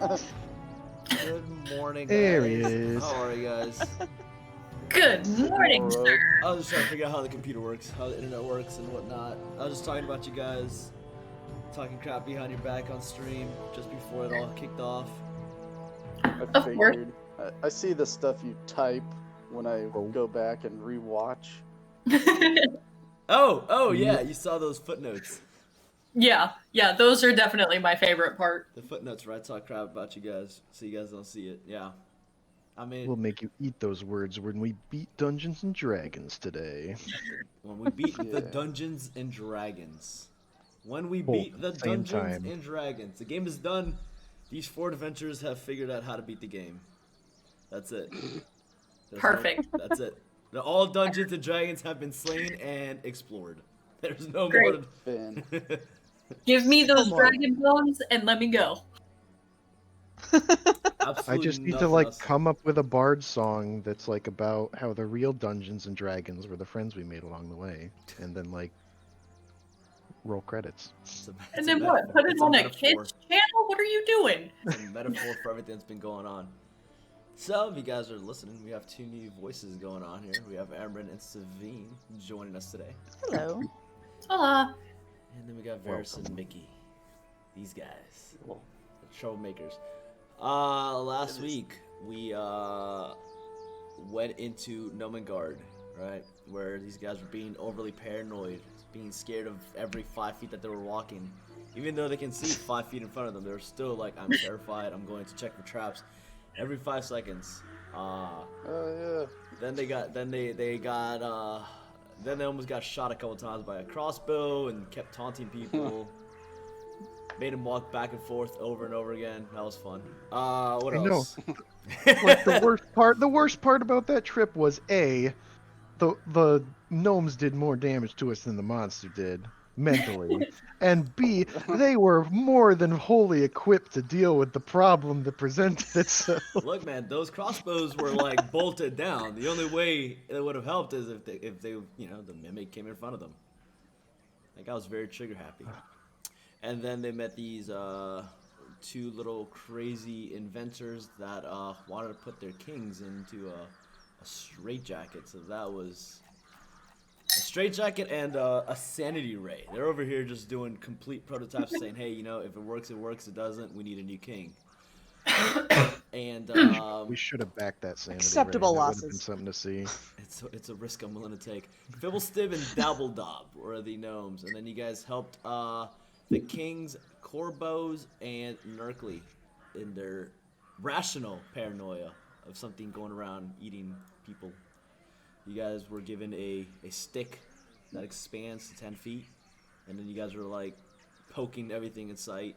Good morning, guys. There he is. How are you guys? Good morning, sir. I was just trying to figure out how the computer works, how the internet works, and whatnot. I was just talking about you guys, talking crap behind your back on stream just before it all kicked off. Of course. I see the stuff you type when I go back and rewatch. Oh, yeah, you saw those footnotes. Yeah, those are definitely my favorite part. The footnotes where I talk crap about you guys, so you guys don't see it. Yeah. I mean, We'll make you eat those words when we beat Dungeons and Dragons today. when we beat the Dungeons and Dragons. When we beat the same Dungeons time. and Dragons. The game is done. These 4 adventurers have figured out how to beat the game. That's it. Perfect. That's it. All Dungeons and Dragons have been slain and explored. There's no Great. more. Ben. Give me those Come on. dragon bones and let me go. I just need to like come up with a bard song that's like about how the real Dungeons and Dragons were the friends we made along the way, and then like roll credits. And then what? Put it on a kids channel? What are you doing? It's a metaphor for everything that's been going on. So, if you guys are listening, we have 2 new voices going on here. We have Amron and Savine joining us today. Hello. Hola. And then we got Varys and Mickey. These guys. The troublemakers. Last week, we went into Gnomengarde, right? Where these guys were being overly paranoid, being scared of every 5 feet that they were walking. Even though they can see 5 feet in front of them, they're still like, I'm terrified, I'm going to check for traps every 5 seconds. Yeah. Then they almost got shot a couple times by a crossbow and kept taunting people. Made them walk back and forth over and over again. That was fun. What else? Like the worst part about that trip was the gnomes did more damage to us than the monster did mentally, and B, they were more than wholly equipped to deal with the problem that presented itself. Look, man, those crossbows were like bolted down. The only way it would have helped is if they, the mimic came in front of them. Like, I was very trigger happy. And then they met these 2 little crazy inventors that wanted to put their kings into a straitjacket. So that was a straitjacket and a sanity ray. They're over here just doing complete prototypes, saying, "Hey, if it works, it works. It doesn't, we need a new king." And We should have backed that sanity Acceptable ray. That would have losses. been something to see. it's a risk I'm willing to take. Fibblestib and Dabbledob were the gnomes, and then you guys helped the kings, Corbos, and Nerkly in their rational paranoia of something going around eating people. You guys were given a stick that expands to 10 feet, and then you guys were like poking everything in sight.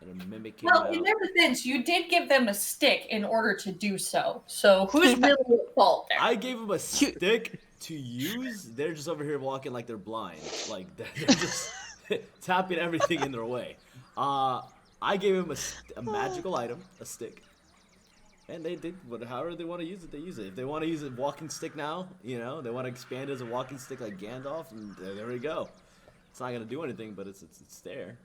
And a mimic came out. In their defense, you did give them a stick in order to do so. So who's really at fault there? I gave them a stick to use. They're just over here walking like they're blind. Like they're just tapping everything in their way. I gave them a magical item, a stick. And they did however they want to use it, they use it. If they want to use a walking stick now, they want to expand it as a walking stick like Gandalf, and there we go. It's not going to do anything, but it's there.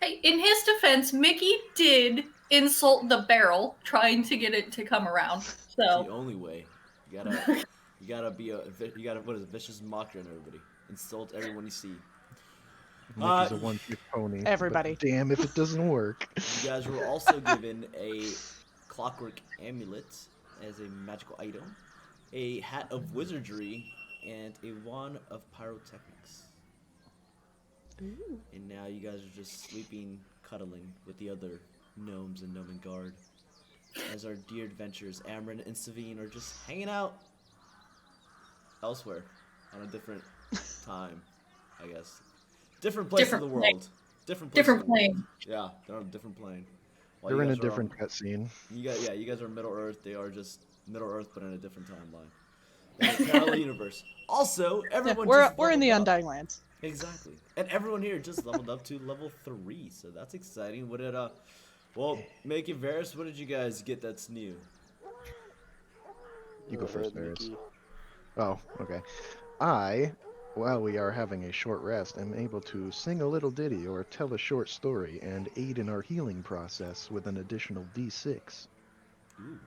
Hey, in his defense, Mickey did insult the barrel, trying to get it to come around. It's So the only way. You gotta what is it, vicious mocker in everybody. Insult everyone you see. Mickey's a one-trick pony. Everybody. But damn if it doesn't work. You guys were also given a clockwork amulet as a magical item, a hat of wizardry, and a wand of pyrotechnics. Ooh. And now you guys are just sleeping, cuddling with the other gnomes in Gnomengarde. As our dear adventurers, Amron and Savine, are just hanging out elsewhere on a different time, I guess. Different place in the world. different plane. Yeah, they're on a different plane. While They're you in a guys are different cutscene. You guys are Middle Earth. They are just Middle Earth, but in a different timeline. In a parallel universe. Also, everyone We're in the leveled up. Undying Lands. Exactly. And everyone here just leveled up to level 3, so that's exciting. What did Make it Varys, what did you guys get that's new? You go first, Varys. Mickey. Oh, okay. I while we are having a short rest, am able to sing a little ditty or tell a short story and aid in our healing process with an additional D6. Ooh.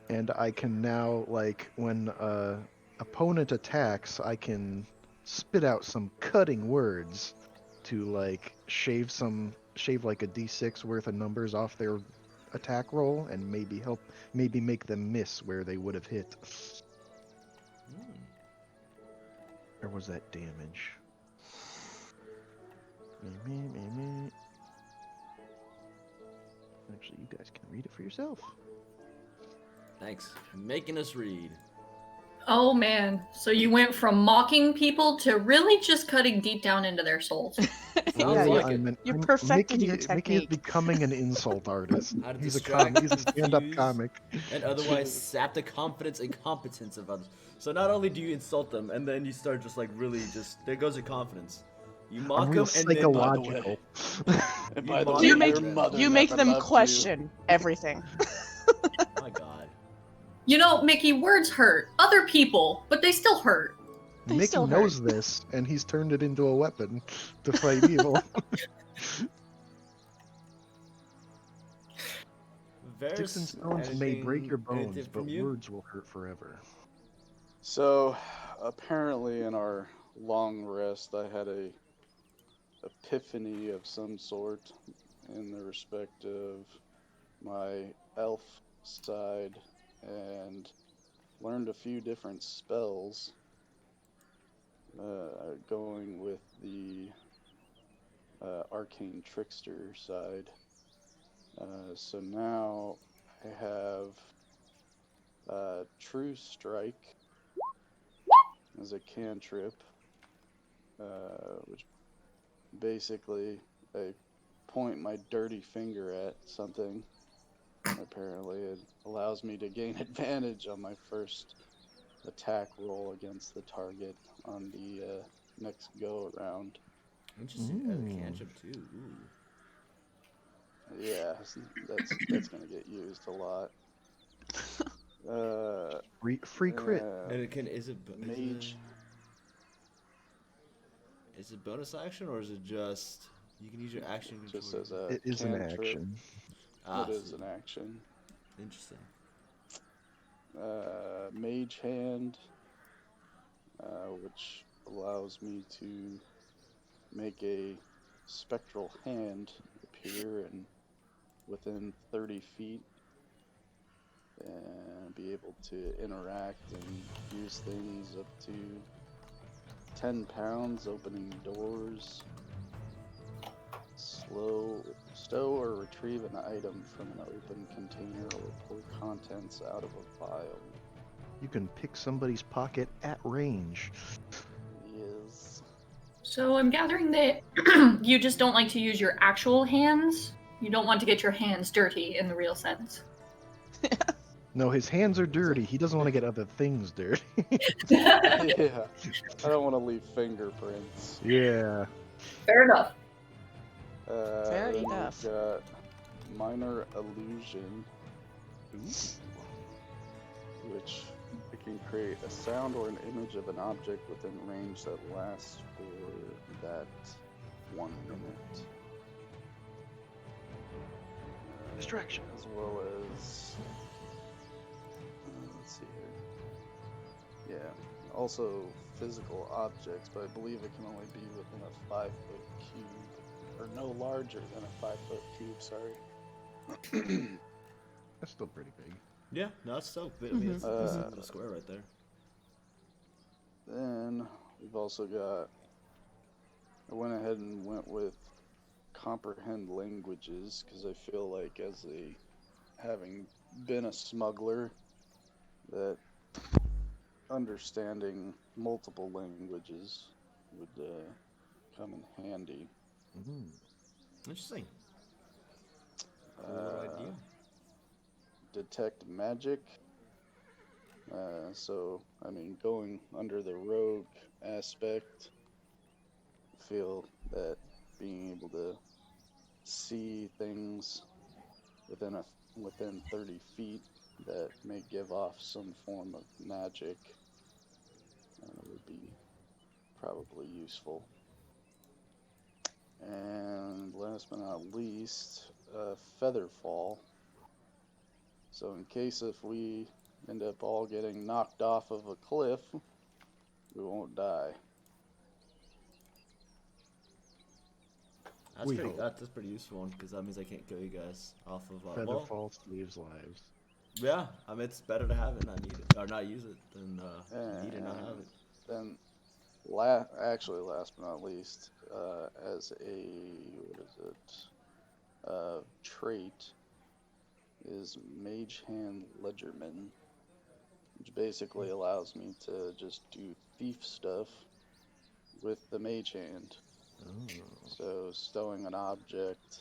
And I can now, like, when opponent attacks, I can spit out some cutting words to, like, shave like a D6 worth of numbers off their attack roll and maybe make them miss where they would have hit. Mm. Or was that damage? Actually, you guys can read it for yourself. Thanks. Making us read. Oh man, so you went from mocking people to really just cutting deep down into their souls. Sounds like it. You perfected your Mickey is technique. becoming an insult artist. How to He's a distract, he's a stand-up confuse, comic. and otherwise sap the confidence and competence of others. So not only do you insult them, and then you start just like really just there goes your confidence. You I'm mock real them, and then psychological. And You by the mock way, You them, make their mother you make never them loved question everything. oh my god. You know, Mickey, words hurt other people, but they still hurt. They Mickey still knows this, and he's turned it into a weapon to fight evil. Sticks and stones may break your bones, anything but from you? words will hurt forever. So, apparently, in our long rest, I had a epiphany of some sort in the respect of my elf side, and learned a few different spells. Going with the arcane trickster side. So now I have True Strike as a cantrip, which basically I point my dirty finger at something. Apparently, it allows me to gain advantage on my first attack roll against the target on the next go around. Interesting. As a Ooh. cantrip too. Ooh. Yeah, that's gonna get used a lot. Free crit. And it can is it Mage. Is it bonus action or is it just you can use your action Just control? as a It is an cantrip. action. It is see. an action. Interesting. Mage Hand, which allows me to make a spectral hand appear and within 30 feet and be able to interact and use things up to 10 pounds, opening doors, stow or retrieve an item from an open container or pour contents out of a vial. You can pick somebody's pocket at range. Yes. So I'm gathering that you just don't like to use your actual hands. You don't want to get your hands dirty in the real sense. No, his hands are dirty. He doesn't want to get other things dirty. Yeah. I don't want to leave fingerprints. Yeah. Fair enough. Fair Then enough. we've got Minor Illusion, which it can create a sound or an image of an object within range that lasts for that 1 minute. Distraction. As well as, let's see here. Yeah, also physical objects, but I believe it can only be within a 5-foot cube, or no larger than a 5-foot cube. Sorry. That's still pretty big. Yeah, no, it's so good. I mean, it's a little square right there. Then we've also got. I went ahead and went with comprehend languages because I feel like having been a smuggler, that understanding multiple languages would come in handy. Interesting. Cool idea. Detect magic. So, I mean, going under the rogue aspect, I feel that being able to see things within 30 feet that may give off some form of magic would be probably useful. And last but not least, Featherfall. So in case if we end up all getting knocked off of a cliff, we won't die. That's We pretty. hope. That's a pretty useful one because that means I can't kill you guys off of. Featherfall saves lives. Yeah, I mean it's better to have it, not need it, or not use it, than need it, not have it. Then, actually, last but not least, as a trait, is Mage Hand Ledgerman, which basically allows me to just do thief stuff with the Mage Hand. Oh. So stowing one object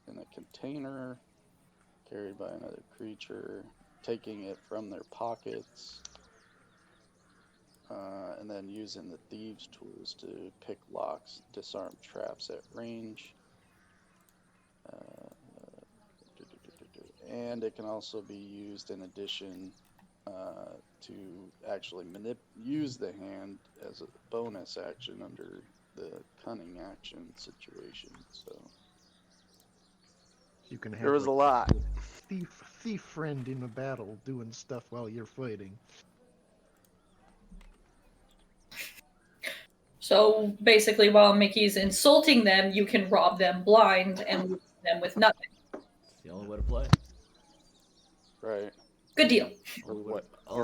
in a container carried by another creature, taking it from their pockets, and then using the thieves' tools to pick locks, disarm traps at range. And it can also be used in addition to actually use the hand as a bonus action under the cunning action situation. So You can have there was a like, lot. thief friend in a battle doing stuff while you're fighting. So basically, while Mickey's insulting them, you can rob them blind and leave them with nothing. It's the only way to play. Right. Good deal. Or Only way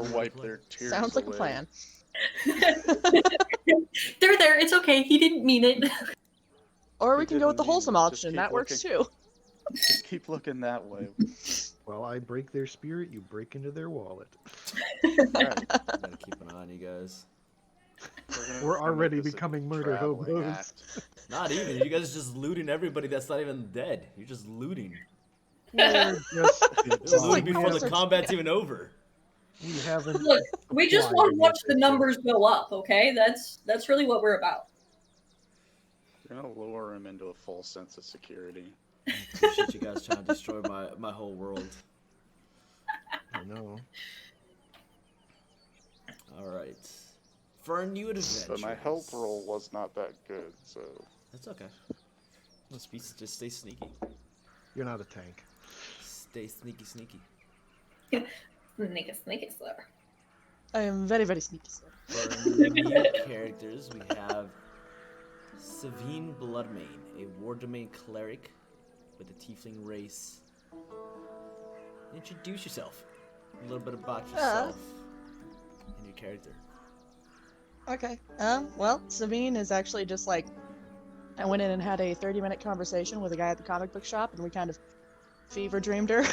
to wipe play. their tears Sounds like a away. plan. They're there. It's okay. He didn't mean it. Or He we can go with the didn't mean wholesome it. Just option. keep That works too. Just keep looking that way. While I break their spirit, you break into their wallet. Right. I gotta keep an eye on you guys. We're gonna already make this a becoming murder traveling hobos. act. Not even. You guys are just looting everybody that's not even dead. You're just looting. We're just, You're Just looting like before the research- combat's even over. we haven't. Look, we just applied want to any watch of the this numbers go up. Okay, that's really what we're about. You're gonna lure him into a false sense of security. I appreciate you guys trying to destroy my whole world. yet. I know. All right. For a new adventure. But my help roll was not that good, so That's okay. Just stay sneaky. You're not a tank. Stay sneaky. Sneaky slur. I am very, very sneaky. Sir. For new characters, we have Savine Bloodmane, a war domain cleric with a tiefling race. Introduce yourself. A little bit about yourself and your character. Okay. Well, Sabine is actually just like, I went in and had a 30-minute conversation with a guy at the comic book shop, and we kind of fever dreamed her.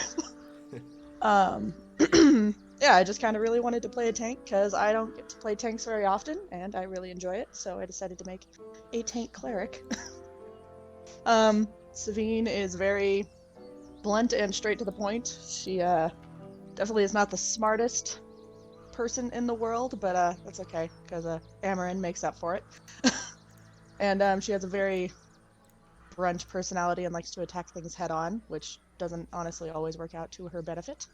Yeah, I just kind of really wanted to play a tank because I don't get to play tanks very often, and I really enjoy it, so I decided to make a tank cleric. Savine is very blunt and straight to the point. She definitely is not the smartest person in the world, but that's okay because Amarin makes up for it. And she has a very blunt personality and likes to attack things head on, which doesn't honestly always work out to her benefit.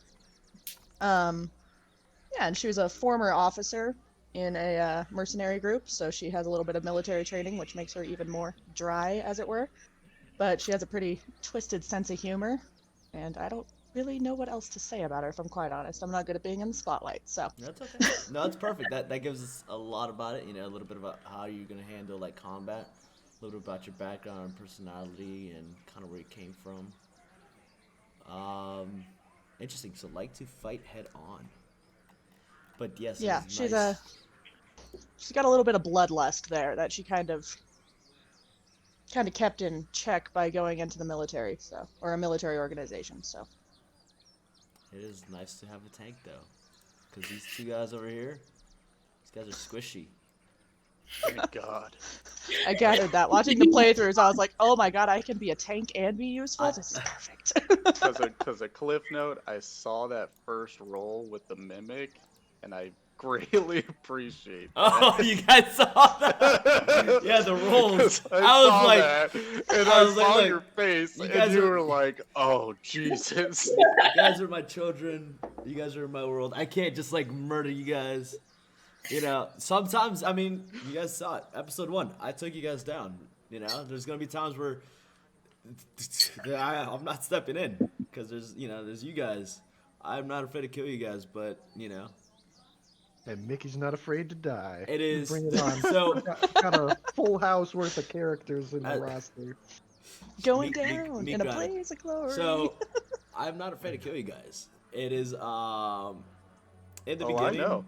Yeah, and she was a former officer in a mercenary group, so she has a little bit of military training, which makes her even more dry, as it were. But she has a pretty twisted sense of humor, and I don't really know what else to say about her, if I'm quite honest. I'm not good at being in the spotlight, so. That's okay. No, it's perfect. That gives us a lot about it. You know, a little bit about how you're gonna handle like combat, a little bit about your background, personality, and kind of where you came from. Interesting. So like to fight head on. But yes, it Yeah, is she's nice. she's got a little bit of bloodlust there that she kind of kept in check by going into the military, so, or a military organization, so. It is nice to have a tank though, because these two guys over here, these guys are squishy. thank God. I gathered that. Watching the playthroughs, I was like, oh my god, I can be a tank and be useful? This is perfect. Because a cliff note, I saw that first roll with the mimic, and I greatly appreciate that. Oh, you guys saw that? Yeah, the rolls. 'Cause I I was saw like, that, and I I, was like, saw look, your face, you and guys you are- were like, "Oh Jesus!" you guys are my children. You guys are in my world. I can't just like murder you guys. You know, sometimes, I mean, you guys saw it. Episode 1, I took you guys down. You know, there's going to be times where I'm not stepping in because there's you guys. I'm not afraid to kill you guys, but, you know. And Mickey's not afraid to die. It is. Bring it on. So, got a full house worth of characters in the roster. Going down in a blaze of glory. So, I'm not afraid to kill you guys. It is, in the beginning. I know.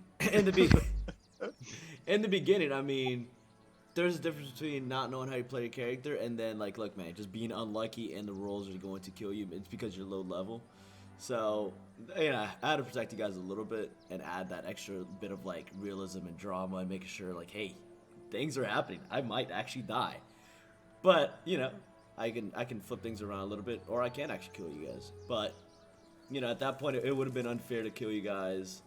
In the beginning, I mean, there's a difference between not knowing how you play your character and then, like, look, man, just being unlucky and the rolls are going to kill you. It's because you're low level. So, yeah, I had to protect you guys a little bit and add that extra bit of, like, realism and drama and making sure, like, hey, things are happening. I might actually die. But, you know, I can flip things around a little bit, or I can actually kill you guys. But, you know, at that point, it would have been unfair to kill you guys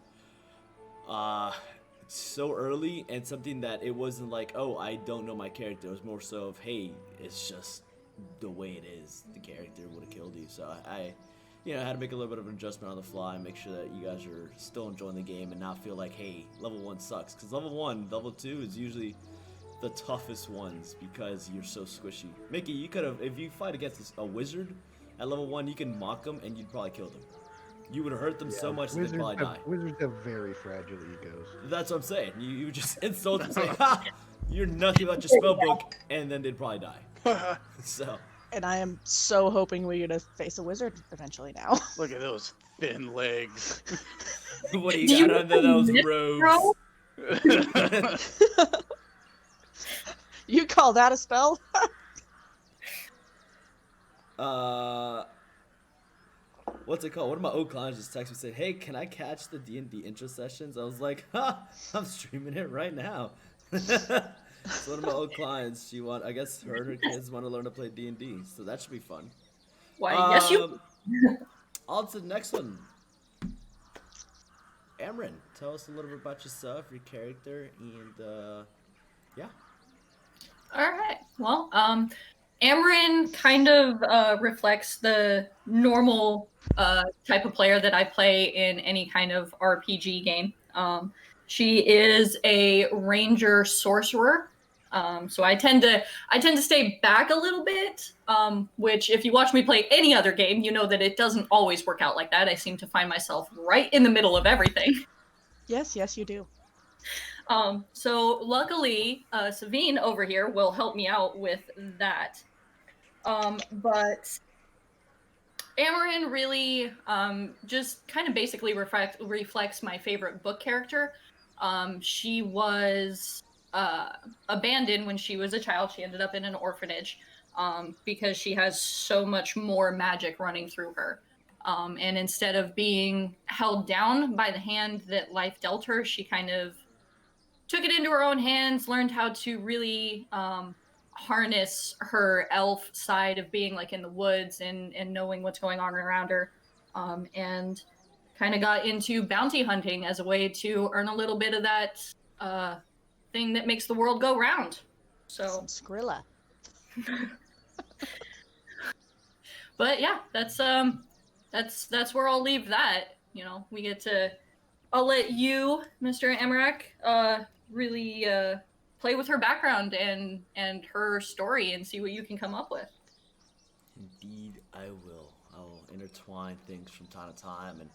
so early, and something that it wasn't like, oh, I don't know my character. It was more so of, hey, it's just the way it is. The character would have killed you. So I had to make a little bit of an adjustment on the fly and make sure that you guys are still enjoying the game and not feel like, hey, level 1 sucks. Because level 1, level 2 is usually the toughest ones because you're so squishy. Mickey, you could have, if you fight against a wizard at level 1, you can mock them and you'd probably kill them. You would hurt them so much that they'd probably die. Wizards have very fragile egos. That's what I'm saying. You just insult them, say, ha! You're nothing about your spellbook, and then they'd probably die. So. And I am so hoping we're gonna face a wizard eventually now. Look at those thin legs. What do you got under those robes? You call that a spell? What's it called? One of my old clients just texted me said, hey, can I catch the D&D intro sessions? I was like, I'm streaming it right now. So one of my old clients, I guess her and her kids want to learn to play D&D, so that should be fun. Why, yes, you. On to the next one. Amren, tell us a little bit about yourself, your character, and yeah. All right. Well, Amarin kind of reflects the normal type of player that I play in any kind of RPG game. She is a ranger sorcerer, so I tend to stay back a little bit. Which, if you watch me play any other game, you know that it doesn't always work out like that. I seem to find myself right in the middle of everything. Yes, you do. So luckily, Savine over here will help me out with that. But Amarin really just kind of basically reflects my favorite book character. She was abandoned when she was a child. She ended up in an orphanage because she has so much more magic running through her. And instead of being held down by the hand that life dealt her, she kind of took it into her own hands, learned how to really harness her elf side of being like in the woods and knowing what's going on around her, and kind of got into bounty hunting as a way to earn a little bit of that thing that makes the world go round. So some Skrilla. But yeah, that's where I'll leave that. You know, I'll let you, Mr. Amarok, really play with her background and her story and see what you can come up with. Indeed, I will. I'll intertwine things from time to time and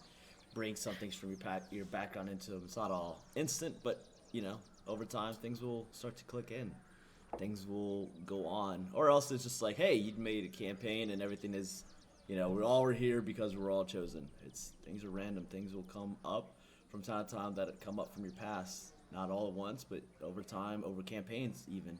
bring some things from your background into them. It's not all instant, but, you know, over time, things will start to click in. Things will go on. Or else it's just like, hey, you made a campaign and everything is, you know, we're here because we're all chosen. Things are random. Things will come up from time to time that come up from your past. Not all at once, but over time, over campaigns even.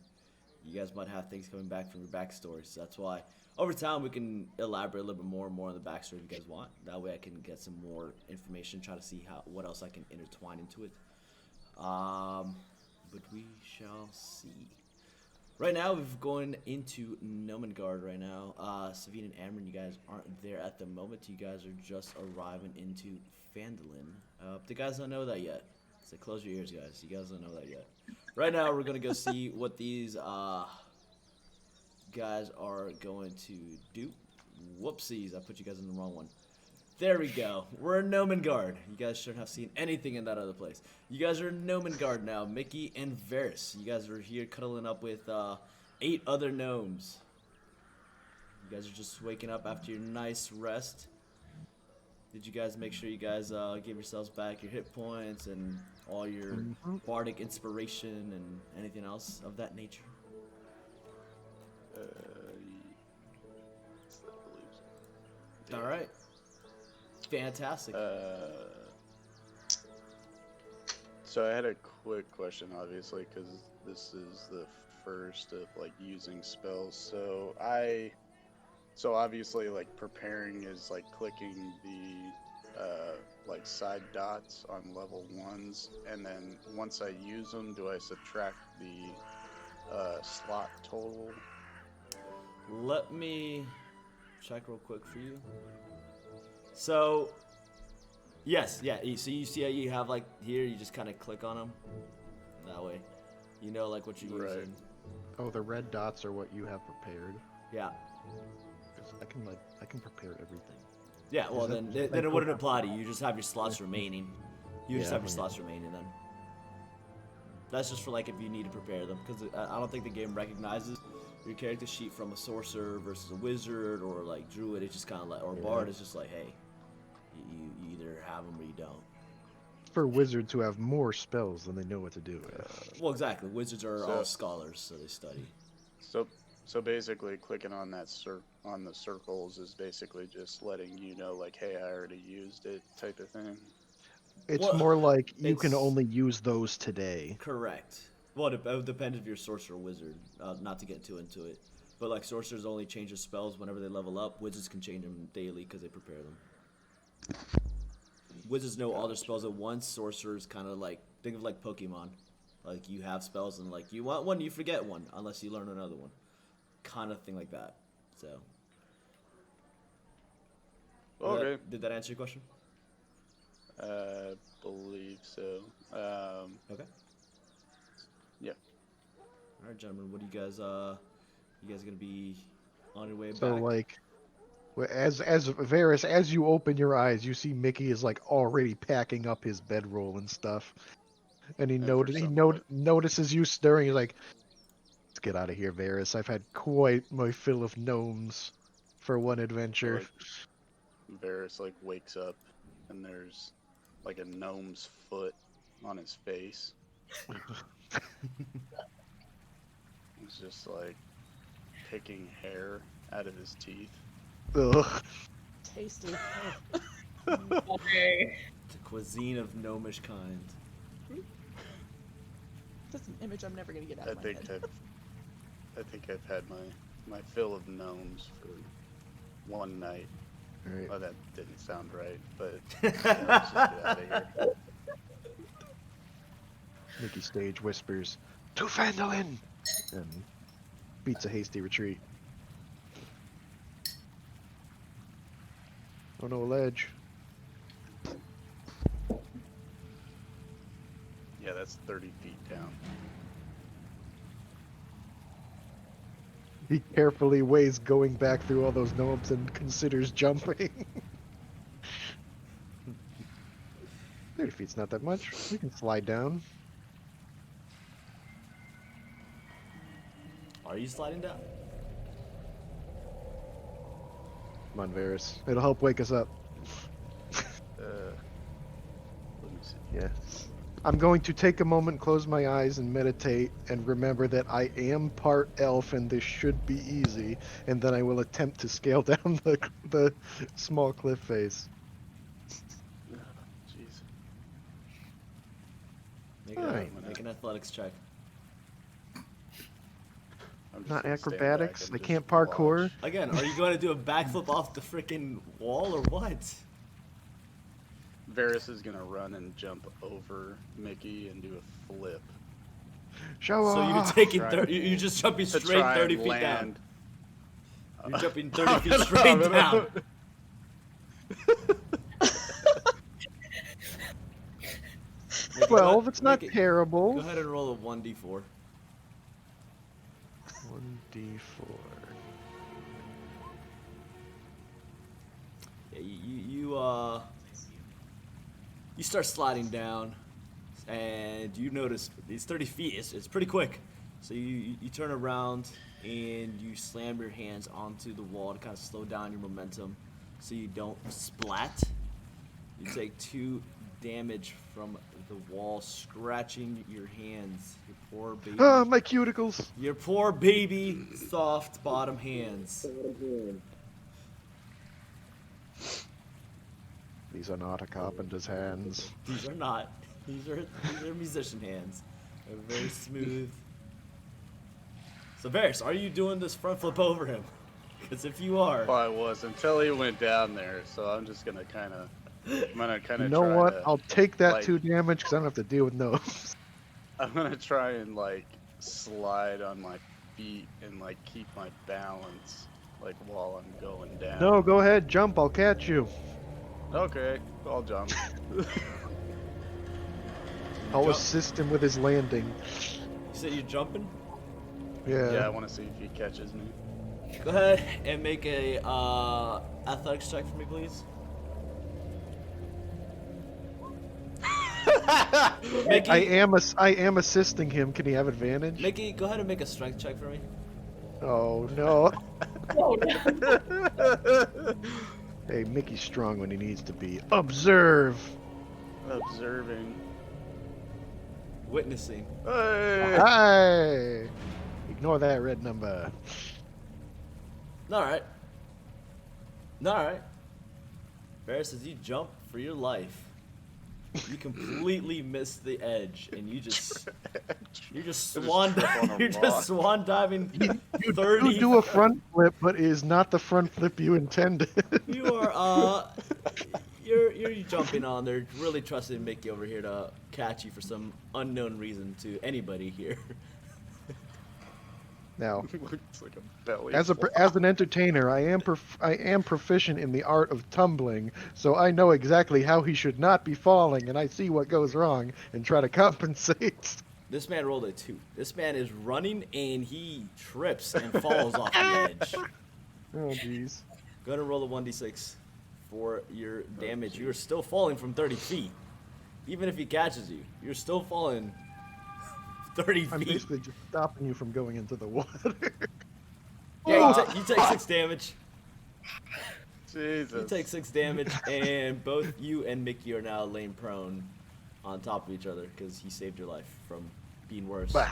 You guys might have things coming back from your backstory. So that's why over time we can elaborate a little bit more and more on the backstory if you guys want. That way I can get some more information, try to see what else I can intertwine into it. But we shall see. Right now we're going into Gnomengarde right now. Savine and Amron, you guys aren't there at the moment. You guys are just arriving into Phandalin. The guys don't know that yet. So close your ears, guys. You guys don't know that yet. Right now, we're going to go see what these guys are going to do. Whoopsies, I put you guys in the wrong one. There we go. We're in Gnomengarde. You guys shouldn't have seen anything in that other place. You guys are in Gnomengarde now. Mickey and Varys. You guys are here cuddling up with 8 other gnomes. You guys are just waking up after your nice rest. Did you guys make sure you guys give yourselves back your hit points and all your bardic inspiration and anything else of that nature? All right. Fantastic. So I had a quick question, obviously, because this is the first of like using spells. So obviously, like preparing is like clicking the like side dots on level 1s, and then once I use them, do I subtract the slot total? Let me check real quick for you. So, yes, yeah. So you see how you have like here, you just kind of click on them. That way, you know like what you're using. Oh, the red dots are what you have prepared. Yeah. 'Cause I can prepare everything. Yeah. Well, then it wouldn't apply to you. You just have your slots remaining. You just Yeah, have your yeah. slots remaining then. That's just for like if you need to prepare them, because I don't think the game recognizes your character sheet from a sorcerer versus a wizard or like druid. It's just kind of like, or bard is just like, hey, you either have them or you don't. For wizards who have more spells than they know what to do with. Well, exactly. Wizards are all scholars, so they study. So basically, clicking on that on the circles is basically just letting you know, like, hey, I already used it, type of thing. It's Well, more like you can it's- only use those today. Correct. Well, it depends if you're a sorcerer or wizard. Not to get too into it, but like sorcerers only change their spells whenever they level up. Wizards can change them daily because they prepare them. Wizards know all their spells at once. Sorcerers kind of like think of like Pokemon. Like you have spells and like you want one, you forget one unless you learn another one. Kind of thing like that. So. Okay. Did that answer your question? Believe so. Okay. Yeah. All right, gentlemen. What do you guys? You guys gonna be on your way So back? like, as Varys, as you open your eyes, you see Mickey is like already packing up his bedroll and stuff, and he notices you stirring. He's like, "Let's get out of here, Varys. I've had quite my fill of gnomes for one adventure." Varys like wakes up and there's like a gnome's foot on his face. He's just like picking hair out of his teeth. Ugh. Tasty. Okay. The cuisine of gnomish kind. That's an image I'm never gonna get out I of my think head. I've had my fill of gnomes for one night. All right. Oh, that didn't sound right, but yeah, let's just get out of here. Mickey stage whispers, "To Phandalin!" and beats a hasty retreat. Oh no, ledge. Yeah, that's 30 feet down. He carefully weighs going back through all those gnomes and considers jumping. 30 feet's not that much. We can slide down. Are you sliding down? Come on, Varys. It'll help wake us up. Let me see. Yeah. I'm going to take a moment, close my eyes, and meditate, and remember that I am part elf and this should be easy, and then I will attempt to scale down the small cliff face. Jeez. Make an athletics check. I'm just Not gonna stand acrobatics. back I and can't just parkour. watch. Again, are you going to do a backflip off the freaking wall or what? Varys is gonna run and jump over Mickey and do a flip. Show So you're off! taking Try- you're just jumping To straight try 30 and feet land. down. You're jumping 30 feet straight down. Mickey, 12, it's not Mickey, terrible. Go ahead and roll a 1d4. 1d4. You start sliding down, and you notice these 30 feet. It's pretty quick. So you turn around and you slam your hands onto the wall to kind of slow down your momentum, so you don't splat. You take 2 damage from the wall, scratching your hands. Your poor baby. Ah, my cuticles. Your poor baby, soft bottom hands. These are not a carpenter's hands. These are not. These are musician hands. They're very smooth. So Varys, are you doing this front flip over him? Because if you are, Well, I was until he went down there, so I'm just gonna kind of. I'm gonna kind of. You know what? I'll take that like- 2 damage because I don't have to deal with gnomes. I'm gonna try and like slide on my feet and like keep my balance like while I'm going down. No, go ahead, jump. I'll catch you. Okay, I'll jump. I'll Jump. assist him with his landing. you said you're jumping. Yeah. Yeah, I want to see if he catches me. Go ahead and make a athletics check for me, please. Mickey, I am assisting him. Can he have advantage? Mickey, go ahead and make a strength check for me. Oh no. Oh, no. Hey, Mickey's strong when he needs to be. Observe. Observing. Witnessing. Hey! Hi. Ignore that red number. All right. All right. Varys, as you jump for your life, you completely miss the edge, and you're just swan trip on a you're rock. just swan diving You 30. do a front flip, but it is not the front flip you intended. You are you're jumping on. They're really trusting Mickey over here to catch you for some unknown reason to anybody here. Now, Looks like a belly. as an entertainer, I am proficient in the art of tumbling, so I know exactly how he should not be falling, and I see what goes wrong and try to compensate. This man rolled a 2. This man is running and he trips and falls off the edge. Oh jeez. Go ahead and roll a 1d6 for your damage. You're still falling from 30 feet. Even if he catches you, you're still falling 30 I'm feet. basically just stopping you from going into the water. Yeah, you take 6 damage. Jesus. You take 6 damage, and both you and Mickey are now laying prone on top of each other because he saved your life from being worse. Bah.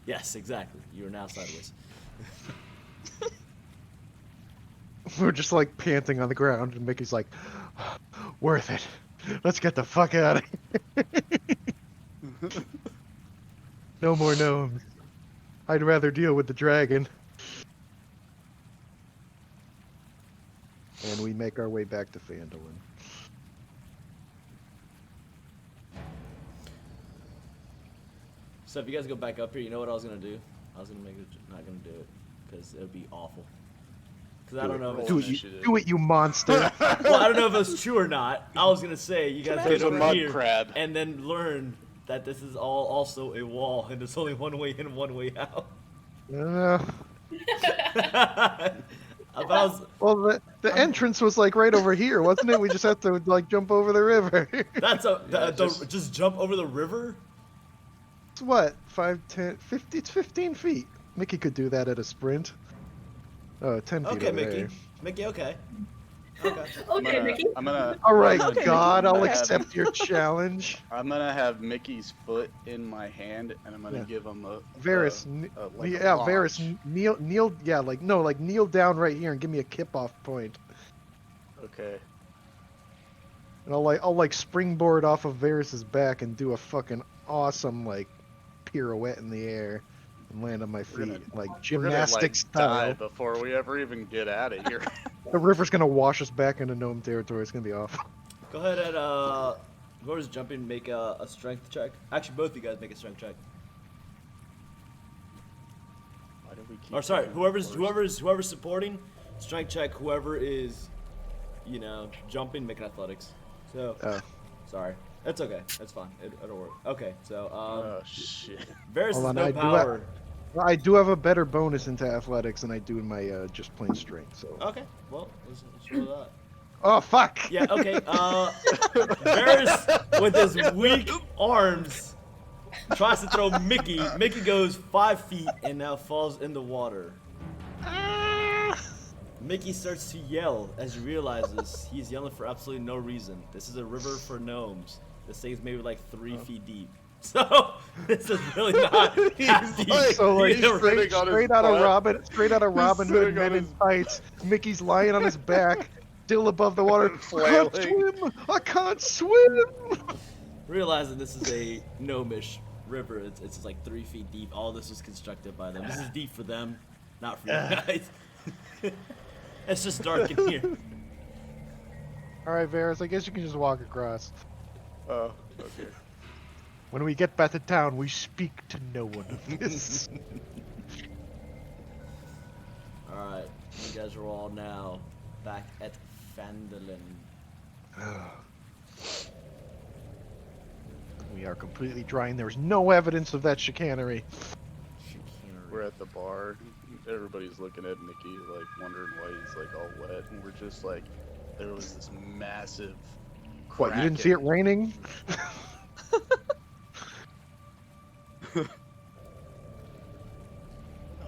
Yes, exactly. You are now sideways. We're just like panting on the ground, and Mickey's like, "Worth it. Let's get the fuck out of here." No more gnomes. I'd rather deal with the dragon. And we make our way back to Phandalin. So if you guys go back up here, you know what I was gonna do? I was gonna make it not gonna do it because it would be awful. Because I don't know if Do it's it, do it, you monster. well, I don't know if it's true or not. I was gonna say you guys There's get a over mud here crab. and then learn that this is all also a wall and there's only one way in and one way out. Well, the entrance was like right over here, wasn't it? We just have to like jump over the river. That's Yeah, just jump over the river. It's what? 5, 10, 50, it's 15 feet. Mickey could do that at a sprint. Oh, 10 feet Okay, over Mickey. there. Mickey, okay. Okay. Okay, Mickey. I'm gonna. All right, Okay, God, Mickey. I'll accept your challenge. I'm gonna have Mickey's foot in my hand, and I'm gonna Yeah. give him a. Varys, like a yeah, launch. Varys, kneel, yeah, like no, like kneel down right here and give me a kip-off point, Okay. and I'll like springboard off of Varys's back and do a fucking awesome like pirouette in the air and land on my We're gonna- feet, like We're gonna, gymnastic like, style. die before we ever even get out of here. The river's gonna wash us back into gnome territory. It's gonna be awful. Go ahead and whoever's jumping, make a strength check. Actually, both of you guys make a strength check. Why did we keep Or sorry, going whoever's first? supporting, strength check. Whoever is, jumping, make an athletics. So sorry, that's okay. That's fine. It'll work. Okay, so Oh shit. Varys Hold has on, no I do power. I do have a better bonus into athletics than I do in my just plain strength. So Okay, well let's roll that. Oh fuck! Yeah, okay. Varys, with his weak arms, tries to throw Mickey. Mickey goes 5 feet and now falls in the water. Mickey starts to yell as he realizes he's yelling for absolutely no reason. This is a river for gnomes. This thing's maybe like 3 feet deep. So this is really not that deep. So like He's straight out of Robin Hood, sitting Men on in his- Tights. Mickey's lying on his back, still above the water. I can't Flailing. swim. I can't swim. realizing this is a gnomish river. It's just like 3 feet deep. All this was constructed by them. This is deep for them, not for you guys. It's just dark in here. All right, Varys. I guess you can just walk across. Oh, okay. When we get back to town, we speak to no one of this. Alright, you guys are all now back at Phandalin. We are completely dry, and there's no evidence of that chicanery. We're at the bar. Everybody's looking at Mickey, like wondering why he's like all wet, and we're just like, there was this massive. What? You didn't see it kraken. raining? No,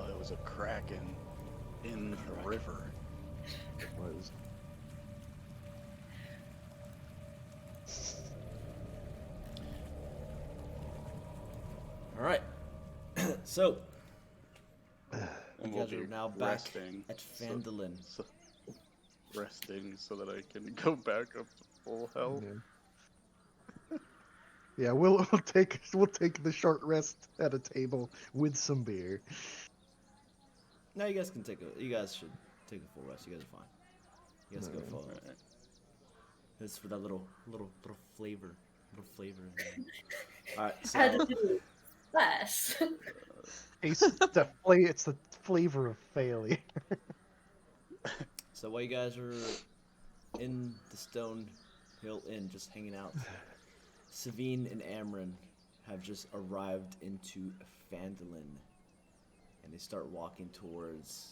it was a kraken in the river. It was. Alright. So, And you we'll guys are be now back resting, at Phandalin. resting so that I can go back up to full health. Yeah, we'll take the short rest at a table with some beer. No, you guys can you guys should take a full rest. You guys are fine. You guys go full. Alright. It's for that little flavor. Little flavor in there. Alright, Had to so do less. It's the flavor of failure. so while you guys are in the Stone Hill Inn just hanging out, Savine and Amryn have just arrived into Phandalin, and they start walking towards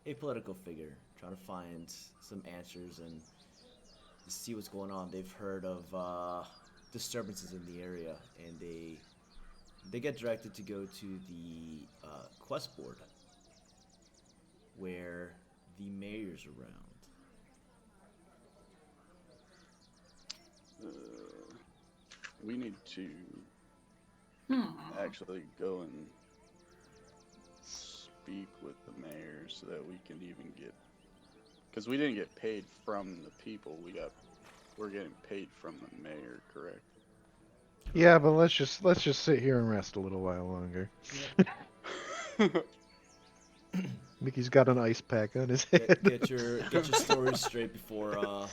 a political figure, trying to find some answers and see what's going on. They've heard of disturbances in the area, and they get directed to go to the quest board where the mayor's around. We need to actually go and speak with the mayor so that we can even get, because we didn't get paid from the people. We're getting paid from the mayor, correct? Yeah, but let's just sit here and rest a little while longer. Mickey's got an ice pack on his head. Get your stories straight before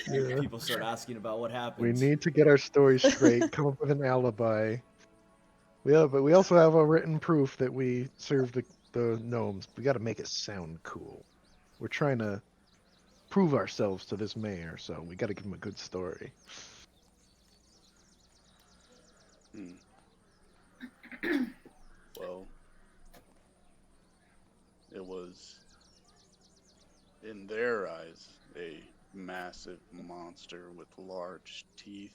Yeah. people start asking about what happened. We need to get our story straight, come up with an alibi. But we also have a written proof that we served the gnomes. We got to make it sound cool. We're trying to prove ourselves to this mayor, so we got to give him a good story. Well, it was, in their eyes, a massive monster with large teeth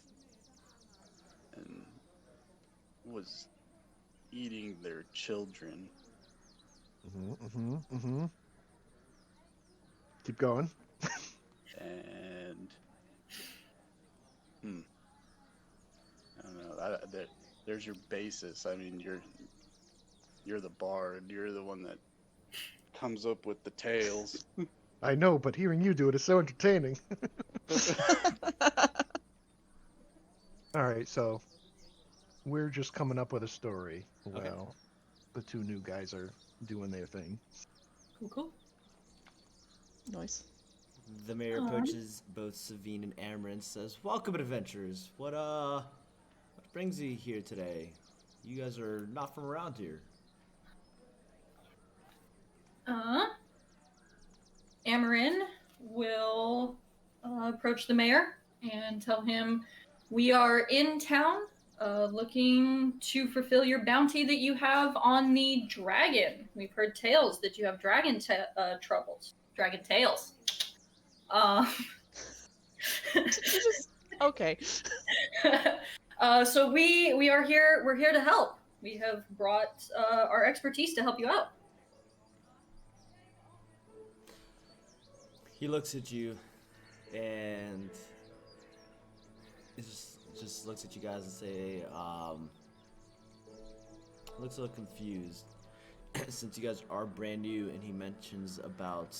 and was eating their children. Keep going. And I don't know. There's your basis. I mean, you're the bard. You're the one that comes up with the tales. I know, but hearing you do it is so entertaining. All right, so we're just coming up with a story while the two new guys are doing their thing. Cool. Nice. The mayor approaches both Savine and Amryn and says, "Welcome, adventurers. What brings you here today? You guys are not from around here." Amarin will approach the mayor and tell him, "We are in town looking to fulfill your bounty that you have on the dragon. We've heard tales that you have dragon tales. Dragon tales." Um, Okay. so we are here. We're here to help. We have brought our expertise to help you out. He looks at you, and he just looks at you guys and say, looks a little confused since you guys are brand new, and he mentions about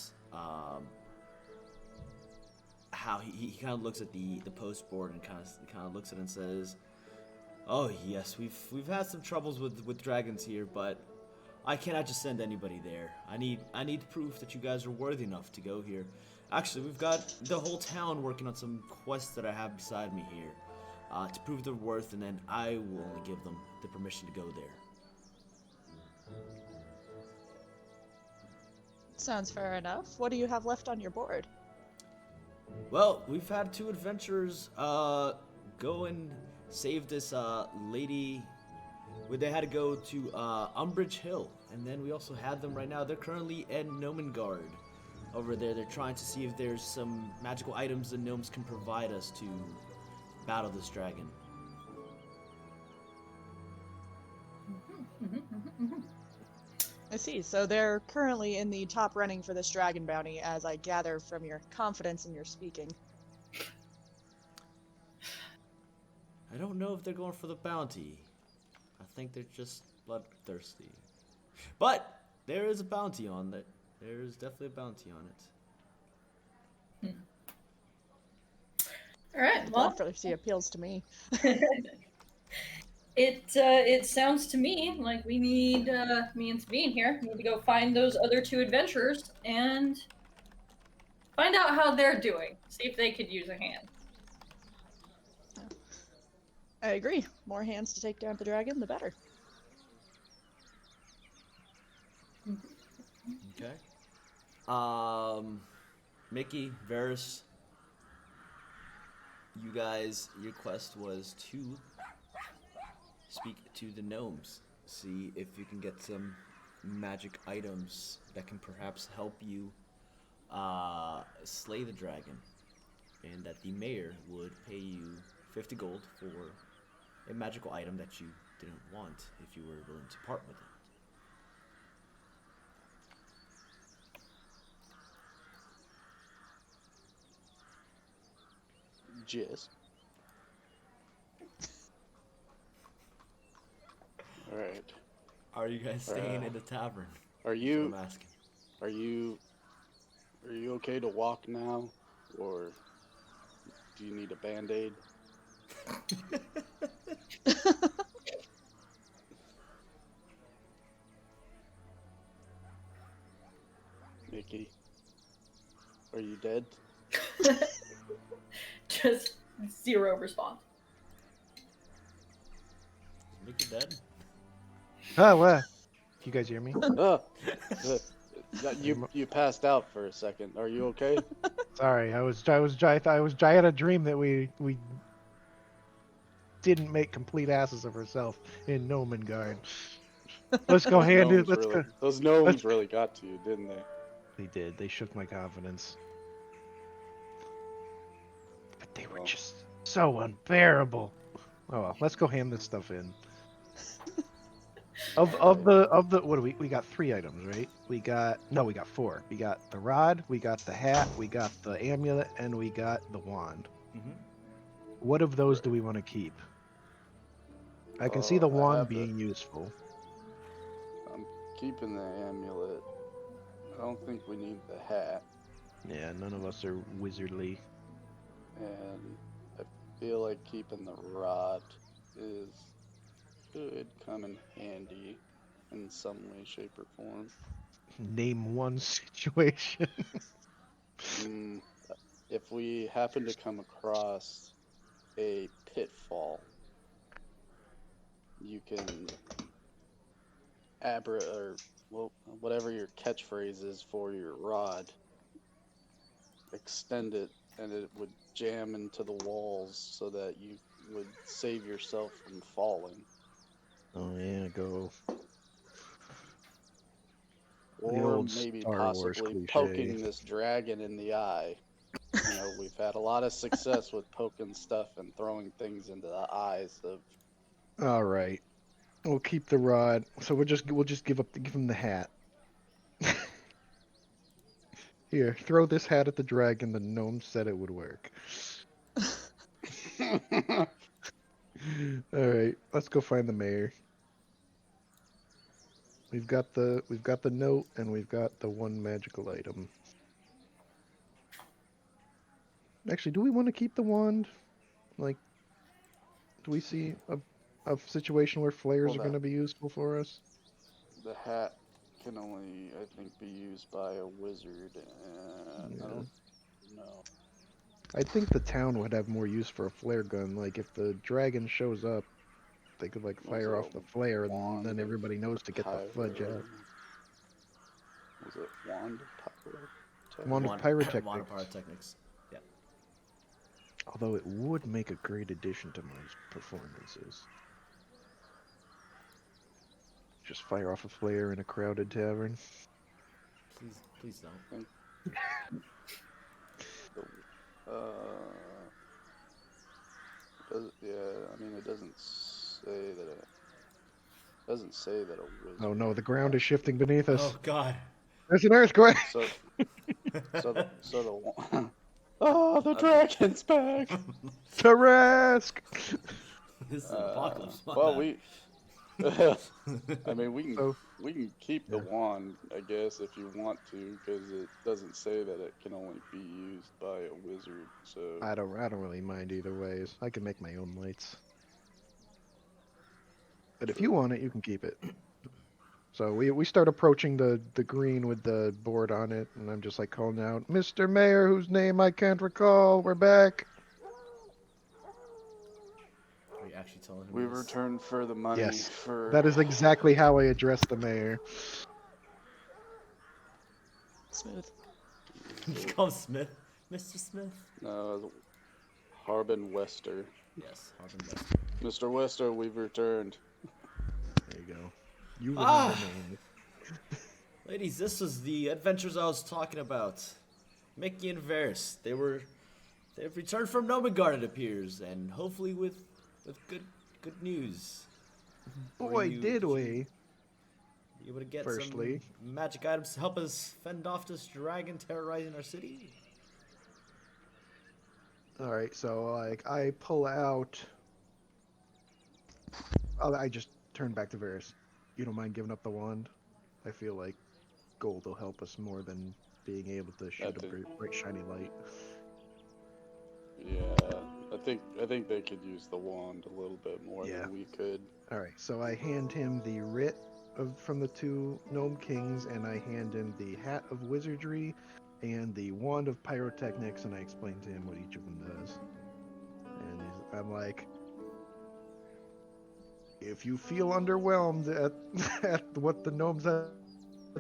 how he kind of looks at the post board and kind of looks at it and says, "Oh yes, we've had some troubles with dragons here, but I cannot just send anybody there. I need proof that you guys are worthy enough to go here. Actually, we've got the whole town working on some quests that I have beside me here to prove their worth, and then I will only give them the permission to go there." Sounds fair enough. What do you have left on your board? Well, we've had two adventurers go and save this lady. They had to go to Umbridge Hill, and then we also had them right now. They're currently at Gnomengarde over there. They're trying to see if there's some magical items the gnomes can provide us to battle this dragon. I see. So they're currently in the top running for this dragon bounty, as I gather from your confidence in your speaking. I don't know if they're going for the bounty. I think they're just bloodthirsty. But there is a bounty on it. There is definitely a bounty on it. All right. Well, Bloodthirsty appeals to me. it sounds to me like we need me and Sabine here need to go find those other two adventurers and find out how they're doing. See if they could use a hand. I agree. More hands to take down the dragon, the better. Okay. Mickey, Varys, you guys, your quest was to speak to the gnomes. See if you can get some magic items that can perhaps help you slay the dragon. And that the mayor would pay you 50 gold for a magical item that you didn't want if you were willing to part with it. Jizz. Alright. Are you guys staying in the tavern? Are That's you what I'm asking. are you okay to walk now? Or do you need a band-aid? Mickey, are you dead? Just zero response. Mickey dead? Oh, what? You guys hear me? You passed out for a second. Are you okay? Sorry, I had a dream that we didn't make complete asses of ourselves in Gnomengarde. Let's go hand it. Let's go. Those gnomes really got to you, didn't they? They did. They shook my confidence. But they were just so unbearable. Oh well, let's go hand this stuff in. Of the what do we got 3 items, right? We got 4. We got the rod, we got the hat, we got the amulet, and we got the wand. Mm-hmm. What of those do we want to keep? I can see the I wand have being useful. I'm keeping the amulet. I don't think we need the hat. Yeah, none of us are wizardly. And I feel like keeping the rod could come in handy in some way, shape, or form. Name one situation. If we happen to come across a pitfall, you can whatever your catchphrase is for your rod, extend it and it would jam into the walls so that you would save yourself from falling. Oh yeah, go. Or old maybe Star Wars possibly cliche. poking this dragon in the eye. we've had a lot of success with poking stuff and throwing things into the eyes of. All right. We'll keep the rod. So we'll just give him the hat. Here, throw this hat at the dragon. The gnome said it would work. All right, let's go find the mayor. We've got the note and we've got the one magical item. Actually, do we want to keep the wand? Like, do we see a situation where flares Well, are going to be useful for us? The hat can only, I think, be used by a wizard, and I don't know. I think the town would have more use for a flare gun. Like, if the dragon shows up, they could like fire off the flare, and then everybody knows to get the fudge out. Was it wand of pyro? Wand of Pyrotechnics. Wand of Pyrotechnics. Yeah. Although it would make a great addition to my performances. Just fire off a flare in a crowded tavern. Please don't. Yeah, I mean, it doesn't say that a wizard. Oh no, the ground is shifting beneath us. Oh God. There's an earthquake. So the oh, the dragon's back. Tarask. This is apocalypse. Well, I mean, we can keep the wand, I guess, if you want to, because it doesn't say that it can only be used by a wizard. So I don't really mind either ways. I can make my own lights. But if you want it, you can keep it. So we start approaching the green with the board on it, and I'm just like calling out, Mr. Mayor, whose name I can't recall, we're back. Are you actually telling him we this? returned for the money. Yes, for that is exactly how I address the mayor. Smooth. Just call him Smith. Mr. Smith? Harbin Wester. Yes, Harbin West. Mr. Wester, we've returned. There you go. You remember me. Ladies, this was the adventures I was talking about. Mickey and Varys. They've returned from Gnomengarde, it appears, and hopefully with good news. Boy, did we. You able to get Firstly. some magic items to help us fend off this dragon terrorizing our city? Alright, so like I pull out. Oh, I just turn back to Varys. You don't mind giving up the wand? I feel like gold will help us more than being able to shoot a bright shiny light. Yeah, I think they could use the wand a little bit more than we could. Alright, so I hand him the writ from the two gnome kings, and I hand him the hat of wizardry and the wand of pyrotechnics, and I explain to him what each of them does. And I'm like, if you feel underwhelmed at what the gnomes have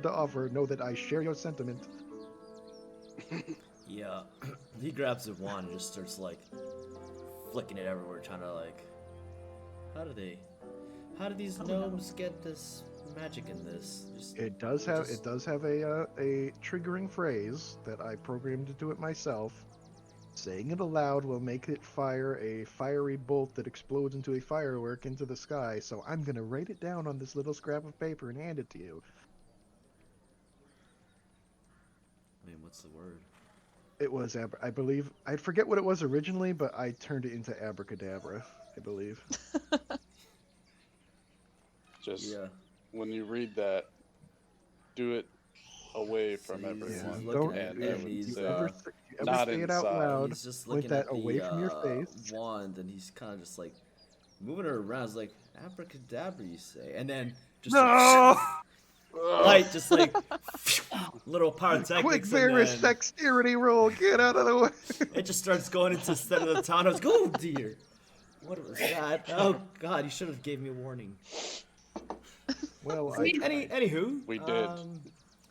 to offer, know that I share your sentiment. Yeah. He grabs the wand and just starts like flicking it everywhere, trying to like, how do these gnomes get this magic in this? It does have a triggering phrase that I programmed to do it myself. Saying it aloud will make it fire a fiery bolt that explodes into a firework into the sky, so I'm gonna write it down on this little scrap of paper and hand it to you. I mean, what's the word? It was I believe, I forget what it was originally, but I turned it into abracadabra, I believe. Just when you read that, do it away from everyone. Not say it out loud. He's just looking at away from your face. Wand, and he's kind of just like moving her around. It's like abracadabra, you say, and then just light, just like little pyrotechnics. Quick, Varys, dexterity roll, get out of the way. It just starts going into the center of the town. I was like, oh dear, what was that? Oh God, you should have gave me a warning. Well, anywho, we did.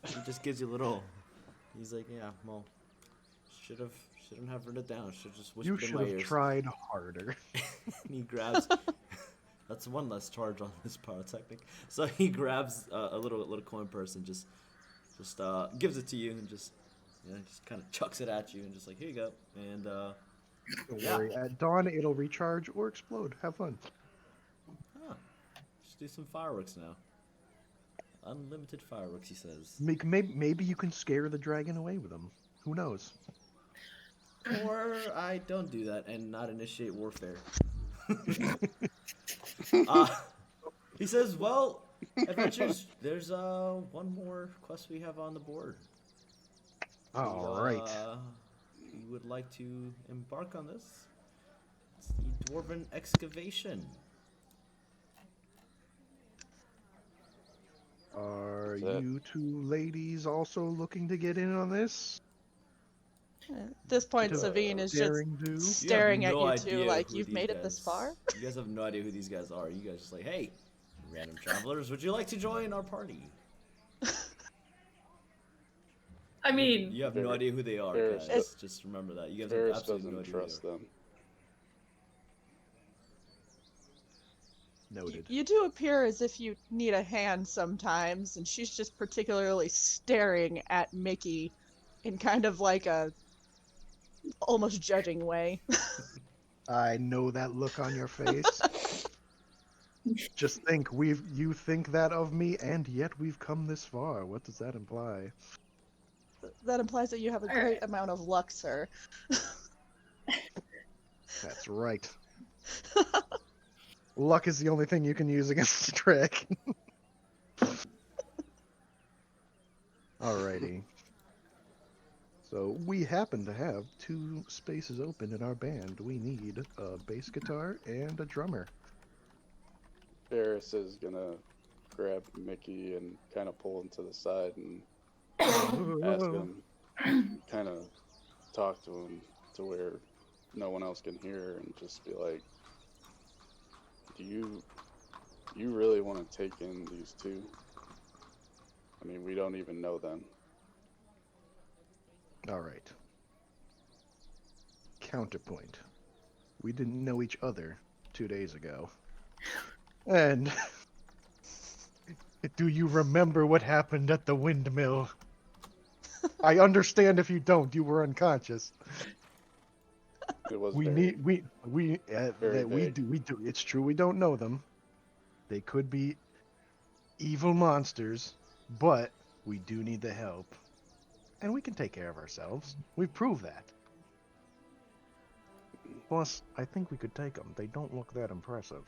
He just gives you a little. He's like, yeah, well, shouldn't have written it down. Should just whisper in my ears. You should have tried harder. And he grabs. That's one less charge on this pyrotechnic. So he grabs a little coin purse and just gives it to you and just You know, just kind of chucks it at you and just like, here you go. And Don't Yeah. worry. At dawn, it'll recharge or explode. Have fun. just do some fireworks now. Unlimited fireworks, he says. Maybe you can scare the dragon away with them. Who knows? Or I don't do that and not initiate warfare. He says, well, adventures, there's one more quest we have on the board. All right. You would like to embark on this? It's the Dwarven Excavation. Are that- you two ladies also looking to get in on this? At this point, Does Savine is just daring do? staring You have at no you two idea like who you've these made it this guys- far. You guys have no idea who these guys are. You guys just like, hey, random travelers, would you like to join our party? I mean, You have no Ferris- idea who they are, Ferris guys. Just remember that. You guys have Ferris absolutely no doesn't idea who trust they are. them. Noted. You do appear as if you need a hand sometimes, and she's just particularly staring at Mickey in kind of like a almost judging way. I know that look on your face. Just think, you think that of me, and yet we've come this far. What does that imply? That implies that you have a Alright. great amount of luck, sir. That's right. Luck is the only thing you can use against the trick. Alrighty. So we happen to have 2 spaces open in our band. We need a bass guitar and a drummer. Ferris is gonna grab Mickey and kind of pull him to the side and ask him, kind of talk to him to where no one else can hear, and just be like, do you really want to take in these two? I mean, we don't even know them. Alright. Counterpoint. We didn't know each other 2 days ago. And do you remember what happened at the windmill? I understand if you don't. You were unconscious. It was We very, need we very that we vague. do. It's true. We don't know them. They could be evil monsters, but we do need the help, and we can take care of ourselves. We've proved that. Plus, I think we could take them. They don't look that impressive.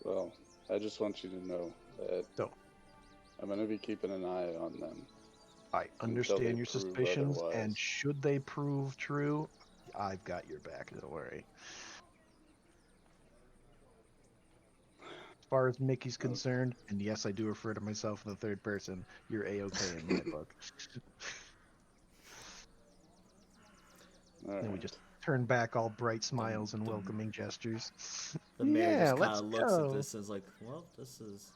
Well, I just want you to know that No. I'm gonna be keeping an eye on them. I Until they understand your prove suspicions, and otherwise. should they prove true, I've got your back. Don't worry. As far as Mickey's concerned, and yes, I do refer to myself in the third person, you're A-okay in my book. All And we right. just turn back all bright smiles and welcoming gestures. The mayor Yeah, just kind let's of looks go. at this and is like, well, this is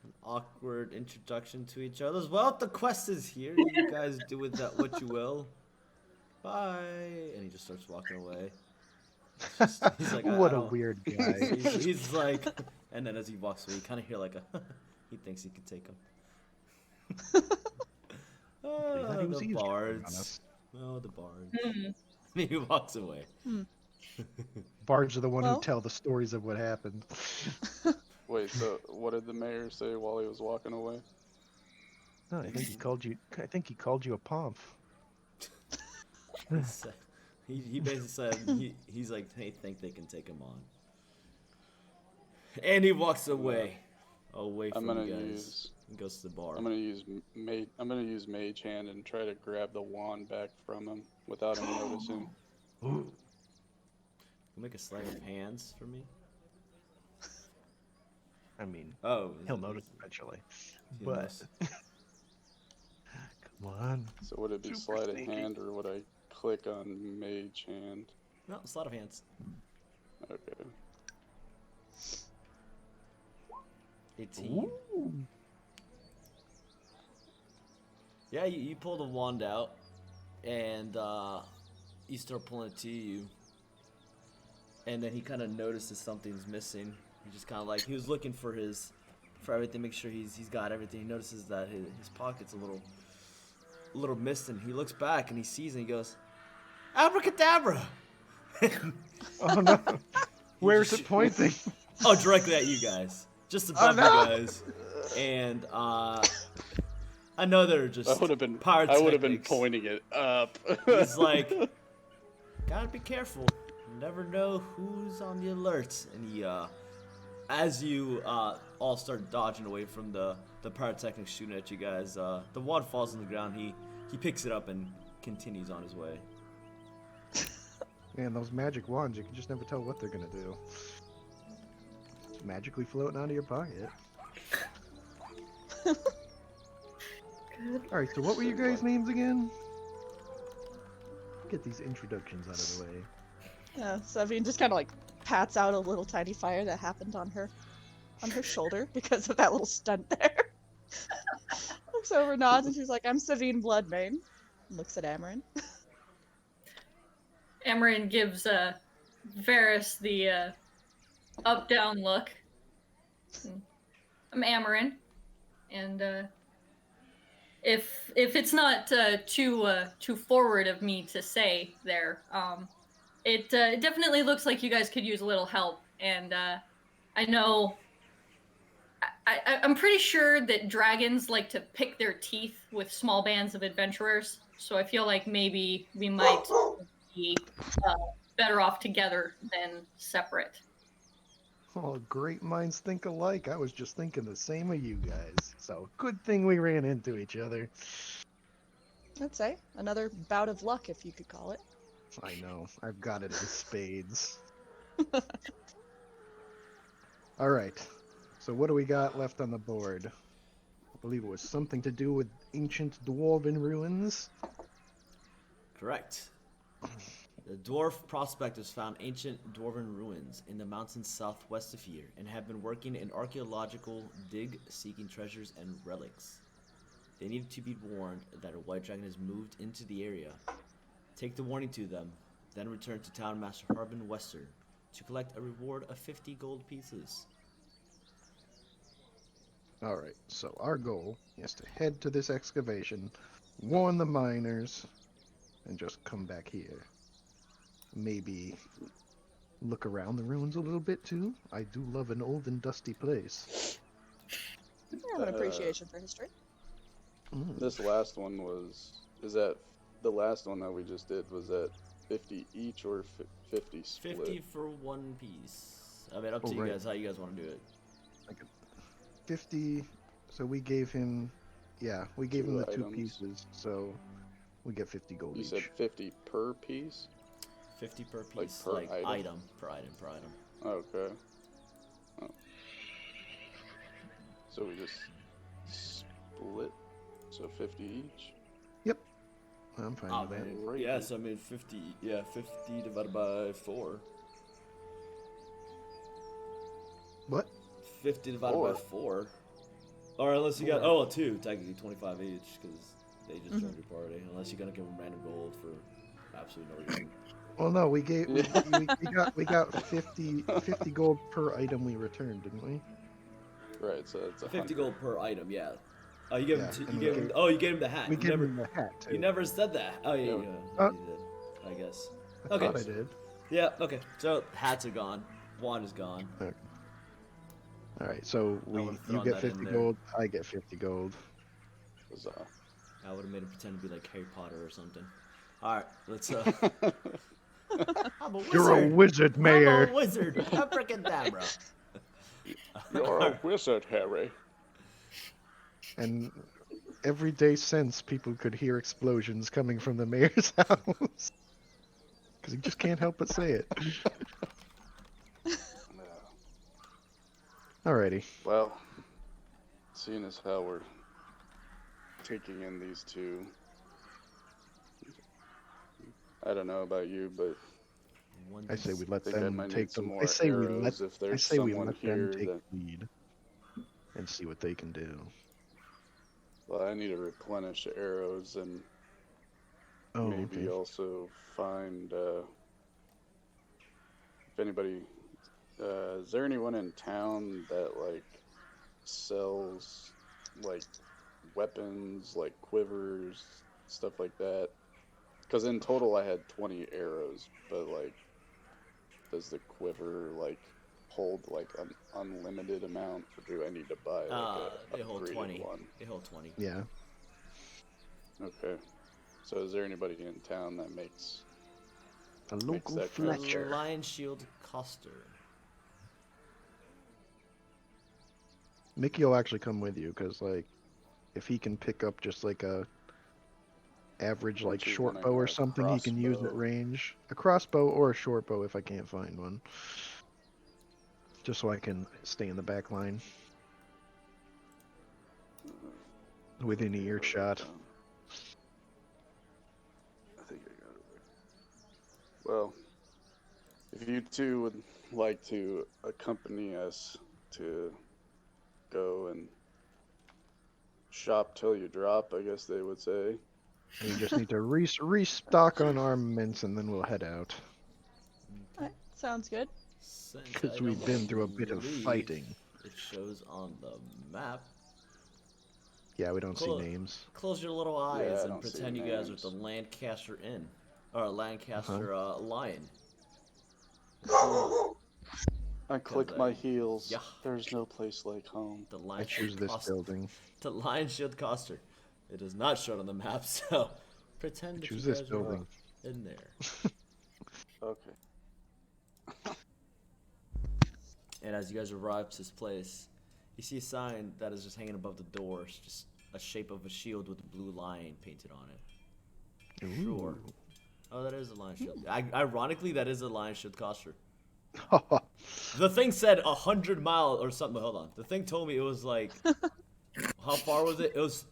an awkward introduction to each other. Well, the quest is here. You guys do with that what you will. Bye. And he just starts walking away. He's like, I What a don't- weird guy. He's like, and then as he walks away, you kind of hear like a, he thinks he can take him. thought he was The eavesdropping on bards. us. Oh, the bards. mm, He walks away. Bards are the one Well- who tell the stories of what happened. Wait, so what did the mayor say while he was walking away? No, I think he called you. I think he called you a pomp. He said- he basically said he's like they think they can take him on, and he walks away I'm from gonna you guys use and goes to the bar. I'm gonna use Mage Hand and try to grab the wand back from him without him noticing. Ooh. Make a sleight of hands for me. I mean, Oh, he'll notice eventually. he But knows. come on. So would it be Super sleight of sneaky. hand, or would I click on Mage Hand? No, sleight of hands. Okay. 18. Ooh. Yeah, you pull the wand out, and you start pulling it to you. And then he kind of notices something's missing. He just kind of like, he was looking for everything, make sure he's got everything. He notices that his pocket's a little little mist, and he looks back and he sees and he goes, "Abracadabra!" Oh no. Where's just it pointing? Oh, directly at you guys, just Oh, above no. you guys, and I know they're just I would have been pyrotechnics. pointing it up. He's like, gotta be careful. You never know who's on the alert. And he, as you all start dodging away from the pyrotechnics shooting at you guys, the wand falls on the ground. He picks it up and continues on his way. Man, those magic wands, you can just never tell what they're gonna do. Magically floating out of your pocket. Alright, so what were you guys' names again? Get these introductions out of the way. Yeah, Savine just kind of like pats out a little tiny fire that happened on her shoulder because of that little stunt there. Looks over, nods, and she's like, "I'm Savine Bloodmane." And looks at Amarin. Amarin gives Varys the up-down look. I'm Amarin, and if it's not too forward of me to say there, it definitely looks like you guys could use a little help. And I know I'm pretty sure that dragons like to pick their teeth with small bands of adventurers. So I feel like maybe we might be better off together than separate. Oh, great minds think alike. I was just thinking the same of you guys. So, good thing we ran into each other. I'd say another bout of luck, if you could call it. I know. I've got it in spades. Alright. So what do we got left on the board? I believe it was something to do with ancient dwarven ruins. Correct. The dwarf prospectors found ancient dwarven ruins in the mountains southwest of here and have been working an archaeological dig seeking treasures and relics. They needed to be warned that a white dragon has moved into the area. Take the warning to them, then return to Town Master Harbin Western to collect a reward of 50 gold pieces. Alright, so our goal is to head to this excavation, warn the miners, and just come back here. Maybe look around the ruins a little bit too. I do love an old and dusty place. I have an appreciation for history. This last one is that the last one that we just did, was that 50 each or 50 split? 50 for one piece. I mean, up to you guys, how you guys want to do it. 50, so we gave him, we gave him the 2 items. pieces, so we get 50 gold You each. said 50 per piece? 50 per Like piece, per like item? per item. Okay. Oh. So we just split, so 50 each? I'm fine Oh, with that. man. Right. Yes, I mean 50 divided by 4. What? 50 divided by 4. Or unless you got, 2, technically 25 each, because they just joined your party. Unless you're going to give them random gold for absolutely no reason. Well, no, we got 50 gold per item we returned, didn't we? Right, so it's 50 100. gold per item, yeah. Oh, you gave Yeah, him. and You gave him the hat. We You gave never, him the hat too. You never said that. Oh yeah, Yeah. you did. I guess. I Okay. thought I did. Yeah. Okay. So hats are gone. Wand is gone. All right, so would've you thrown get that in 50 there. gold, I get 50 gold. Huzzah. I would have made him pretend to be like Harry Potter or something. All right. Let's. I'm a wizard. You're a wizard, Mayor. I'm a wizard. Abracadabra. You're a wizard, Harry. And every day since, people could hear explosions coming from the mayor's house. Because he just can't help but say it. Alrighty. Well, seeing as how we're taking in these two, I don't know about you, but I say we let think I them might take need some them. more I say we arrows let. if I there's say we someone let here them take that- lead and see what they can do. well, I need to replenish arrows and Oh, maybe okay. also find if anybody. Is there anyone in town that like sells like weapons, like quivers, stuff like that. Because in total I had 20 arrows, but like, does the quiver like hold like an unlimited amount, or do I need to buy like a They hold upgraded 20. one? They hold 20. Yeah. Okay. So is there anybody in town that makes A local that kind of Fletcher. Lion Shield Coster. Mickey will actually come with you because, like, if he can pick up just like a average like Don't you short wanna bow go or something, he can use at crossbow? range. A crossbow or a short bow if I can't find one. Just so I can stay in the back line within earshot. I think I got it. Well, if you two would like to accompany us to go and shop till you drop, I guess they would say. We just need to restock on armaments and then we'll head out. Alright, sounds good. Since I Because we've don't been through a bit of believe fighting. It shows on the map. Yeah, we don't see Cool. names. Close your little eyes Yeah, I and don't see pretend you guys are at the names. Lancaster Inn. Or Lancaster Lion. I click my I- heels. yeah. There's no place like home. The I Lion choose Shield this Coster. building. The Lion Shield Coster. It is not shown on the map, so pretend that Choose you this guys building. are in there. Okay. And as you guys arrive to this place, you see a sign that is just hanging above the door. It's just a shape of a shield with a blue lion painted on it. Sure. Ooh. Oh, that is a lion shield. Ironically, that is a lion shield coster. Ooh. The thing said 100 miles or something. Hold on. The thing told me it was like, how far was it? It was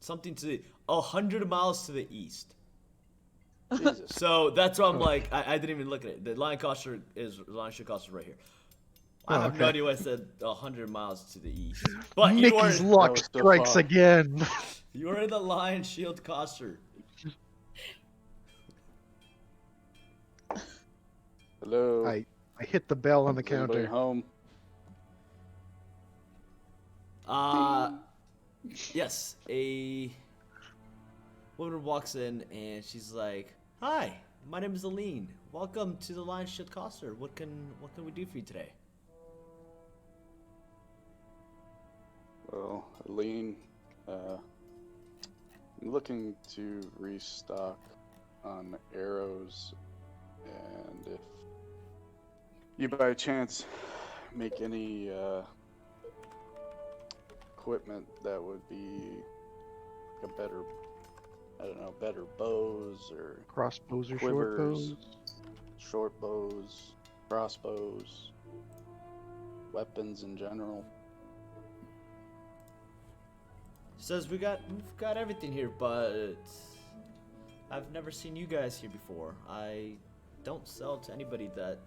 something to 100 miles to the east. Jesus. So that's why I'm like, I didn't even look at it. The lion coster is lion shield coster right here. I have no okay. idea why I said 100 miles to the east. But you Mickey's were luck was so strikes far. again. you were in the lion shield coster. Hello. I hit the bell on the Is anybody counter. home? Yes, a woman walks in and she's like, "Hi, my name is Aline. Welcome to the Lion Shield Coster. What can we do for you today?" Well, Aline, I'm looking to restock on arrows, and if you by chance make any equipment that would be a better, I don't know, better bows or Crossbows or short quivers, bows. short bows, crossbows, weapons in general. She says, we've got everything here, but I've never seen you guys here before. I don't sell to anybody that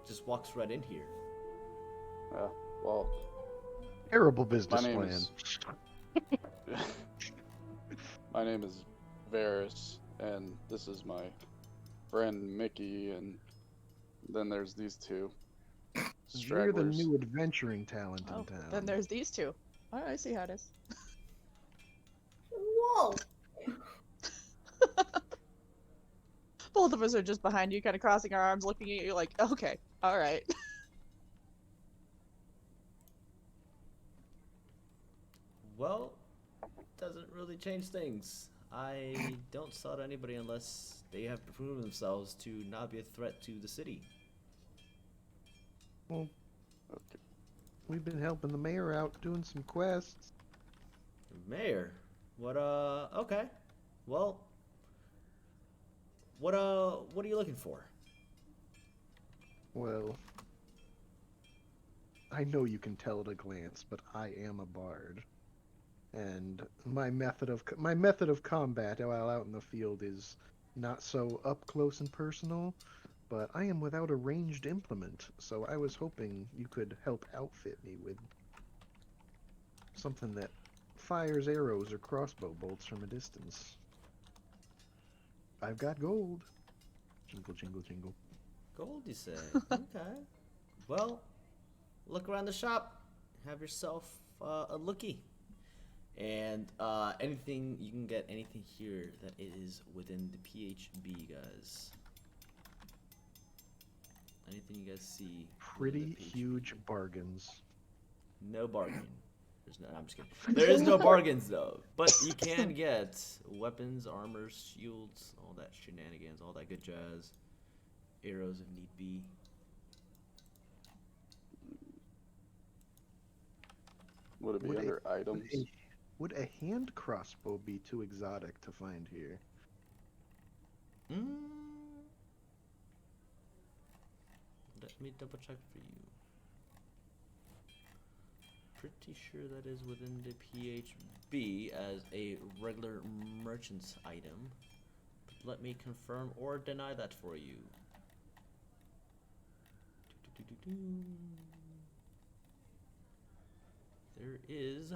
just walks right in here." Well, Terrible business my name plan. is my name is Varys, and this is my friend Mickey, and then there's these two You're the stragglers. new adventuring talent Oh, in town. then there's these two. Oh, I see how it is. Whoa! Both of us are just behind you, kind of crossing our arms, looking at you like, okay, all right. Well, doesn't really change things. I don't sell to anybody unless they have proven themselves to not be a threat to the city. Well, Okay. we've been helping the mayor out doing some quests. Mayor, okay. Well, what are you looking for? Well, I know you can tell at a glance, but I am a bard, and my method of combat while out in the field is not so up close and personal. But I am without a ranged implement, so I was hoping you could help outfit me with something that fires arrows or crossbow bolts from a distance. I've got gold. Jingle, jingle, jingle. Gold, you say? Okay. Well, look around the shop. Have yourself a lookie. And anything you can get anything here that is within the PHB, guys. Anything you guys see? within Pretty the PHB. huge bargains. No bargain. There's no. I'm just kidding. There is no bargains though, but you can get weapons, armor, shields, all that shenanigans, all that good jazz. Arrows if need be. Would it be under items? Would a hand crossbow be too exotic to find here? Let me double check for you. Pretty sure that is within the PHB as a regular merchant's item. But let me confirm or deny that for you. There is.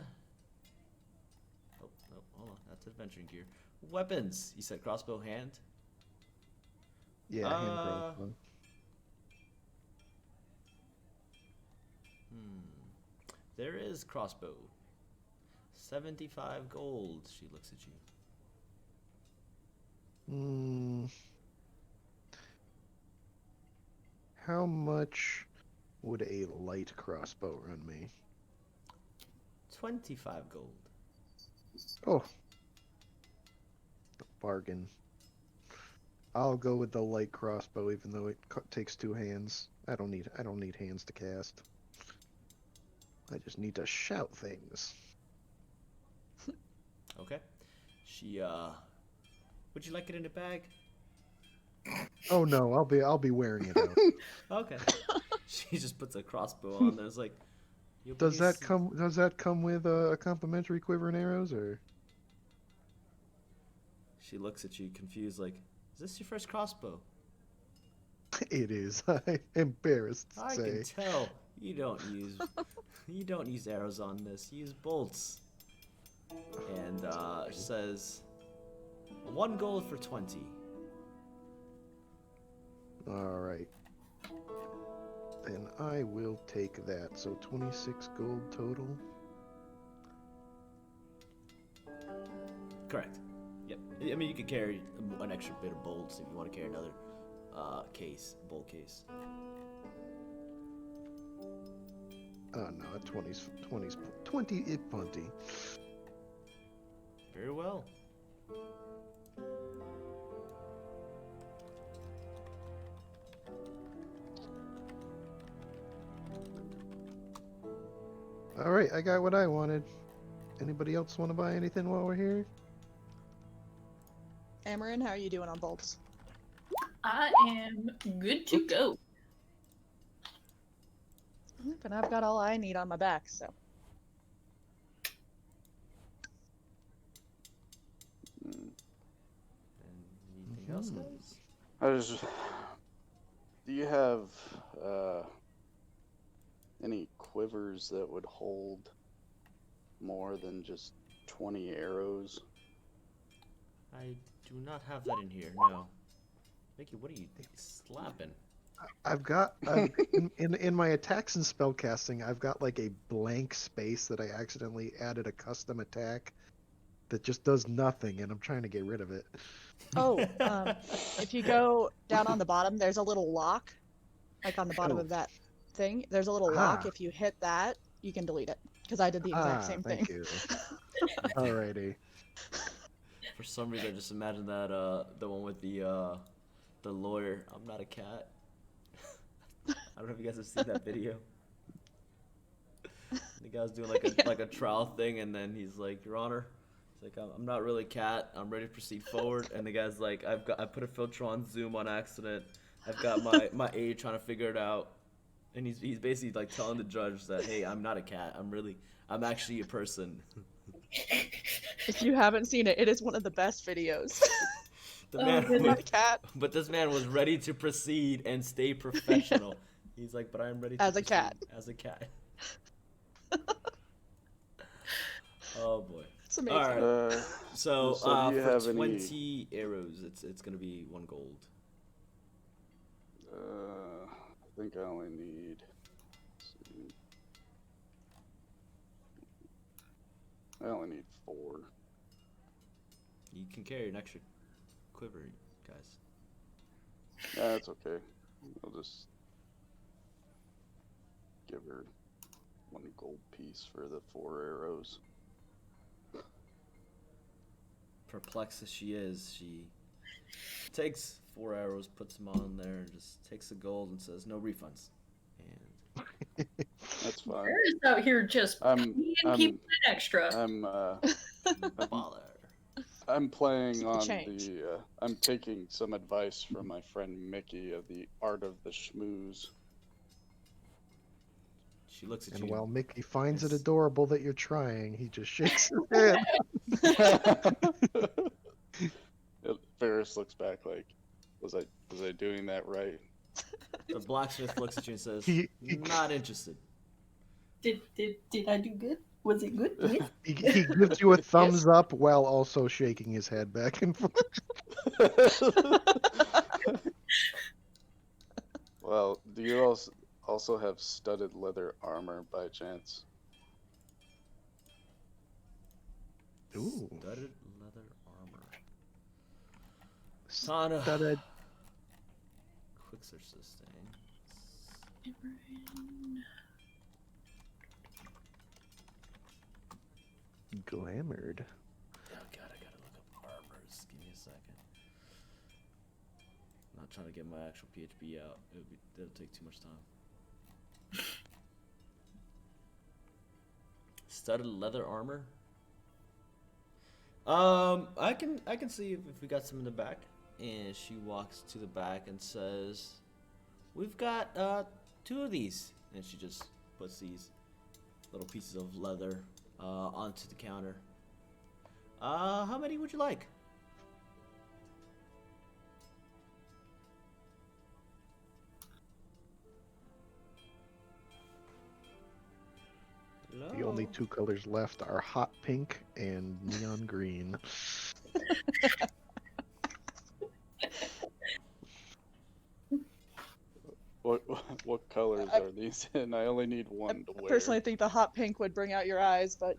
Oh, hold on. That's adventuring gear. Weapons. You said crossbow hand. Yeah, hand crossbow. There is crossbow. 75 gold. She looks at you. How much would a light crossbow run me? 25 gold. Oh, bargain. I'll go with the light crossbow, even though it takes 2 hands. I don't need hands to cast. I just need to shout things. Okay. She would you like it in a bag? Oh no, I'll be wearing it out. Okay. She just puts a crossbow on there. It's like Does that come with a complimentary quiver and arrows, or? She looks at you confused like, "Is this your first crossbow?" It is. I'm embarrassed to I say. can tell. You don't use arrows on this. You use bolts. And she says 1 gold for 20. Alright. Then I will take that. So 26 gold total. Correct. Yep. I mean, you could carry an extra bit of bolts if you want to carry another bolt case. Oh no, 20's it punty. Very well. Alright, I got what I wanted. Anybody else want to buy anything while we're here? Amarin, how are you doing on bolts? I am good to go. And I've got all I need on my back, so. Anything else, guys? Do you have any quivers that would hold more than just 20 arrows? I do not have that in here, no. Mickey, what are you slapping? I've got in my attacks and spellcasting, I've got like a blank space that I accidentally added a custom attack that just does nothing, and I'm trying to get rid of it. Oh, if you go down on the bottom, there's a little lock, like on the bottom of that thing. There's a little lock. If you hit that, you can delete it. Because I did the exact same thank thing. you. Alrighty. For some reason, I just imagined that the one with the lawyer. I'm not a cat. I don't know if you guys have seen that video. The guy's doing like a trial thing, and then he's like, "Your Honor," he's like, "I'm not really a cat. I'm ready to proceed forward." And the guy's like, I put a filter on Zoom on accident. I've got my aide trying to figure it out." And he's basically like telling the judge that, "Hey, I'm not a cat. I'm actually a person." If you haven't seen it, it is one of the best videos. The man I'm not a cat. But this man was ready to proceed and stay professional. He's like, "But I am ready to As a proceed cat. As a cat." Oh boy. It's amazing. All right. So do you for have 20 arrows, it's gonna be 1 gold. I think I only need. Let's see. I only need 4. You can carry an extra quiver, guys. Yeah, that's okay. I'll just give her 1 gold piece for the 4 arrows. Perplexed as she is, she takes 4 arrows, puts them on there, and just takes the gold and says, "No refunds." And That's fine. Bear's out here just paying people an extra. bother. I'm playing Keep the on change. the. I'm taking some advice from my friend Mickey of the art of the schmooze. She looks at And you. while Mickey finds it Yes. adorable that you're trying, he just shakes his head. Ferris looks back like, was I doing that right? The blacksmith looks at you and says, He- "Not interested." Did I do good? Was it good? Yes. He gives you a thumbs up while also shaking his head back and forth. Well, do you also have studded leather armor by chance? Ooh. Studded leather armor. Sana. Studded. Quick search this thing. Glamored. Oh god, I gotta look up armors. Give me a second. I'm not trying to get my actual PHP out. It'll take too much time. Studded leather armor. I can see if we got some in the back. And she walks to the back and says, "We've got 2 of these." And she just puts these little pieces of leather onto the counter. How many would you like? The only 2 colors left are hot pink and neon green. What colors are these in? I only need 1 to I wear. personally think the hot pink would bring out your eyes, but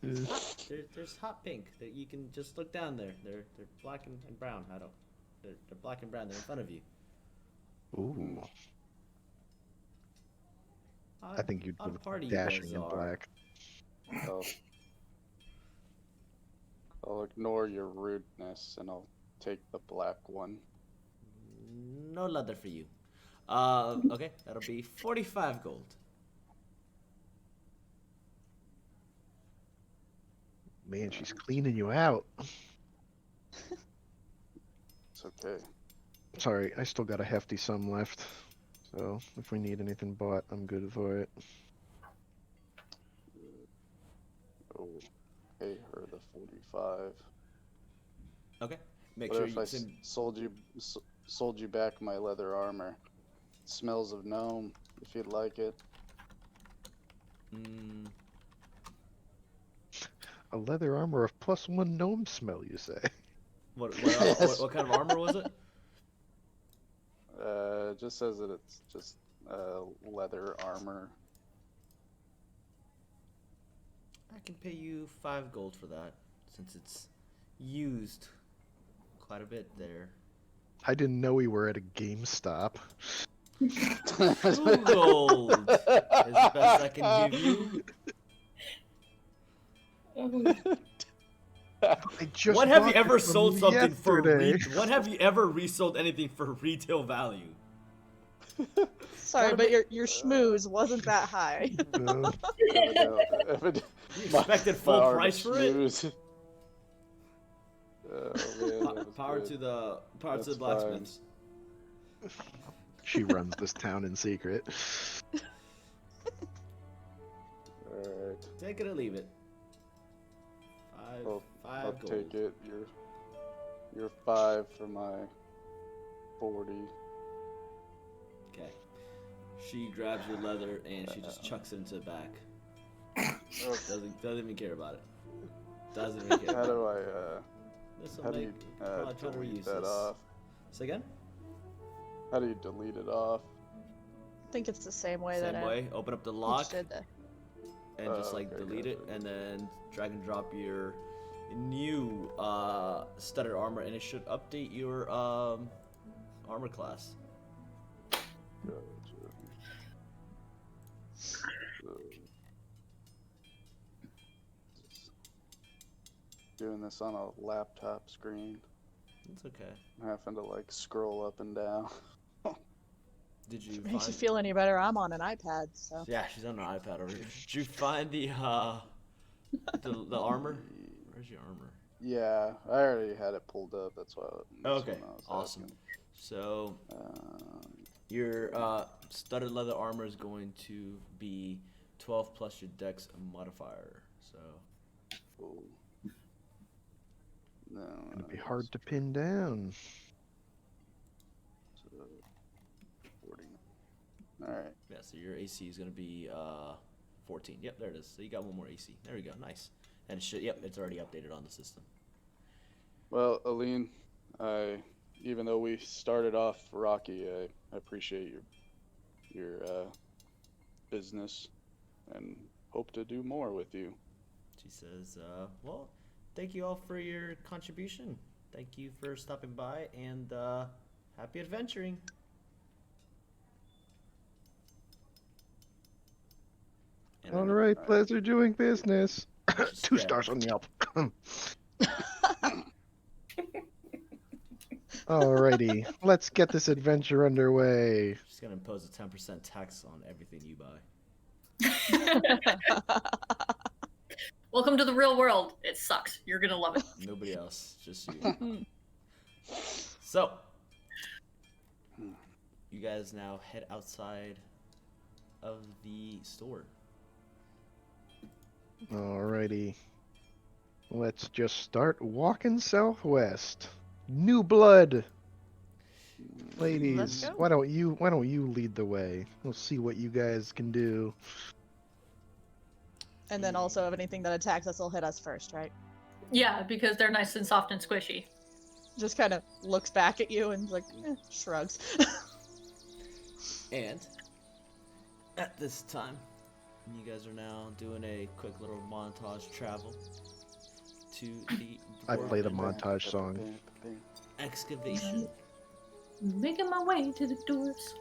There's hot pink that you can just look down there. They're black and brown. They're black and brown. They're in front of you. Ooh. I think you'd Odd go party you guys dashing in are. black. I'll ignore your rudeness and I'll take the black one. No leather for you. Okay, that'll be 45 gold. Man, she's cleaning you out. It's okay. Sorry, I still got a hefty sum left. So if we need anything bought, I'm good for it. Oh, pay her the 45. Okay, make What sure if you I send. sold you back my leather armor? It smells of gnome, if you'd like it. A leather armor of +1 gnome smell, you say? What kind of armor was it? It just says that it's just leather armor. I can pay you 5 gold for that, since it's used quite a bit there. I didn't know we were at a GameStop. 2 gold is the best I can give you. I just What have you bought ever it from sold something for? yesterday. What have you ever resold anything for retail value? sorry, but your schmooze wasn't that high. You expected full price for it? Power to the That's blacksmiths. She runs this town in secret. Alright, Take it or leave it. I'll 5 gold. take it. You're 5 for my 40. Okay. She grabs your leather and she just chucks it into the back. Doesn't even care about it. Doesn't even care. How do I This'll how do make you probably try to delete reuse that this. off? Say again? How do you delete it off? I think it's the same way Same that way. Open up the Peach lock. did the and just Oh, like okay, delete it, gotcha. and then drag and drop your new studded armor, and it should update your armor class. Gotcha. So, doing this on a laptop screen. It's okay. I'm having to like scroll up and down. Did you Makes you find? feel any better? I'm on an iPad, so. Yeah, she's on her iPad over here. Did you find the armor? Where's your armor? Yeah, I already had it pulled up. That's why. Okay, when I was awesome. asking. So Um, your studded leather armor is going to be 12 plus your dex modifier. So cool. No. It'd be hard to pin down. So, 40. All right. yeah, so your AC is going to be 14. Yep, there it is. So you got one more AC. There we go. Nice. And yep, it's already updated on the system. Well, Aline, even though we started off rocky, I appreciate your business and hope to do more with you. She says, well, thank you all for your contribution. Thank you for stopping by, and happy adventuring. And All then- right, pleasure doing business. Just 2 grab- stars on Yelp. Alrighty, let's get this adventure underway. She's going to impose a 10% tax on everything you buy. Welcome to the real world. It sucks. You're gonna love it. Nobody else, just you. So, you guys now head outside of the store. Alrighty, let's just start walking southwest. New blood, ladies. go. Why don't you lead the way? We'll see what you guys can do. And then also, if anything that attacks us will hit us first, right? Yeah, because they're nice and soft and squishy. Just kind of looks back at you and like shrugs. And at this time, you guys are now doing a quick little montage travel to the I play the Dwarven montage song. Excavation. Making my way to the doors.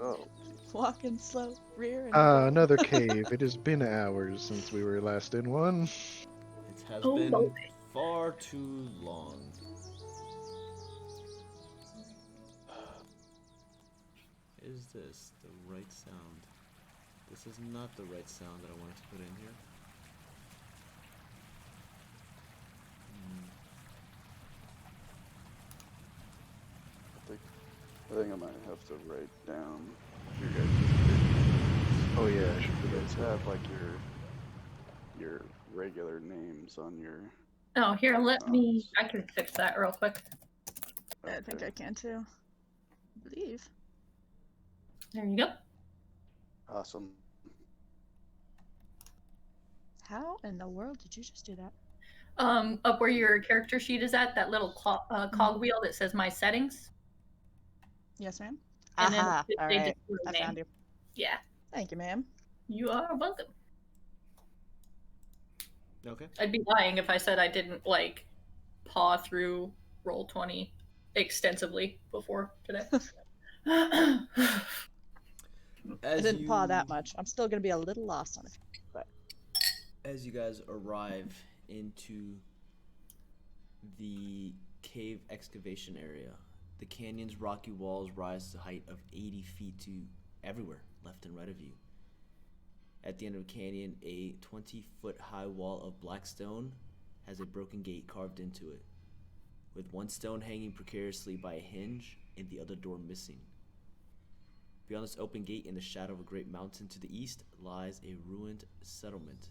Oh, Walking slow, rear and Another cave. It has been hours since we were last in one. It has Oh, been boy. far too long. Is this the right sound? This is not the right sound that I wanted to put in here. I think I might have to write down your guys' Oh yeah, I should You forget. guys have like your regular names on your. Oh, here, let me. I can fix that real quick. I think I can too. I believe. There you go. Awesome. How in the world did you just do that? Up where your character sheet is at, that little cog wheel that says my settings. Yes, ma'am. And then Aha! they All just right, put a I name. found you. Yeah, Thank you, ma'am. you are welcome. Okay. I'd be lying if I said I didn't like paw through Roll20 extensively before today. I As didn't paw that you- much. I'm still gonna be a little lost on it. But As you guys arrive into the cave excavation area, the canyon's rocky walls rise to a height of 80 feet to everywhere, left and right of you. At the end of the canyon, a 20-foot high wall of black stone has a broken gate carved into it, with one stone hanging precariously by a hinge and the other door missing. Beyond this open gate, in the shadow of a great mountain to the east, lies a ruined settlement,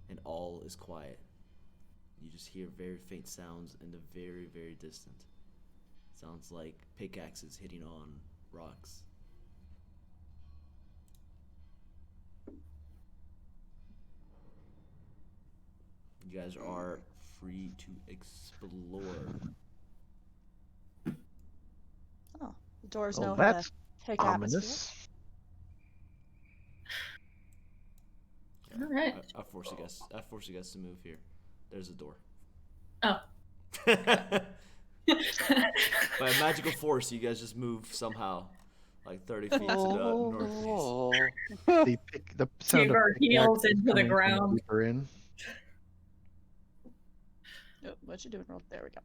and all is quiet. You just hear very faint sounds in the very, very distant. Sounds like pickaxes hitting on rocks. You guys are free to explore. the doors Oh, know that's Thick atmosphere. Ominous. All right. I force you guys. I force you guys to move here. There's a door. Oh. By a magical force, you guys just move somehow, like 30 feet to the northeast. They pick the sound Dig of our heels pickaxes into the coming from ground. deeper in. Oh, what you doing? There we go.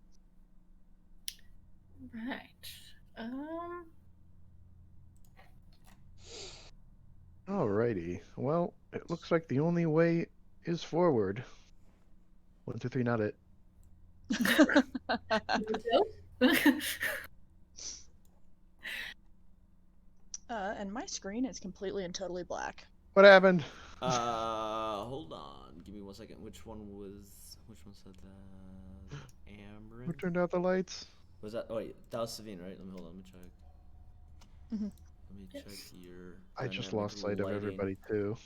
Right. Alrighty. Well, it looks like the only way is forward. 1, 2, 3, not it. And my screen is completely and totally black. What happened? Hold on. Give me 1 second. Which one said that? Who Amarin? turned out the lights? Was that? Oh wait, that was Savine, right? Let me check. Mhm. Let me Yes. check your. I just dynamic lost sight of lighting. everybody too.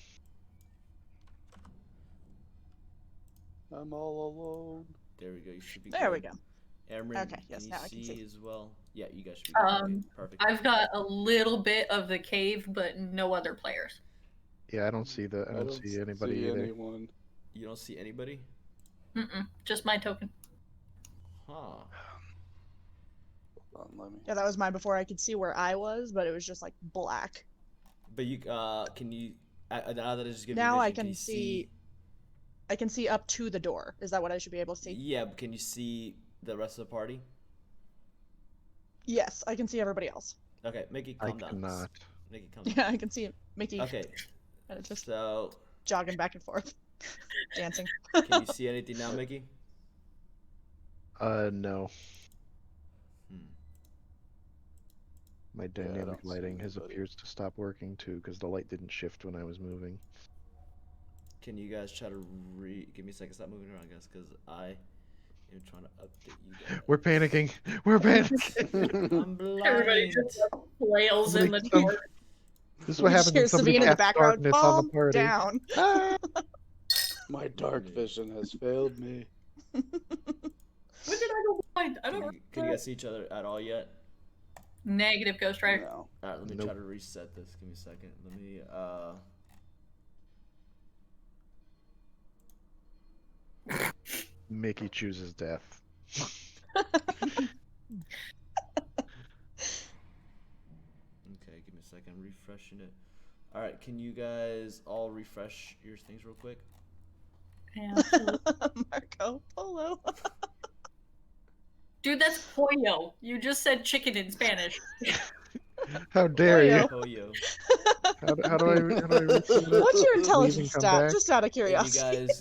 I'm all alone. There we go. You should be. There we good. go. Amarin, Okay, yes, can now you I can see see. as well? Yeah, you guys should be good. Okay, perfect. I've got a little bit of the cave, but no other players. Yeah, I don't see the. I don't see anybody see either. anyone. You don't see anybody? Just my token. Huh. Hold on, let me. Yeah, that was mine before I could see where I was, but it was just like black. But you can you now that I just give Now you I vision, can you see. I can see up to the door. Is that what I should be able to see? Yeah, but can you see the rest of the party? Yes, I can see everybody else. Okay, make it I calm down. cannot. Make it calm down. Yeah, I can see Mickey Okay, just so jogging back and forth, dancing. can you see anything now, Mickey? No. Hmm. My I dynamic don't see lighting has anybody. appears to stop working too because the light didn't shift when I was moving. Can you guys try to give me a second? Stop moving around, guys, because I am trying to update you guys. We're panicking. We're panicking. I'm blind. Everybody just flails in the Somebody- door. This is what You happens when hear somebody Sabine in the casts background. darkness on Calm the party. down. Ah! My dark vision has failed me. When did I go blind? I don't Can you guys see each other at all yet? Negative Ghost Rider. No. Alright, let me Nope. try to reset this. Give me a second. Let me Mickey chooses death. okay, give me a second. I'm refreshing it. Alright, can you guys all refresh your things real quick? Yeah. Marco Polo. Dude, that's pollo. You just said chicken in Spanish. How dare you? Pollo. Oh yo. How do I receive it? What's your Leave intelligence and come stat? back? Just out of If you curiosity. guys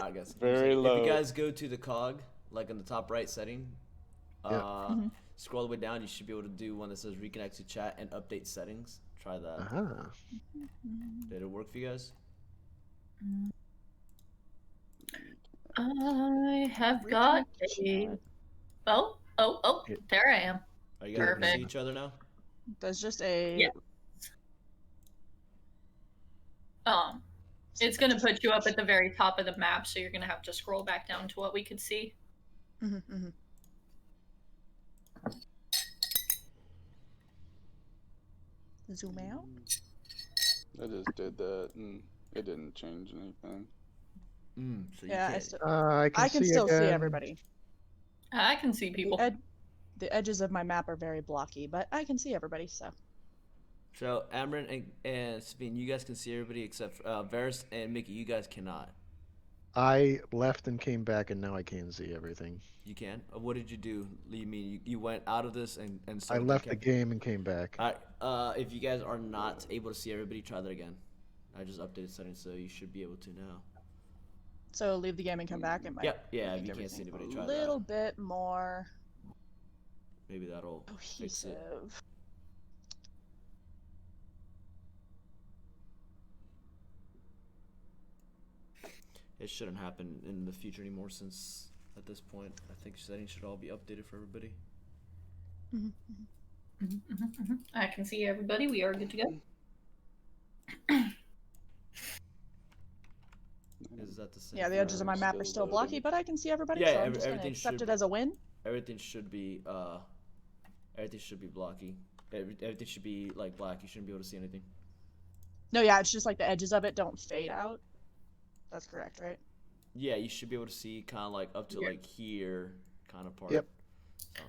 I guess Very if low. you guys go to the cog, like in the top right setting, Yeah. scroll all the way down, you should be able to do one that says reconnect to chat and update settings. Try that. Uh-huh. Did it work for you guys? I have got a. Oh, Yeah. there I am. Are you guys able to see Perfect. each other now? There's just a. Yeah. It's gonna put you up at the very top of the map, so you're gonna have to scroll back down to what we could see. Mhm, mhm. Zoom out. I just did that and it didn't change anything. So you Yeah, can't. I I can see still see again. everybody. I can see people. The edges of my map are very blocky, but I can see everybody. So So Amarin and Sabine, you guys can see everybody except for, Varys and Mickey. You guys cannot. I left and came back, and now I can see everything. You can. What did you do? You mean you went out of this and I started left the campaign? game and came back. Alright. If you guys are not able to see everybody, try that again. I just updated settings, so you should be able to now. so leave the game and come back. It might Yep. Yeah. If make you can't see everything anybody, a try little that. bit more Maybe that'll fix it. cohesive. It shouldn't happen in the future anymore, since at this point, I think settings should all be updated for everybody. Mhm, mhm. I can see everybody. We are good to go. Is that the same? Yeah, the for edges of my map are still loading. blocky, but I can see everybody. Yeah, so I'm just gonna everything accept should it as a win. Everything should be blocky. Everything should be like black. You shouldn't be able to see anything. No, yeah, it's just like the edges of it don't fade out. That's correct, right? Yeah, you should be able to see kind of like up to Yeah. like here, kind of part. Yep.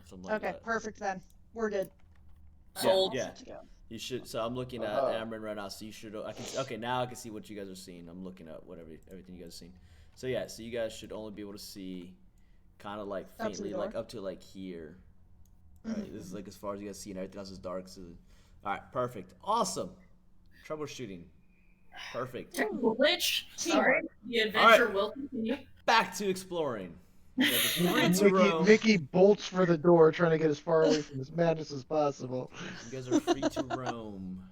Something like Okay, that. perfect then. We're good. Sold. Yeah. To go. You should. So I'm looking at Amarin right now. So you should. I can. Okay, now I can see what you guys are seeing. I'm looking at everything you guys are seeing. So yeah. So you guys should only be able to see, kind of like Up to the faintly, door? like up to like here. Right. This is like as far as you guys see, and everything else is dark. So, all right. Perfect. Awesome. Troubleshooting. Perfect. Technical glitch. Sorry. The adventure will continue. Back to exploring. You guys are free to roam. Mickey bolts for the door, trying to get as far away from this madness as possible. You guys are free to roam.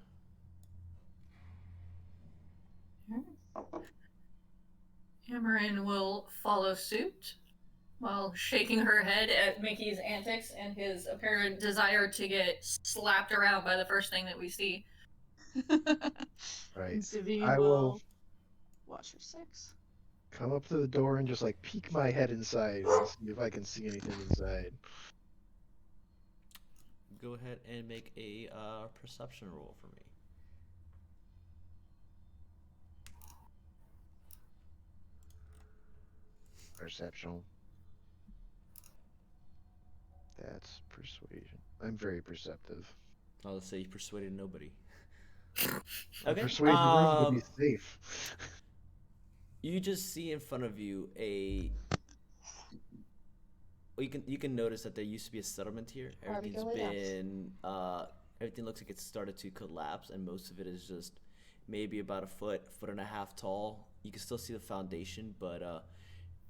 Amarin will follow suit while shaking her head at Mickey's antics and his apparent desire to get slapped around by the first thing that we see. Right. And Savine I will watch her 6. come up to the door and just like peek my head inside and see if I can see anything inside. Go ahead and make a perception roll for me. Perception. That's persuasion. I'm very perceptive. Oh, let's say you persuaded nobody. I Okay. persuade the room to be safe. You just see in front of you a. Well, you can notice that there used to be a settlement here. Everything's been everything looks like it's started to collapse, and most of it is just maybe about a foot and a half tall. You can still see the foundation, but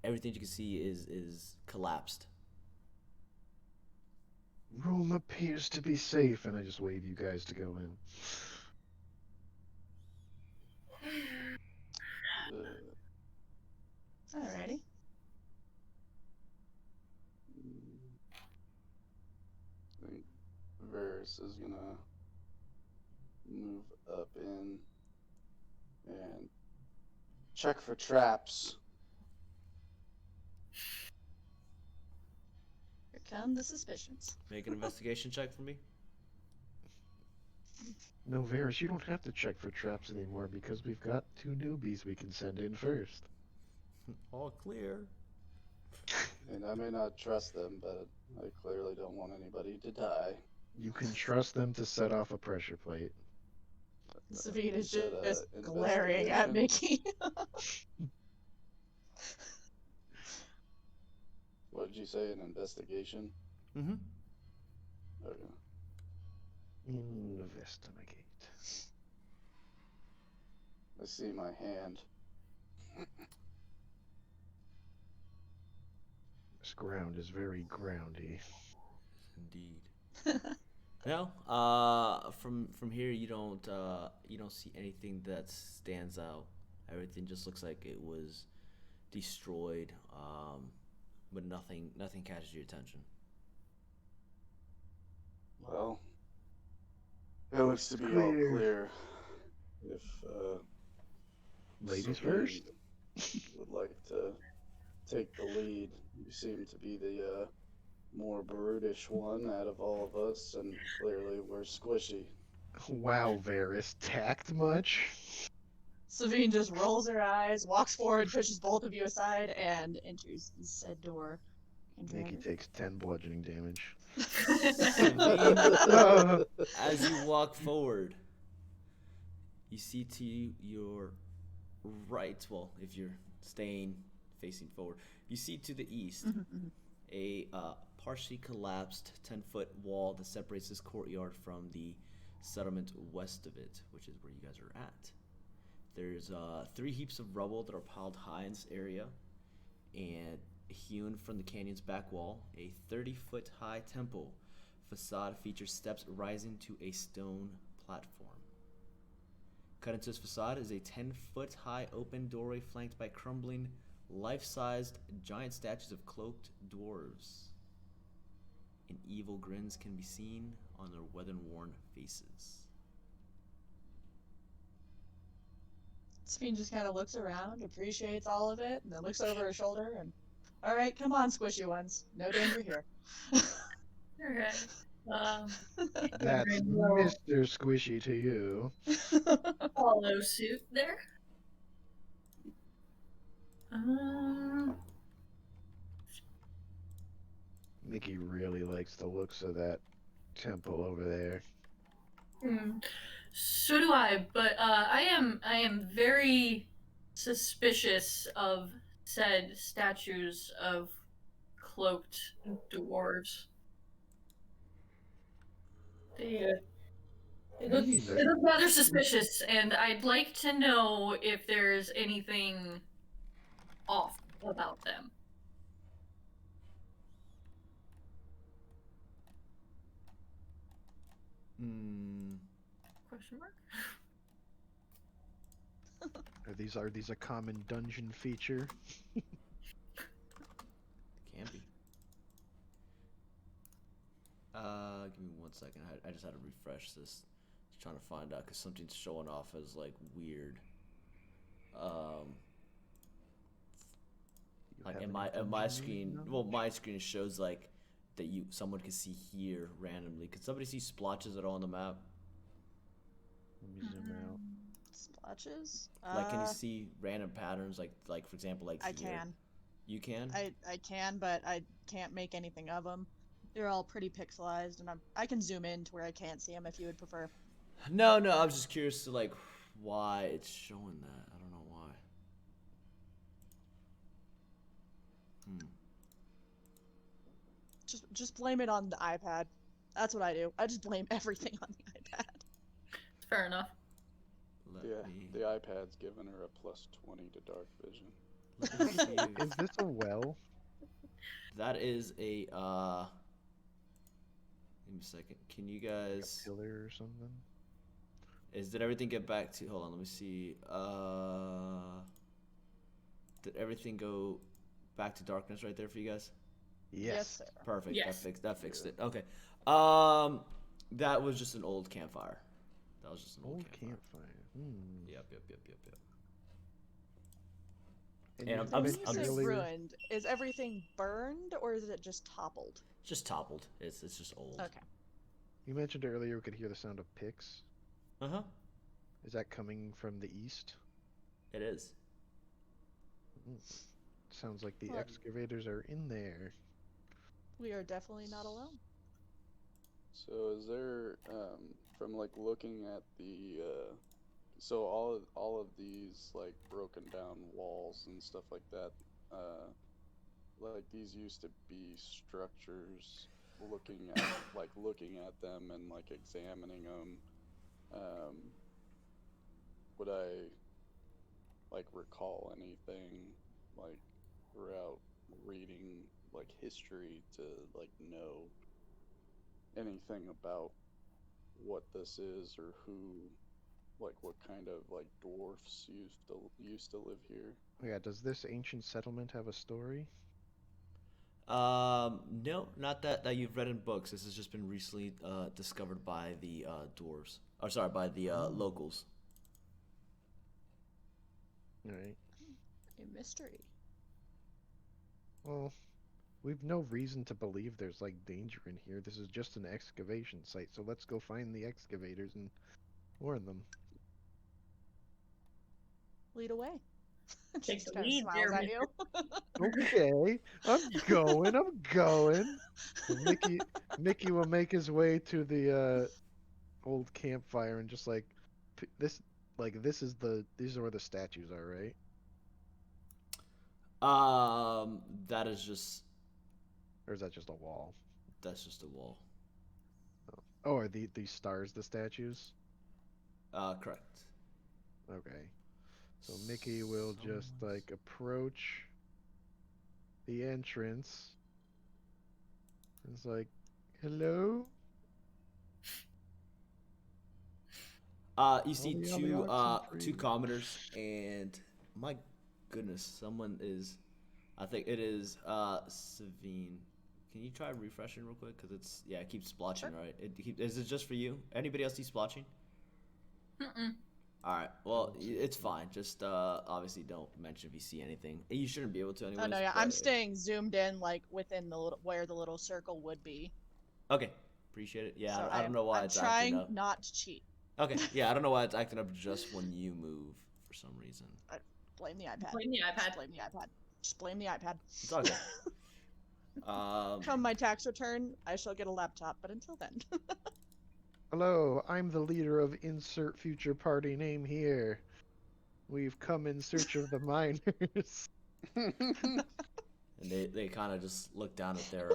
everything you can see is collapsed. Room appears to be safe, and I just wave you guys to go in. Alrighty. I think Varys is gonna move up in and check for traps. Here come the suspicions. Make an investigation check for me. No, Varys, you don't have to check for traps anymore because we've got 2 newbies we can send in first. All clear. And I may not trust them, but I clearly don't want anybody to die. You can trust them to set off a pressure plate. Savine is Is that, just glaring at investigation? Mickey. What did you say? An investigation? Mm-hmm. Okay. Investigate. I see my hand. This ground is very groundy. Indeed. No. From here you don't see anything that stands out. Everything just looks like it was destroyed. But nothing catches your attention. Well, it looks to be all clear. If Ladies Savine first. would like to take the lead, you seem to be the more brutish one out of all of us, and clearly we're squishy. Wow, Varys, tact much? Savine just rolls her eyes, walks forward, pushes both of you aside, and enters the said door. Mickey takes 10 bludgeoning damage. As you walk forward, you see to your right, well, if you're staying facing forward, you see to the east a partially collapsed 10-foot wall that separates this courtyard from the settlement west of it, which is where you guys are at. There's 3 heaps of rubble that are piled high in this area, and hewn from the canyon's back wall, a 30-foot high temple facade features steps rising to a stone platform. Cut into this facade is a 10-foot high open doorway flanked by crumbling, life-sized giant statues of cloaked dwarves. And evil grins can be seen on their weather-worn faces. Savine just kind of looks around, appreciates all of it, and then looks over her shoulder and, all right, come on, squishy ones. No danger here. Alright. That's Aaron will Mr. Squishy to you. follow suit there. Um, Mickey really likes the looks of that temple over there. So do I, but I am very suspicious of said statues of cloaked dwarves. They look, These they are look rather suspicious, and I'd like to know if there's anything off about them. Question mark? are these a common dungeon feature? Can be. Give me 1 second. I just had to refresh this. Just trying to find out because something's showing off as like weird. Like in my screen, well, my screen shows like that someone can see here randomly. Could somebody see splotches at all on the map? Let me zoom out. Splotches? Like, can you see random patterns? Like for example, like I here? can. You can? I can, but I can't make anything of them. They're all pretty pixelized, and I can zoom in to where I can't see them if you would prefer. No, I was just curious to like why it's showing that. I don't know why. Just blame it on the iPad. That's what I do. I just blame everything on the iPad. Fair enough. The iPad's giving her a +20 to dark vision. Is this a well? That is a give me a second. Can you guys Pillar or something? did everything get back to hold on, let me see. Did everything go back to darkness right there for you guys? Yes. Sir. Perfect. Yes. That fixed it. Okay. That was just an old campfire. That was just an old campfire. Yep. And I'm When you I'm say just, ruined, is everything burned or is it just toppled? just toppled. It's just old. Okay. You mentioned earlier we could hear the sound of picks. Uh-huh. Is that coming from the east? It is. Sounds like the Well, excavators are in there. we are definitely not alone. So is there, from like looking at the, so all of these like broken down walls and stuff like that, like these used to be structures. Looking at them and like examining them, would I like recall anything like throughout reading like history to like know anything about what this is or who, like what kind of like dwarfs used to live here? Oh yeah, does this ancient settlement have a story? No, not that you've read in books. This has just been recently discovered by the dwarves. Or sorry, by the locals. Alright. A mystery. Well, we've no reason to believe there's like danger in here. This is just an excavation site, so let's go find the excavators and warn them. Lead away. Take Just the kinda lead smiles there, at you. Okay, I'm going. So Mickey will make his way to the old campfire and just like these are where the statues are, right? That is just Or is that just a wall? that's just a wall. Oh, are these stars the statues? Correct. Okay. So Mickey will just like approach the entrance. It's like, hello? You see Ollie, two Oxenfree. two commoners, and my goodness, someone is, I think it is Savine. Can you try refreshing real quick? Cause it keeps splotching, Sure. right? Is it just for you? Anybody else see splotching? Mm-mm. All right. Well, it's fine. Just obviously don't mention if you see anything. You shouldn't be able to anyways. Oh no, yeah, but- I'm staying zoomed in like within the little where the little circle would be. Okay. appreciate it. Yeah, So I don't know why I'm it's trying acting up. not to cheat. Okay, yeah, I don't know why it's acting up just when you move for some reason. Blame the iPad. Blame the iPad. Just blame the iPad. Just blame the iPad. It's all good. Come my tax return, I shall get a laptop, but until then. Hello, I'm the leader of insert future party name here. We've come in search of the miners. And they kind of just look down at their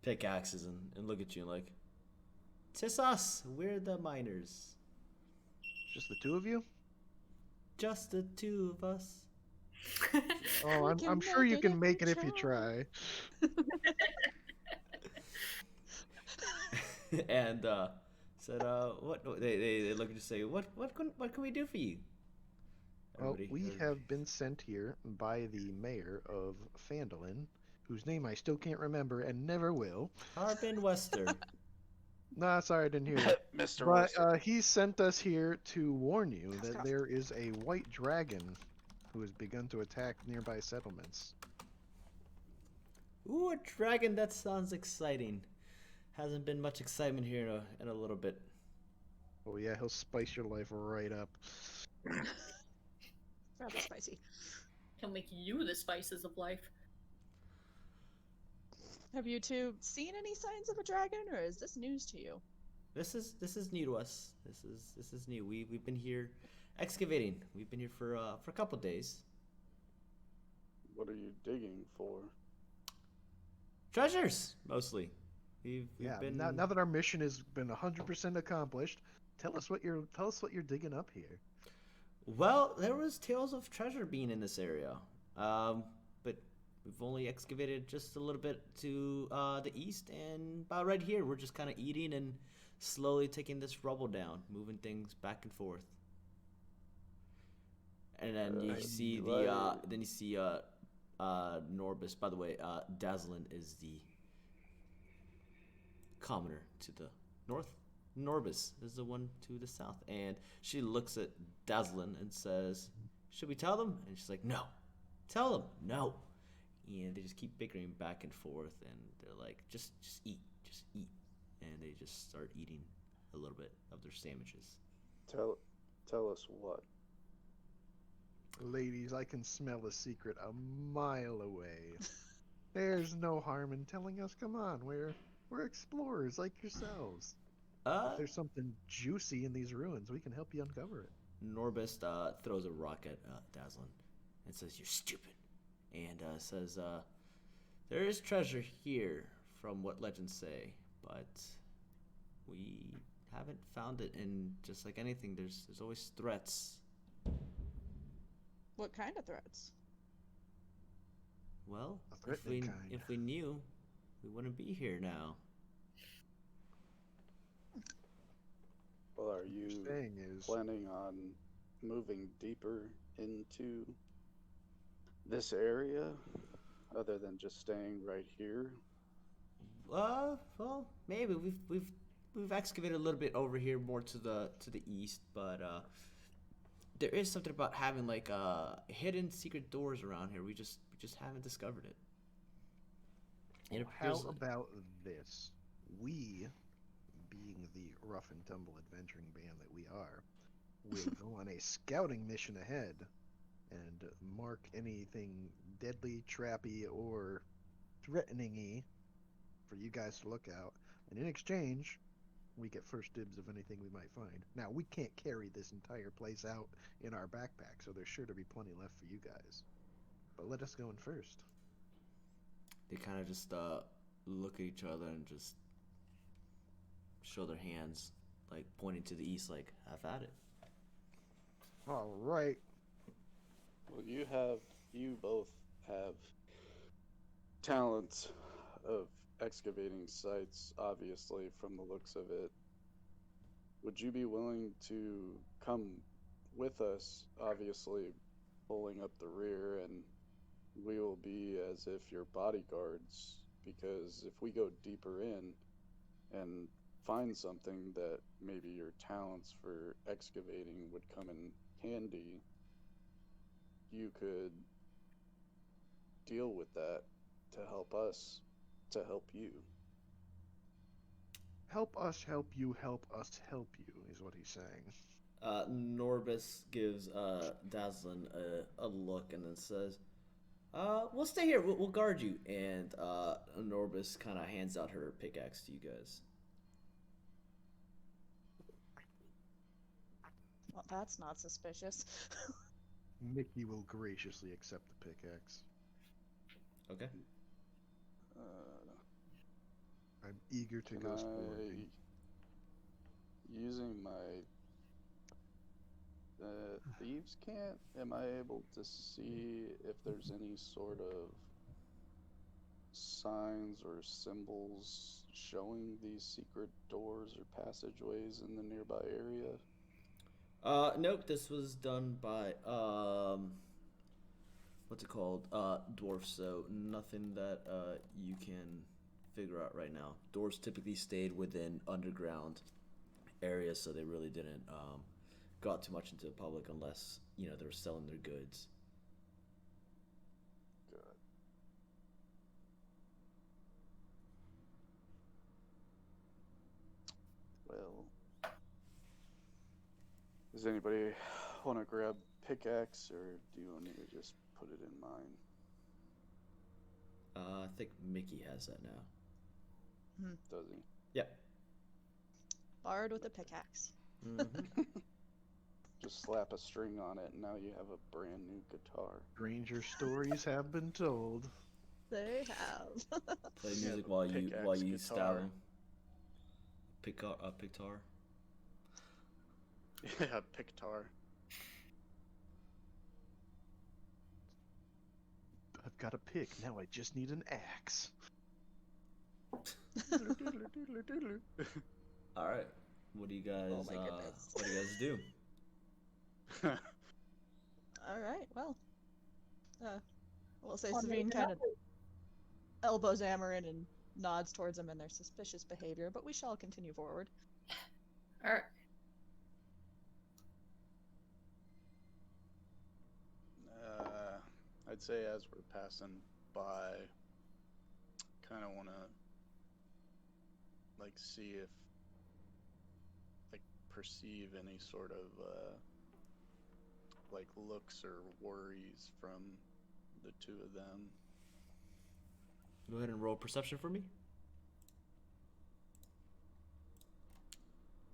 pickaxes and look at you like, "'Tis us. We're the miners. Just the two of you? Just the two of us." Oh, We I'm can sure make you it can if make we it if you try. And said, "What?" They look at you and say, "What can we do for you?" Well, Everybody, we have been sent here by the mayor of Phandalin, whose name I still can't remember and never will. Harbin Wester. Nah, sorry, I didn't hear you. Mr. But Wester. he sent us here to warn you that Cross. there is a white dragon who has begun to attack nearby settlements. Ooh, a dragon. That sounds exciting. Hasn't been much excitement here in a little bit. Oh yeah, he'll spice your life right up. Rather spicy. He'll make you the spices of life. Have you two seen any signs of a dragon, or is this news to you? This is new to us. This is new. We've been here excavating. We've been here for a couple days. What are you digging for? Treasures mostly. We've Yeah, been now that our mission has been 100% accomplished, tell us what you're digging up here. Well, there was tales of treasure being in this area, but we've only excavated just a little bit to the east, and about right here, we're just kind of eating and slowly taking this rubble down, moving things back and forth. And then you see Norbis. By the way, Dazzlin is the commoner to the north. Norbis is the one to the south. And she looks at Dazzlin and says, "Should we tell them?" And she's like, "No. Tell them, no." And they just keep bickering back and forth, and they're like, just eat. And they just start eating a little bit of their sandwiches. Tell us what. Ladies, I can smell a secret a mile away. There's no harm in telling us. Come on, we're explorers like yourselves. If there's something juicy in these ruins, we can help you uncover it. Norbis throws a rock at Dazzlin and says, "You're stupid." And says, "There is treasure here from what legends say, but we haven't found it, and just like anything, there's always threats." What kind of threats? Well, A threatening kind. if we knew, we wouldn't be here now. Well, are you Saying is, planning on moving deeper into this area other than just staying right here? Well, maybe we've excavated a little bit over here, more to the east, but there is something about having like hidden secret doors around here. We just haven't discovered it. And it how appears about this? We, being the rough and tumble adventuring band that we are, will go on a scouting mission ahead and mark anything deadly, trappy, or threatening-y for you guys to look out. And in exchange, we get first dibs of anything we might find. Now, we can't carry this entire place out in our backpack, so there's sure to be plenty left for you guys. But let us go in first. they kind of just look at each other and just show their hands, like pointing to the east, like, "Have at it." All right. Well, you both have talents of excavating sites, obviously, from the looks of it. Would you be willing to come with us, obviously, pulling up the rear, and we will be as if your bodyguards, because if we go deeper in and find something that maybe your talents for excavating would come in handy, you could deal with that to help us, to help you. Help us help you, help us help you, is what he's saying. Norbus gives Dazzlin a look and then says, we'll stay here. We'll guard you. And Norbus kind of hands out her pickaxe to you guys. Well, that's not suspicious. Mickey will graciously accept the pickaxe. Okay. I'm eager to Can go I, sporting. using my thieves' cant, am I able to see if there's any sort of signs or symbols showing these secret doors or passageways in the nearby area? Nope. This was done by what's it called? Dwarfs. So nothing that you can figure out right now. Dwarves typically stayed within underground areas, so they really didn't go out too much into the public unless they were selling their goods. Good. Well, does anybody want to grab pickaxe, or do you want me to just put it in mine? I think Mickey has that now. Does he? Yep. Bard with a pickaxe. Mm-hmm. Just slap a string on it, and now you have a brand new guitar. Stranger stories have been told. They have. Play Yeah, music the while you pickaxe stab guitar. him. Pictar. Yeah, pictar. I've got a pick, now I just need an axe. All right. What do you guys? Oh my goodness. What do you guys do? All right, well. We'll say Savine kind of elbows Amarin and nods towards him in their suspicious behavior, but we shall continue forward. All right. I'd say as we're passing by, kind of want to see if perceive any sort of looks or worries from the two of them. Go ahead and roll perception for me.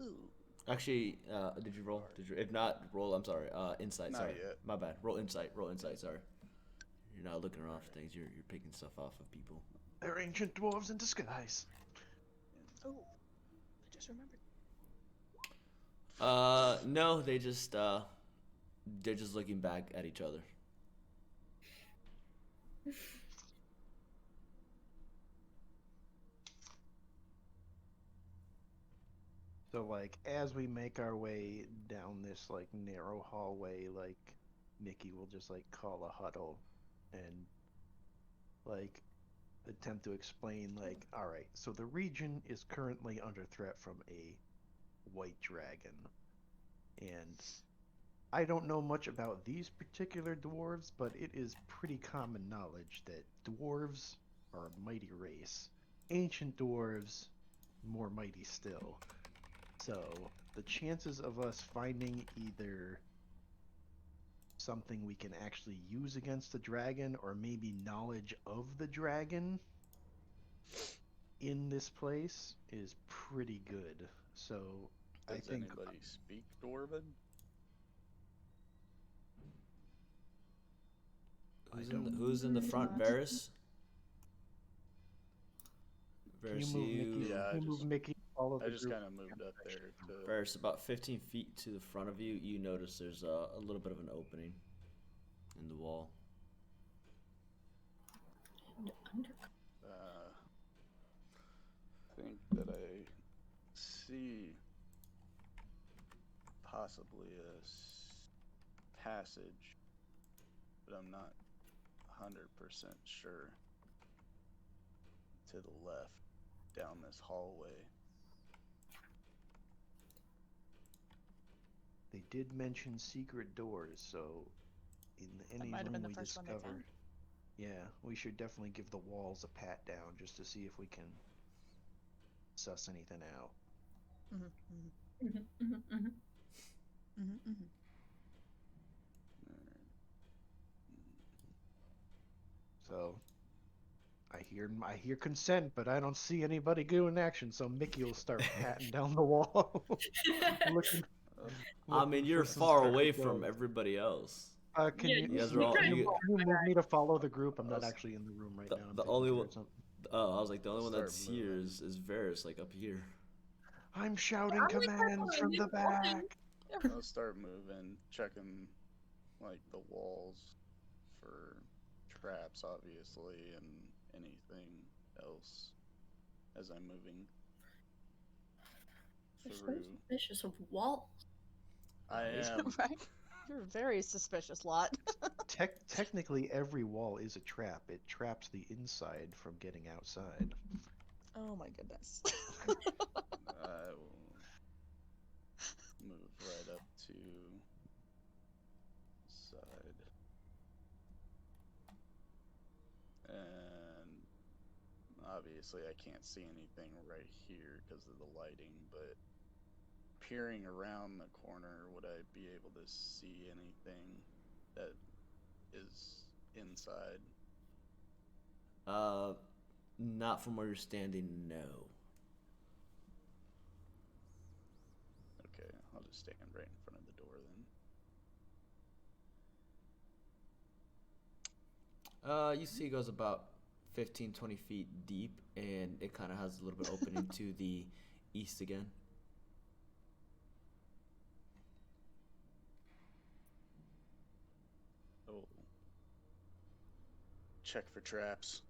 Ooh. Actually, did you roll? Did you? If not, roll. I'm sorry. Insight. Not sorry. yet. My bad. Roll insight. Roll insight. Sorry. You're not looking around for things. You're picking stuff off of people. They're ancient dwarves in disguise. Oh, I just remembered. No. They're just looking back at each other. So, as we make our way down this, narrow hallway, Mickey will just, call a huddle and, attempt to explain, alright, so the region is currently under threat from a white dragon. And I don't know much about these particular dwarves, but it is pretty common knowledge that dwarves are a mighty race. Ancient dwarves, more mighty still. So, the chances of us finding either something we can actually use against the dragon, or maybe knowledge of the dragon in this place is pretty good. So, I Does think anybody speak Dwarven? Who's in the front? Varys. Can you Varys, move Mickey? Yeah, Can you move Mickey? Follow I the just group? kind of moved up there to. Varys, about 15 feet to the front of you, you notice there's a little bit of an opening in the wall. Think that I see possibly a passage, but I'm not 100% sure. To the left, down this hallway. They did mention secret doors, so in any might have been room the we first one they discover, found. yeah, we should definitely give the walls a pat down just to see if we can suss anything out. Mm-hmm, Mhm, mhm, mhm. mm-hmm, mm-hmm. So I hear consent, but I don't see anybody doing action. So Mickey will start patting down the wall, looking, I mean, looking you're for some far stuff away to from go. everybody else. Can Yeah, you You guys can are you, all. can you, You, can you move me to follow the group? I'm not was- actually in the room right the, now. I'm the taking only care one. of something. Oh, I was like, the only one Start that's here moving. is Varys, like up here. I'm shouting I'm like, commands from the back. I'll start moving, checking like the walls for traps, obviously, and anything else as I'm moving You're so through. suspicious of walls. I am. Right? You're a very suspicious lot. Technically, every wall is a trap. It traps the inside from getting outside. Oh my goodness. I will move right up to side. And obviously I can't see anything right here because of the lighting, but peering around the corner, would I be able to see anything that is inside? Not from where you're standing. No. Okay, I'll just stand right in front of the door then. You see, it goes about 15, 20 feet deep, and it kind of has a little bit opening to the east again. Oh. Check for traps.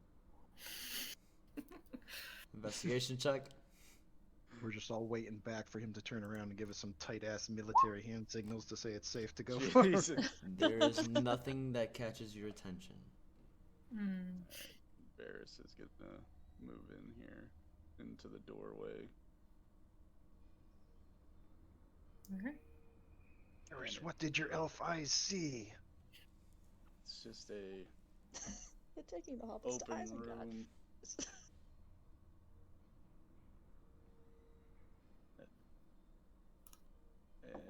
Investigation check. We're just all waiting back for him to turn around and give us some tight ass military hand signals to say it's safe to go. Jesus. There is nothing that catches your attention. Hmm. Varys is gonna move in here into the doorway. Okay. Iris, what did your elf eyes see? It's just a You're taking the hobbits to open Isengard. room. And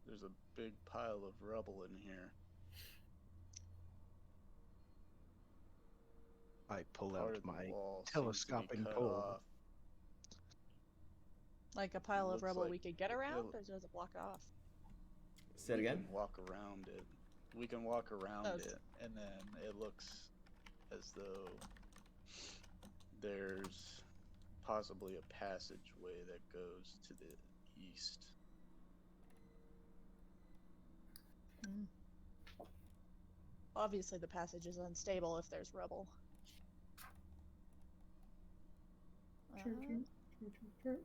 there's a big pile of rubble in here. I pull Part out of the my wall seems to be telescoping cut pole. off. Like a pile of Looks rubble like we could get around, it- or does it block it off? Say it We again. can walk around it. We can walk around Oh, it, and then it looks as though there's possibly a passageway that goes to the east. Mm. Obviously, the passage is unstable if there's rubble. True, Uh, true, true.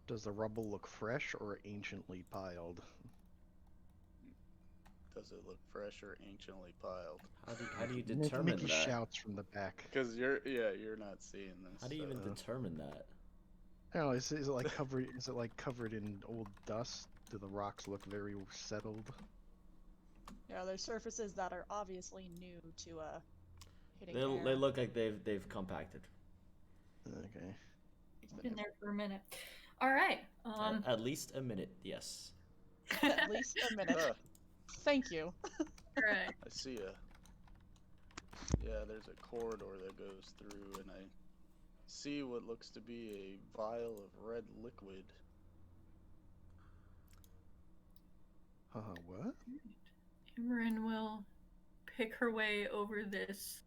Does the rubble look fresh or anciently piled? Does it look fresh or anciently piled? How do you determine Mickey that? shouts from the back. Because you're not seeing this. How do you even so- determine that? I don't know, is it like covered? Is it like covered in old dust? Do the rocks look very settled? yeah, there's surfaces that are obviously new to hitting They air. look like they've compacted. Okay. It's been there for a minute. All right. At least a minute, yes. At least a minute. Ah, Thank you. All right. I see there's a corridor that goes through, and I see what looks to be a vial of red liquid. What? Amarin will pick her way over this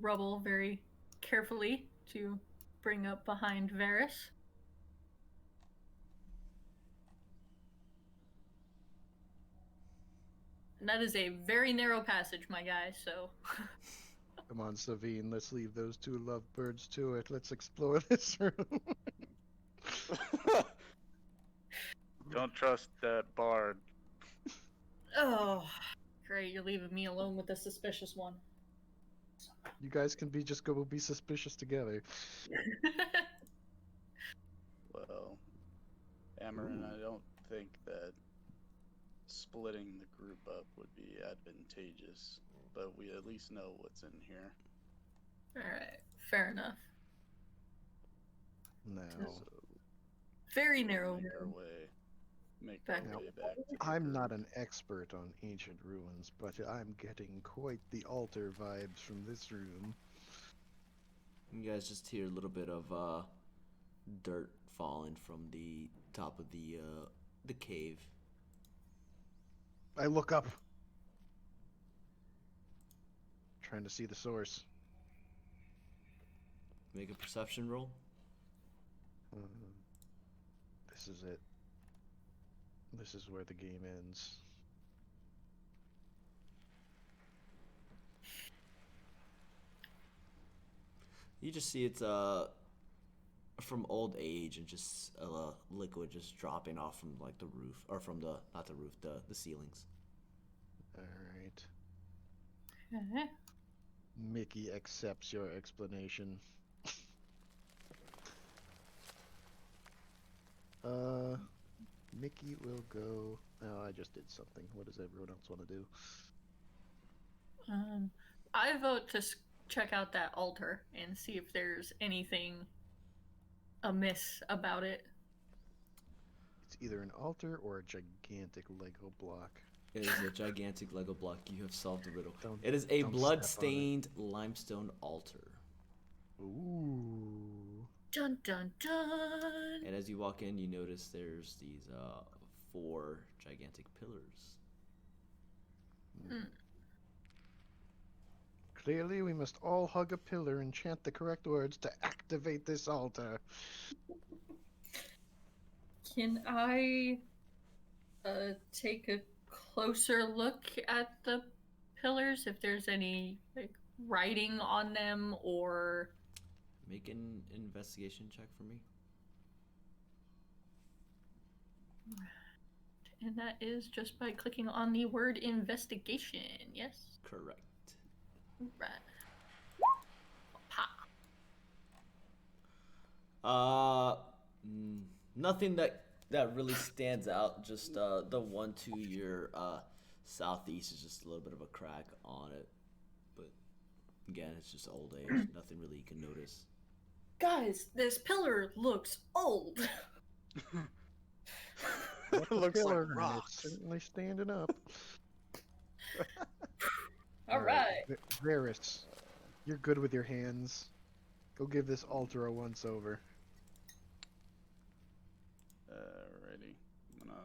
rubble very carefully to bring up behind Varys. And that is a very narrow passage, my guy, so. Come on, Savine, let's leave those two lovebirds to it. Let's explore this room. Don't trust that bard. Oh, great, you're leaving me alone with the suspicious one. You guys can just go be suspicious together. Well, Amarin, I don't think that splitting the group up would be advantageous, but we at least know what's in here. Alright, Fair enough. Now, So Very narrow. make our way, Back. way back. To the I'm not group. an expert on ancient ruins, but I'm getting quite the altar vibes from this room. You guys just hear a little bit of dirt falling from the top of the cave. I look up, trying to see the source. Make a perception roll. This is it. This is where the game ends. You just see it's from old age and just liquid just dropping off from like the roof, or from the not the roof, the ceilings. All right. Okay. Mickey accepts your explanation. Mickey will go. Oh, I just did something. What does everyone else want to do? I vote to check out that altar and see if there's anything amiss about it. It's either an altar or a gigantic Lego block. It is a gigantic Lego block. You have solved the riddle. Don't- It is a don't step on it. blood-stained limestone altar. Ooh. Dun dun dun! And as you walk in, you notice there's these 4 gigantic pillars. Clearly, we must all hug a pillar and chant the correct words to activate this altar. Can I take a closer look at the pillars, if there's any like writing on them or... Make an investigation check for me. And that is just by clicking on the word investigation, yes? Correct. Right. Pa. Nothing that really stands out. Just the one to your southeast is just a little bit of a crack on it, but again, it's just old age. Nothing really you can notice. Guys, this pillar looks old. What's a Looks like pillar? And rocks. It's certainly standing up. All right. Varys, you're good with your hands. Go give this altar a once over. Alrighty. I'm gonna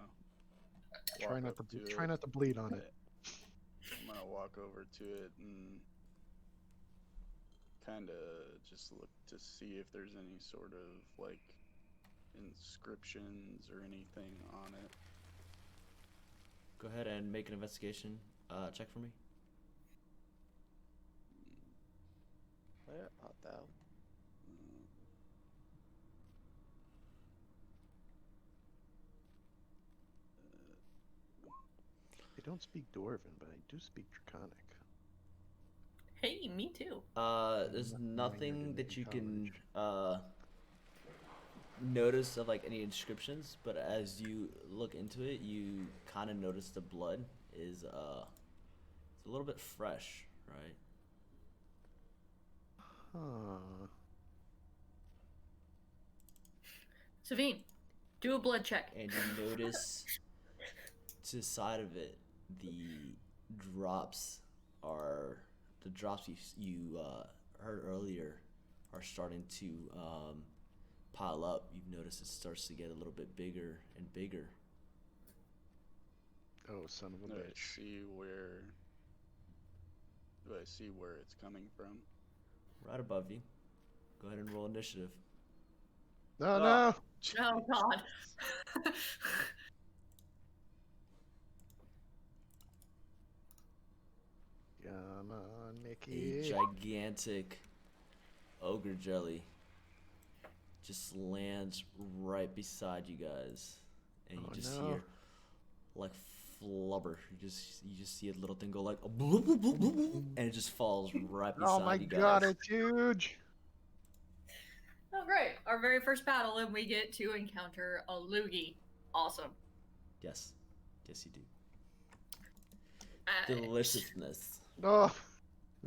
Try walk not up to to try it. not to bleed on it. I'm gonna walk over to it and kind of just look to see if there's any sort of like inscriptions or anything on it. Go ahead and make an investigation check for me. Where art thou? I don't speak Dwarven, but I do speak Draconic. Hey, me too. There's Nothing nothing in that you can college. notice of like any inscriptions, but as you look into it, you kind of notice the blood is it's a little bit fresh, right? Huh. Savine, do a blood check. And you notice to the side of it, the drops you heard earlier are starting to pile up. You've noticed it starts to get a little bit bigger and bigger. Oh, son of a Do I bitch. see where? Do I see where it's coming from? Right above you. Go ahead and roll initiative. No, no! Oh, God. Come on, A Mickey. gigantic ogre jelly just lands right beside you guys, and you Oh, just no. hear like flubber. You just see a little thing go like a bloop, bloop, bloop, bloop, bloop, and it just falls right beside Oh my you guys. god, it's huge! Oh, great. Our very first battle, and we get to encounter a loogie. Awesome. Yes, yes you do. Uh, Deliciousness. Oh,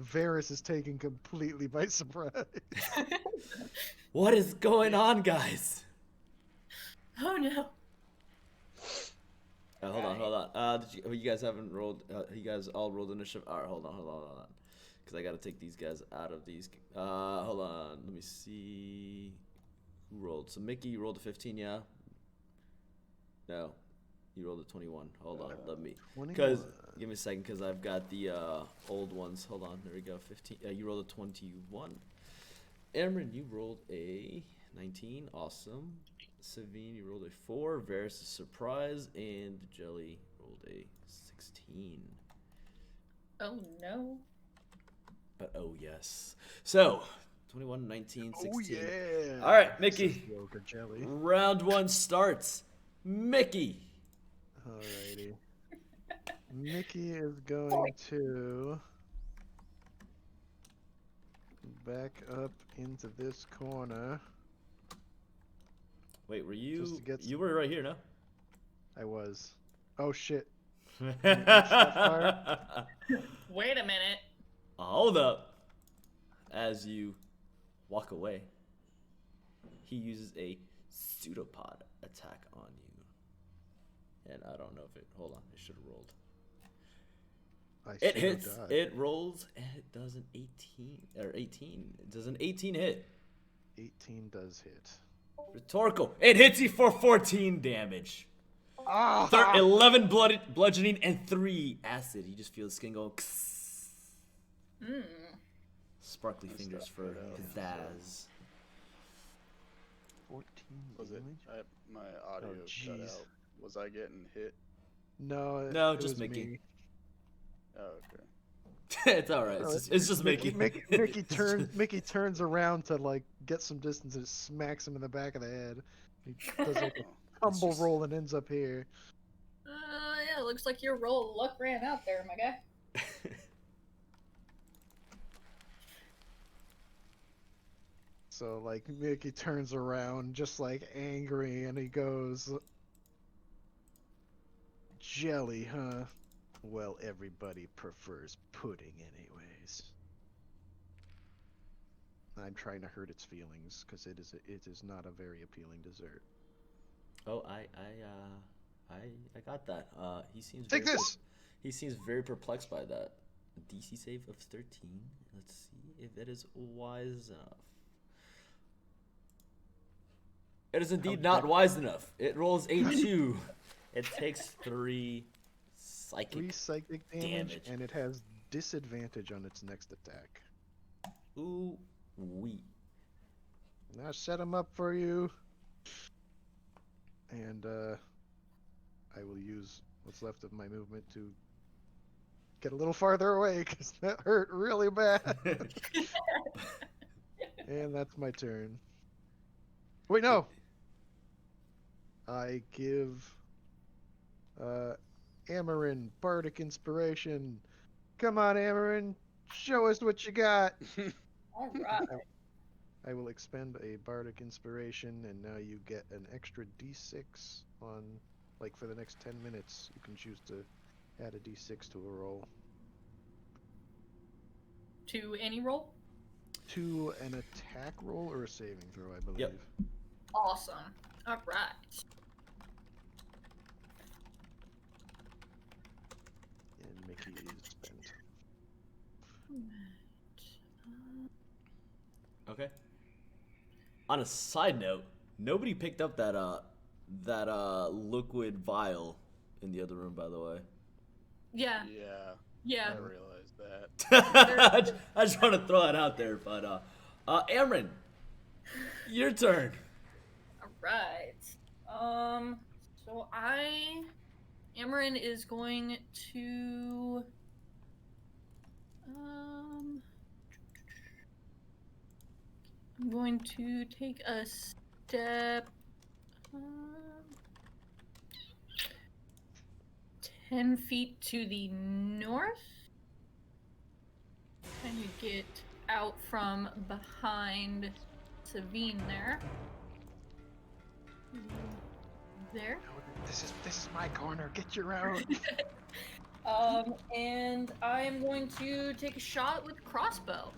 Varys is taken completely by surprise. What is going on, guys? Oh no. Hold on. You guys haven't rolled? You guys all rolled initiative. All right, hold on. Because I got to take these guys out of these. Hold on. Let me see. Who rolled? So Mickey, you rolled a 15, yeah? No, you rolled a 21. Hold on, let me. Because give me a second, because I've got the old ones. Hold on. There we go. 15. You rolled a 21. Emran, you rolled a 19. Awesome. Savine, you rolled a 4. Varys is surprise, and Jelly rolled a 16. Oh no. But oh yes. So 21, 19, 16. Oh yeah. All right, Mickey. Yogurt jelly. Round 1 starts. Mickey. Alrighty. Mickey is going to back up into this corner. Wait, were you? Just to get You were right here, no? I was. Oh shit. Wait a minute. Hold up. As you walk away, he uses a pseudopod attack on you. And I don't know if it. Hold on, it should have rolled. It hits. Died. It rolls, and it does an 18 or 18. It does an 18 hit. 18 does hit. Rhetorical. It hits you for 14 damage. 11 bludgeoning and 3 acid. You just feel the skin go. Sparkly fingers for pizzazz. 14 Was it? damage? My audio cut jeez. out. Was I getting hit? No, No, it just was Mickey. me. Oh, okay. It's all right. It's just Mickey. Mickey turns around to like get some distance and smacks him in the back of the head. He does like a tumble roll and ends up here. Yeah, looks like your roll of luck ran out there, my guy. So like Mickey turns around just like angry and he goes, "Jelly, huh? Well, everybody prefers pudding anyways." I'm trying to hurt its feelings because it is not a very appealing dessert. Oh, I got that. He seems Take very this. He seems very perplexed by that. A DC save of 13. Let's see if it is wise enough. It is indeed not wise enough. It rolls a 2. It takes 3 psychic damage, and it has disadvantage on its next attack. Ooh wee. Now set him up for you. And I will use what's left of my movement to get a little farther away because that hurt really bad. And that's my turn. Wait, no. I give Amarin Bardic Inspiration. Come on, Amarin. Show us what you got. All right. I will expend a Bardic Inspiration, and now you get an extra D6 on, like, for the next 10 minutes. You can choose to add a D6 to a roll. To any roll? To an attack roll or a saving throw, I believe. Yep. Awesome. All right. And Mickey is spent. Okay. On a side note, nobody picked up that liquid vial in the other room, by the way. Yeah. Yeah, Yeah. I realized that. I just want to throw that out there, but Amron, your turn. All right. So Amarin is going to I'm going to take a step 10 feet to the north and you get out from behind Savine there. There. This is my corner. Get your own. And I am going to take a shot with Crossbow.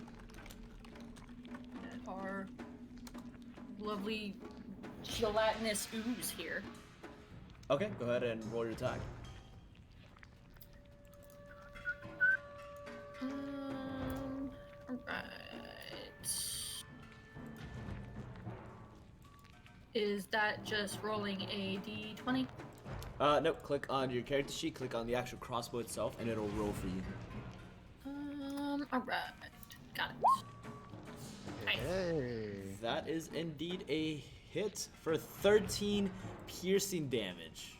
At our lovely gelatinous ooze here. Okay, go ahead and roll your attack. Alright. Is that just rolling a d20? Nope, click on your character sheet, click on the actual crossbow itself, and it'll roll for you. Alright. Got it. Nice. Hey. That is indeed a hit for 13 piercing damage.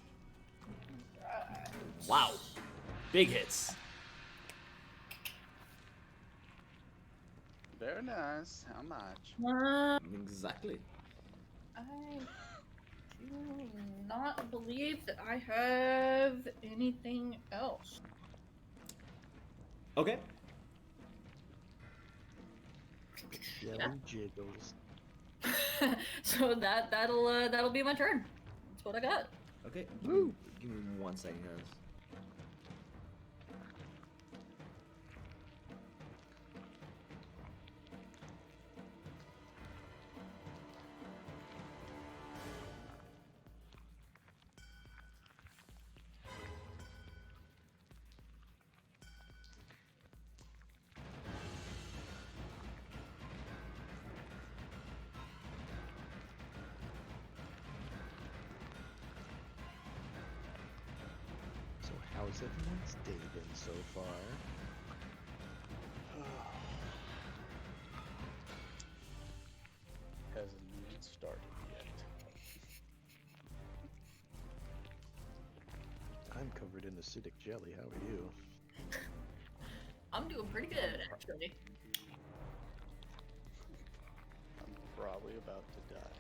Wow. Big hits. Very nice. How much? Exactly. I do not believe that I have anything else. Okay. Jelly jiggles. So that'll be my turn. That's what I got. Okay. Woo. Give me 1 second, guys. So how's everyone's day been so far? Hasn't even started yet. I'm covered in acidic jelly. How are you? I'm doing pretty good, actually. I'm probably about to die.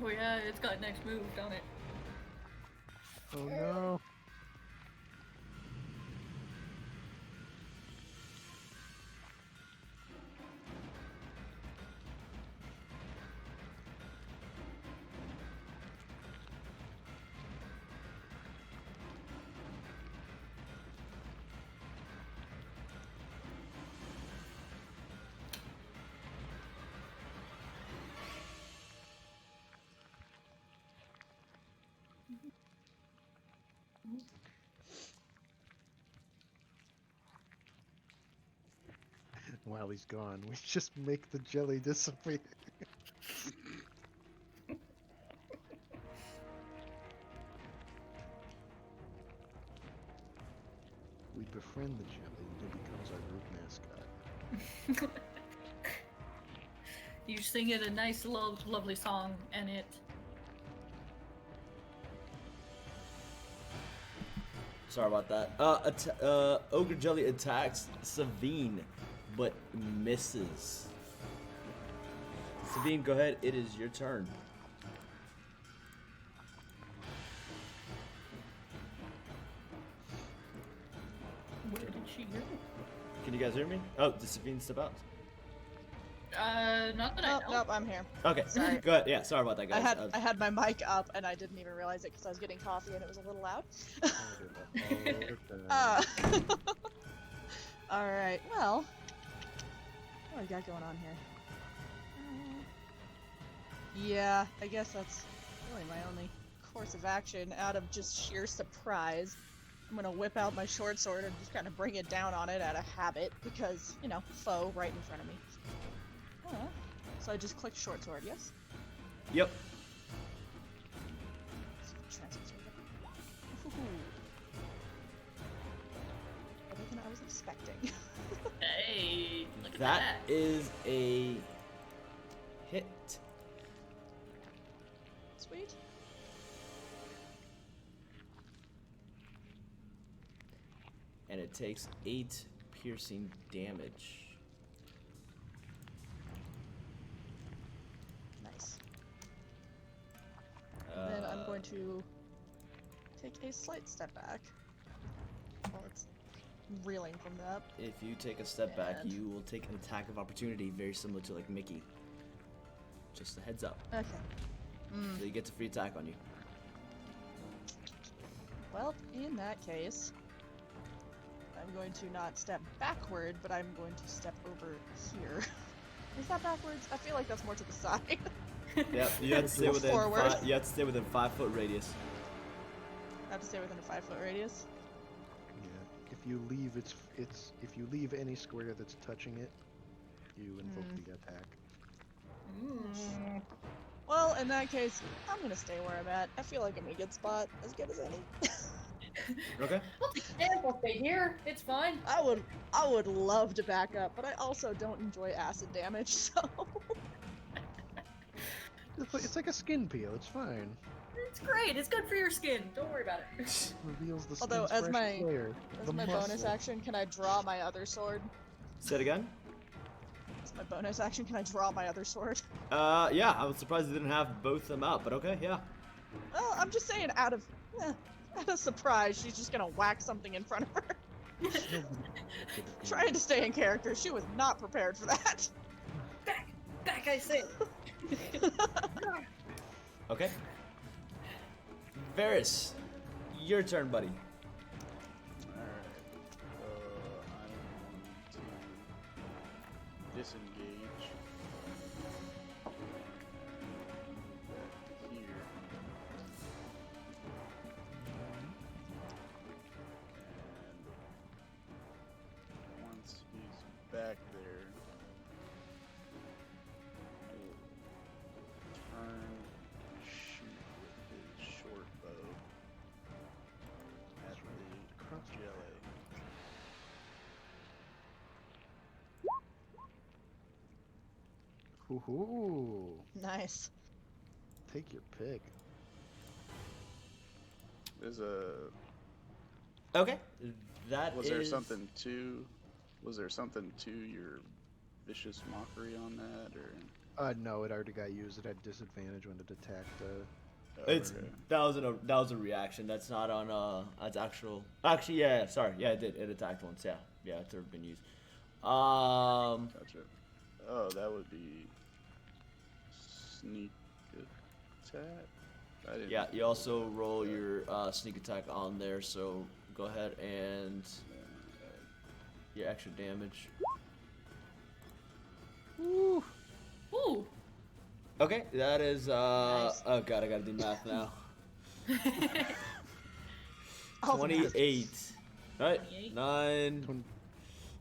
Oh yeah, it's got next move, don't it? Oh no. While he's gone, we just make the jelly disappear. We befriend the jelly and it becomes our group mascot. You sing it a nice, lovely song, and it. Sorry about that. Ogre Jelly attacks Savine, but misses. Savine, go ahead. It is your turn. Where did she go? Can you guys hear me? Oh, did Savine step out? Not that I Nope, know. nope, I'm here. Okay, Sorry. go ahead. Yeah, sorry about that, guys. I had my mic up and I didn't even realize it because I was getting coffee and it was a little loud. All right. Well, what do we got going on here? Yeah, I guess that's really my only course of action out of just sheer surprise. I'm gonna whip out my short sword and just kind of bring it down on it out of habit because, you know, foe right in front of me. So I just clicked short sword, yes? Yep. Better than I was expecting. Hey, look at That that. is a hit. Sweet. And it takes 8 piercing damage. Nice. Then I'm going to take a slight step back. While it's reeling from that. If you take a step back, And- you will take an attack of opportunity, very similar to like Mickey. Just a heads up. Okay. So you get a free attack on you. Well, in that case, I'm going to not step backward, but I'm going to step over here. Is that backwards? I feel like that's more to the side. Yep, you have to stay within Forward. you have to stay within 5-foot radius. I have to stay within a 5-foot radius. Yeah. If you leave if you leave any square that's touching it, you invoke the attack. Well, in that case, I'm gonna stay where I'm at. I feel like I'm in a good spot, as good as any. Okay. I'll take a chance. I'll stay here. It's fine. I would love to back up, but I also don't enjoy acid damage, so. It's like a skin peel. It's fine. It's great. It's good for your skin. Don't worry about it. Reveals the Although, skin's as fresh my- layer, As the my bonus muscle. action, can I draw my other sword? Say it again. As my bonus action, can I draw my other sword? Yeah, I was surprised they didn't have both of them out, but okay, yeah. Well, I'm just saying, out of surprise, she's just gonna whack something in front of her. Trying to stay in character, she was not prepared for that. Back, I say. Okay. Varys, your turn, buddy. Alright. I'm going to disengage. Back here. And once he's back there, I will turn and shoot with his short bow at the jelly. Ooh, Nice. take your pick. There's a Okay. That was there is- something to your vicious mockery on that, or No, it already got used. It had disadvantage when it attacked. It's okay. that was a reaction. That's not on that's actual. Actually, yeah, sorry, yeah, it did. It attacked once. Yeah, it's already been used. Gotcha. Oh, that would be sneak attack. I didn't. Yeah, you also roll your sneak attack on there. So go ahead and your extra damage. Ooh. Okay, that is Nice. oh god, I gotta do math now. All the math. 28. Right? 28.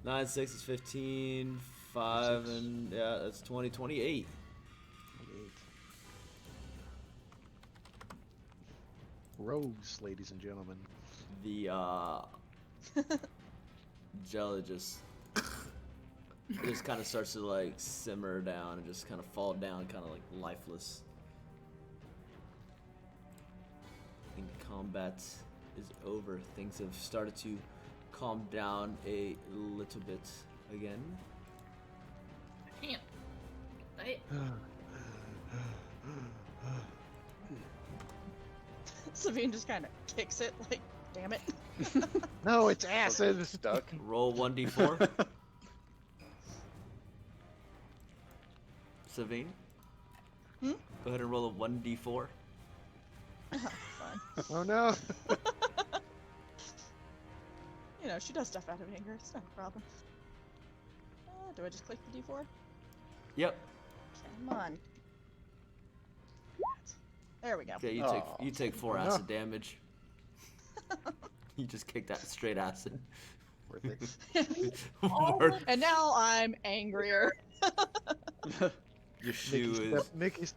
9, 6 is 15, 5, and yeah, that's 20, 28. 28. Rogues, ladies and gentlemen. The jelly just kind of starts to like simmer down and just kind of fall down, kind of like lifeless. I think combat is over. Things have started to calm down a little bit again. Damn. Right? Savine just kind of kicks it, like, damn it. No, it's acid. Stuck. Roll 1d4. Savine? Hmm? Go ahead and roll a 1d4. Fine. Oh no. You know, she does stuff out of anger. It's not a problem. Do I just click the D4? Yep. Come on. There we go. Okay, Aw. you take 4 acid damage. You just kicked that straight acid. Worth it. Worth- And now I'm angrier. Your shoe is.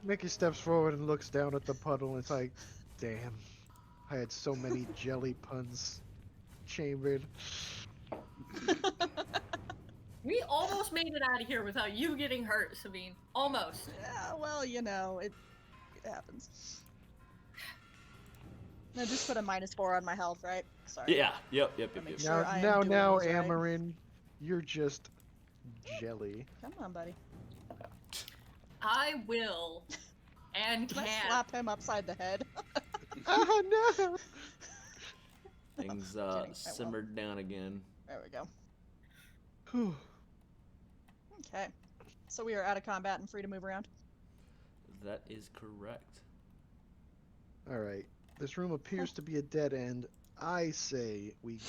Mickey steps forward and looks down at the puddle, and it's like, damn, I had so many jelly puns chambered. We almost made it out of here without you getting hurt, Sabine. Almost. Yeah, well, you know, it happens. I just put a -4 on my health, right? Sorry. Yeah. Yep. Make Now, sure I am now, doing now, this right. Amarin, you're just jelly. Come on, buddy. I will. And Can I can. slap him upside the head? Oh no! Things Kidding, I won't. simmered down again. There we go. Whew. Okay. So we are out of combat and free to move around. That is correct. All right. This room appears to be a dead end. I say we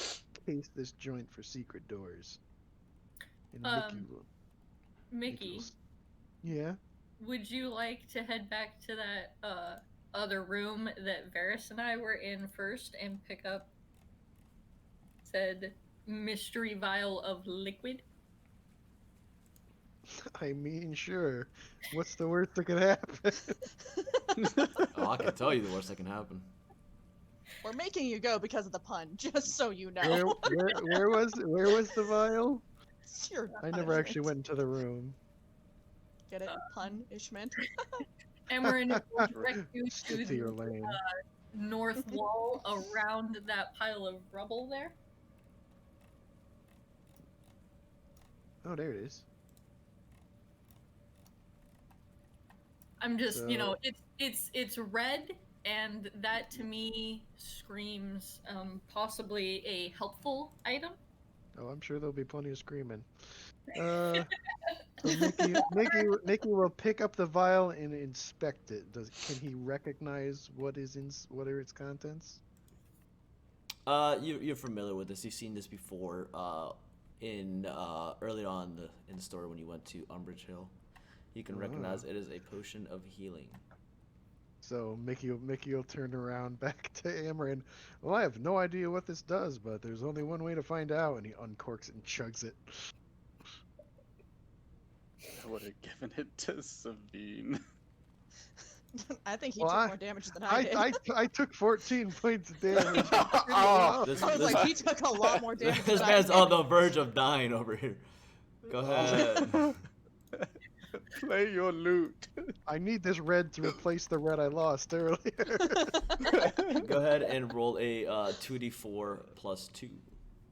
case this joint for secret doors. And Mickey will Mickey, yeah. would you like to head back to that other room that Varys and I were in first and pick up said mystery vial of liquid? I mean, sure. What's the worst that could happen? Oh, I can tell you the worst that can happen. We're making you go because of the pun, just so you know. Where was the vial? It's your I never actually punishment. went into the room. Get it? Punishment. Amarin will direct you to Stick to your the lane. north wall around that pile of rubble there. Oh, there it is. I'm just, you So- know, it's red, and that to me screams possibly a helpful item. Oh, I'm sure there'll be plenty of screaming. So Mickey will pick up the vial and inspect it. Can he recognize what are its contents? You're familiar with this. You've seen this before. In early on in the story when you went to Umbridge Hill, you can recognize it is a potion of healing. So Mickey will turn around back to Amarin. Well, I have no idea what this does, but there's only one way to find out. And he uncorks it and chugs it. I would have given it to Sabine. I think he Well, took more damage than I did. I took 14 points of damage. Oh, This, I was this, like, he took a lot more damage this than I man's did. on the verge of dying over here. Go ahead. Play your loot. I need this red to replace the red I lost earlier. Go ahead and roll a 2d4 plus 2.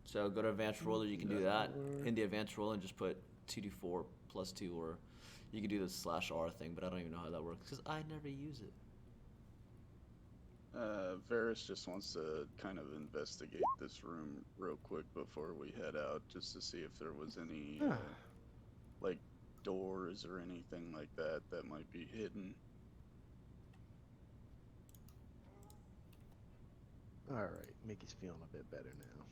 So go to advanced roller, you can do that. In the advanced roll and just put 2d4 plus 2, or you can do the /R thing, but I don't even know how that works because I never use it. Varys just wants to kind of investigate this room real quick before we head out, just to see if there was any like doors or anything like that that might be hidden. All right, Mickey's feeling a bit better now.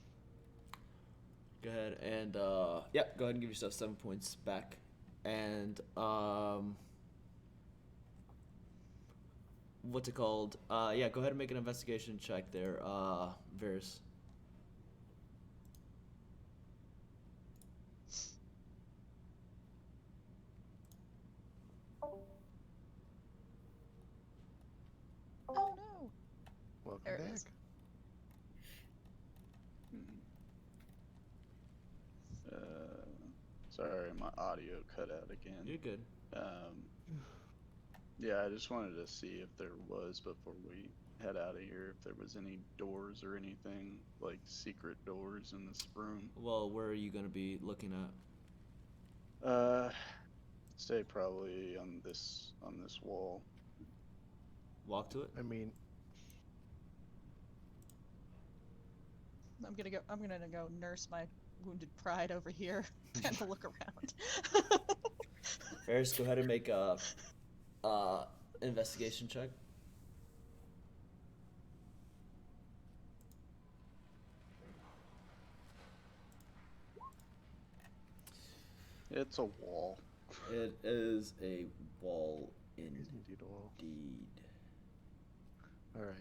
Go ahead and go ahead and give yourself 7 points back, and what's it called? Go ahead and make an investigation check there, Varys. Oh no. Welcome There it back. is. Sorry, my audio cut out again. You're good. Yeah, I just wanted to see if there was, before we head out of here, if there was any doors or anything, like secret doors in this room. Well, where are you going to be looking at? Say probably on this wall. Walk to it. I mean, I'm gonna go nurse my wounded pride over here and look around. Varys, go ahead and make a investigation check. It's a wall. It is a wall indeed. all right.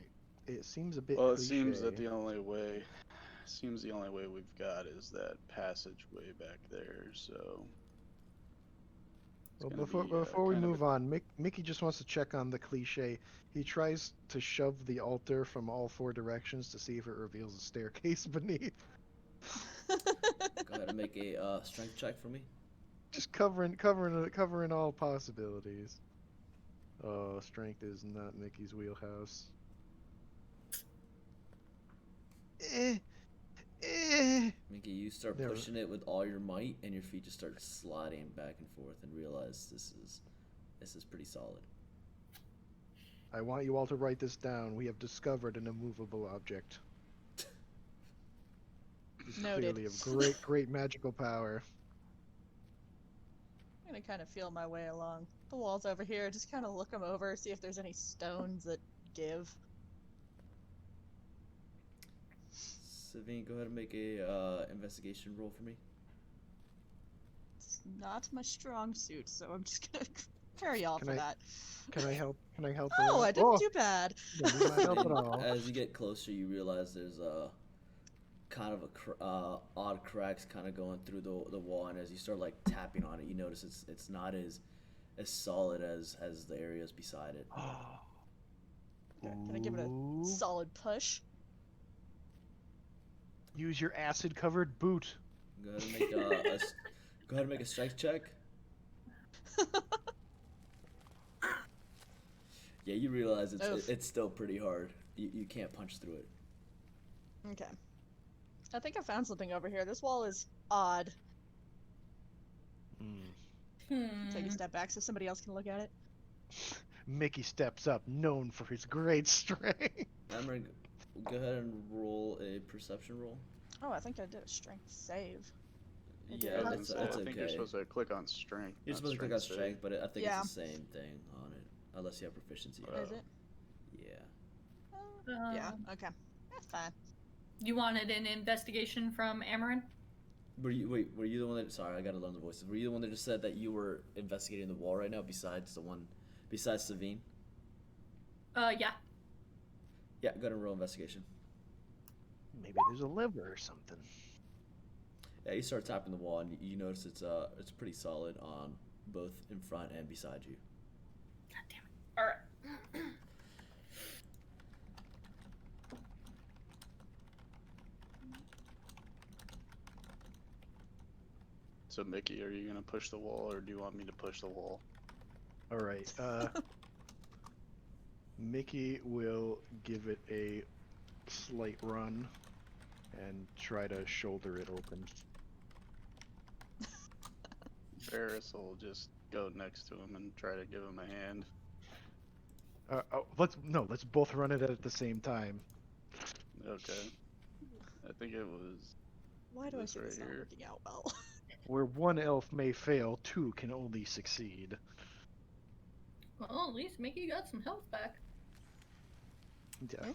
It seems a bit. Well, it seems that cliche. the only way we've got is that passageway back there. So. Well, gonna before be, we kind of move on, Mickey just wants to check on the cliche. He tries to shove the altar from all 4 directions to see if it reveals a staircase beneath. Go ahead and make a strength check for me. Just covering all possibilities. Oh, strength is not Mickey's wheelhouse. Mickey, you start Never. pushing it with all your might, and your feet just start sliding back and forth, and realize this is pretty solid. I want you all to write this down. We have discovered an immovable object. It's Noted. clearly of great magical power. I'm gonna kind of feel my way along the walls over here, just kind of look them over, see if there's any stones that give. Savine, go ahead and make a investigation roll for me. It's not my strong suit, so I'm just gonna carry y'all Can for I- that. Can I help? Can I help? Oh, her? I didn't do bad. No, you not help at And all. as you get closer, you realize there's a kind of odd cracks kind of going through the wall, and as you start like tapping on it, you notice it's not as solid as the areas beside it. Can I give it a Ooh. solid push? Use your acid-covered boot. Go ahead and make go ahead and make a strength check. Yeah, you realize Oof. it's still pretty hard. You can't punch through it. Okay. I think I found something over here. This wall is odd. Take a step back so somebody else can look at it. Mickey steps up, known for his great strength. Amber, go ahead and roll a perception roll. Oh, I think I did a strength save. I did. Yeah, I that's think okay. you're supposed to click on strength. You're not supposed to click on save. strength, but I think Yeah. it's the same thing on it, unless you have proficiency. Is it? Yeah. Yeah, okay. That's fine. You wanted an investigation from Amarin? Were you the one that? Sorry, I gotta learn the voices. Were you the one that just said that you were investigating the wall right now, besides Savine? Yeah. Yeah, go ahead and roll investigation. Maybe there's a lever or something. Yeah, you start tapping the wall, and you notice it's pretty solid on both in front and beside you. God damn it. All right. So Mickey, are you gonna push the wall, or do you want me to push the wall? All right. Mickey will give it a slight run and try to shoulder it open. Ferris will just go next to him and try to give him a hand. Let's both run it at the same time. Okay. I think it was. Why do I This say right this not here. working out well? Where one elf may fail, two can only succeed. Well, at least Mickey got some health back. Yeah.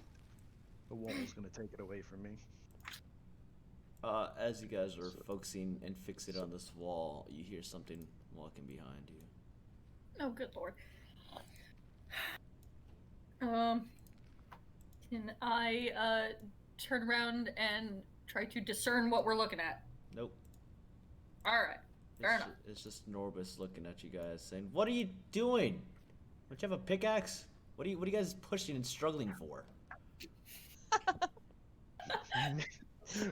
The wall's gonna take it away from me. As you guys are focusing and fixated on this wall, you hear something walking behind you. Oh, good lord. Can I turn around and try to discern what we're looking at? Nope. All right. Fair enough. It's just Norbus looking at you guys, saying, "What are you doing? Don't you have a pickaxe? What are you guys pushing and struggling for?"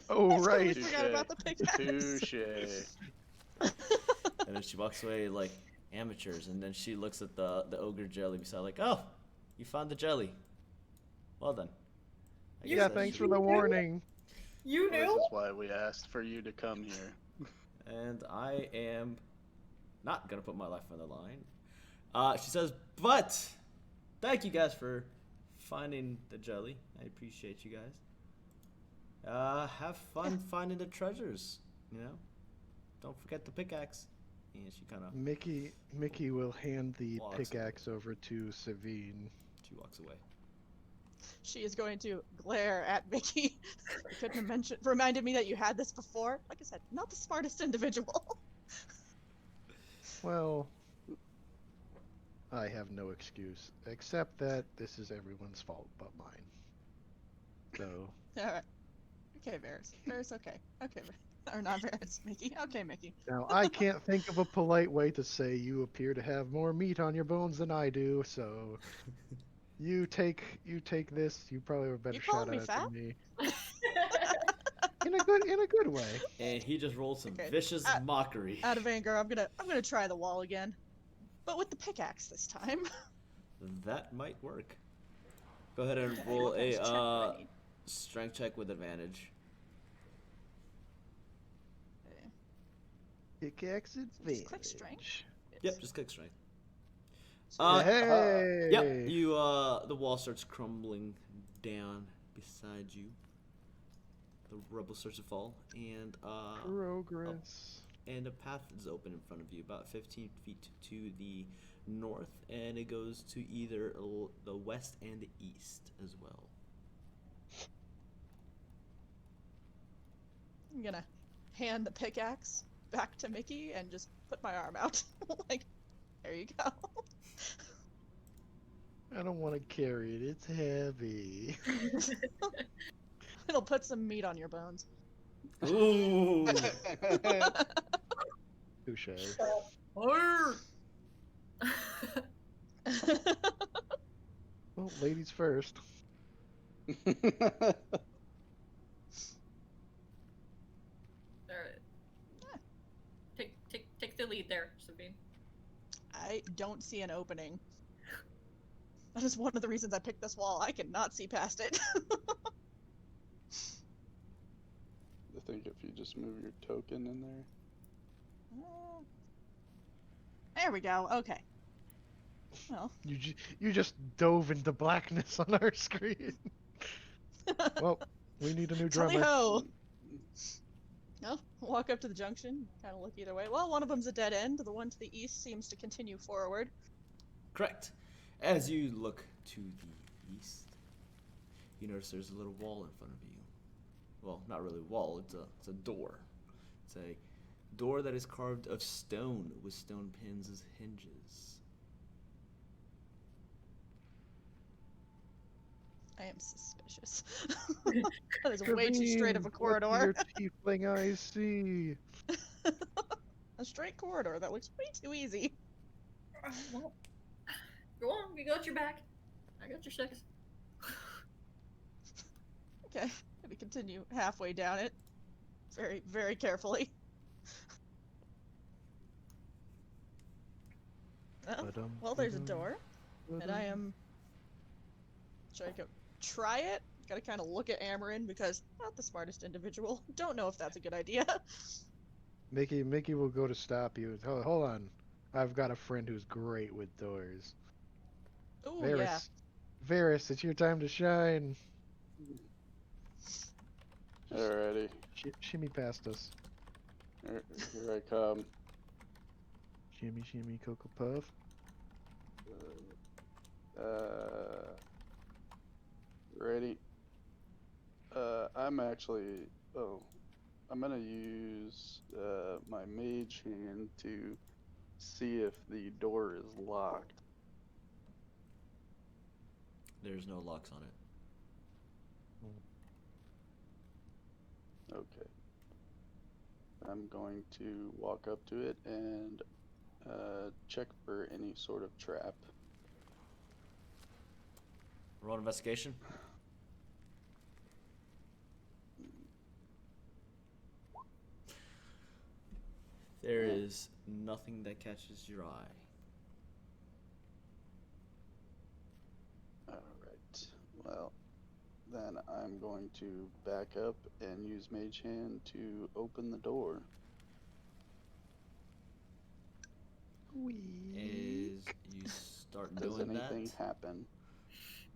Oh right. Totally forgot about the pickaxe. Touche. And then she walks away like amateurs, and then she looks at the ogre jelly beside, like, "Oh, you found the jelly. Well done." I guess Yeah, that's- thanks for the warning. You This knew? is why we asked for you to come here. And I am not gonna put my life on the line. She says, "But thank you guys for finding the jelly. I appreciate you guys. Have fun finding the treasures. You know, don't forget the pickaxe." And she kind of Mickey will hand the Walks pickaxe over to Savine. walks away. She is going to glare at Mickey. You couldn't have reminded me that you had this before. Like I said, not the smartest individual. Well, I have no excuse, except that this is everyone's fault but mine. So, Alright. Okay, Varys. Varys, okay. Okay, or not Varys, Mickey. Okay, Mickey. now I can't think of a polite way to say you appear to have more meat on your bones than I do, so you take this, you probably have a better You shot calling at me it fat? than me. In a good way. And he just rolled some Okay. vicious mockery. Out of anger, I'm gonna try the wall again. But with the pickaxe this time. That might work. Go ahead and Okay, roll what kind of check do I a need? strength check with advantage. Okay. Pickaxe advantage. Just click strength? Yep, just click strength. Hey! Yep, you the wall starts crumbling down beside you. The rubble starts to fall, and Progress. and a path is open in front of you, about 15 feet to the north, and it goes to either the west and the east as well. I'm gonna hand the pickaxe back to Mickey and just put my arm out. Like, there you go. I don't want to carry it. It's heavy. It'll put some meat on your bones. Ooh. Touche. Arr! Well, ladies first. Alright. Take the lead there, Sabine. I don't see an opening. That is one of the reasons I picked this wall. I cannot see past it. I think if you just move your token in there. There we go. Okay. Well, You just dove into blackness on our screen. Well, we need a new tally drummer. ho! No, walk up to the junction. Kind of look either way. Well, one of them's a dead end. The one to the east seems to continue forward. Correct. As you look to the east, you notice there's a little wall in front of you. Well, not really a wall, it's a door. It's a door that is carved of stone with stone pins as hinges. I am suspicious. That is way too straight of a What do corridor. your tiefling eyes see? A straight corridor. That looks way too easy. Well, go on, we got your back. I got your six. Okay, gonna continue halfway down it. Very, very carefully. Well, there's a door, and I am... Should I go try it? Gotta kind of look at Amarin because not the smartest individual. Don't know if that's a good idea. Mickey will go to stop you. Hold on. I've got a friend who's great with doors. Ooh, Varys. yeah. Varys, it's your time to shine. Alrighty. Shimmy past us. Here I come. Shimmy, shimmy, Cocoa Puff. Ready? I'm actually... Oh. I'm gonna use my Mage Hand to see if the door is locked. There's no locks on it. Okay. I'm going to walk up to it and check for any sort of trap. Roll an investigation. There is nothing that catches your eye. Alright. Well, then I'm going to back up and use Mage Hand to open the door. As you start Does doing that, anything happen?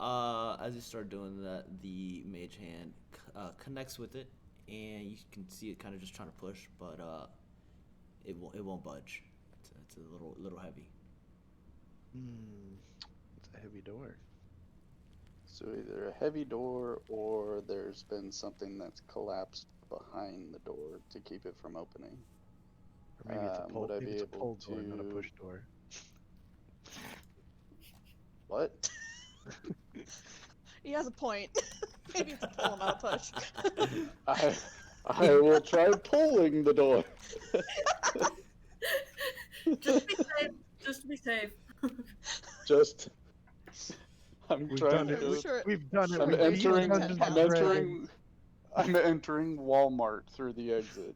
as you start doing that, the Mage Hand connects with it, and you can see it kind of just trying to push, but it won't budge. It's a little heavy. It's a heavy door. So either a heavy door or there's been something that's collapsed behind the door to keep it from opening. Or maybe it's a pull, would I maybe be it's a able pull door, not a to- push door. What? He has a point. Maybe it's a pull, not a push. I will try pulling the door. Just be safe. Just be safe. Just I'm We've trying done to it. go. Sure. We've done it. I'm We've beat entering Dungeons I'm and entering I'm entering Walmart through the exit.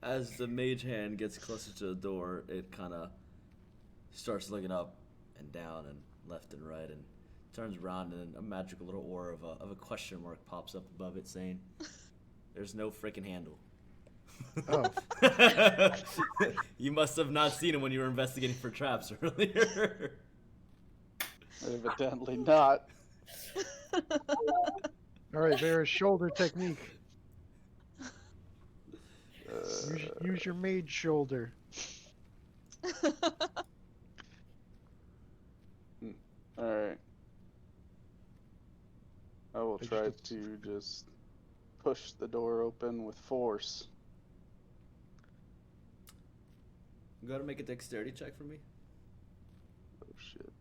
As the Mage Hand gets closer to the door, it kind of starts looking up and down and left and right, and turns around, and a magical little aura of a question mark pops up above it, saying, "There's no freaking handle." Oh. You must have not seen it when you were investigating for traps earlier. Evidently not. All right, there's shoulder technique. Use your mage shoulder. Alright. I will I try just- to just push the door open with force. Go ahead and make a dexterity check for me. Oh shit.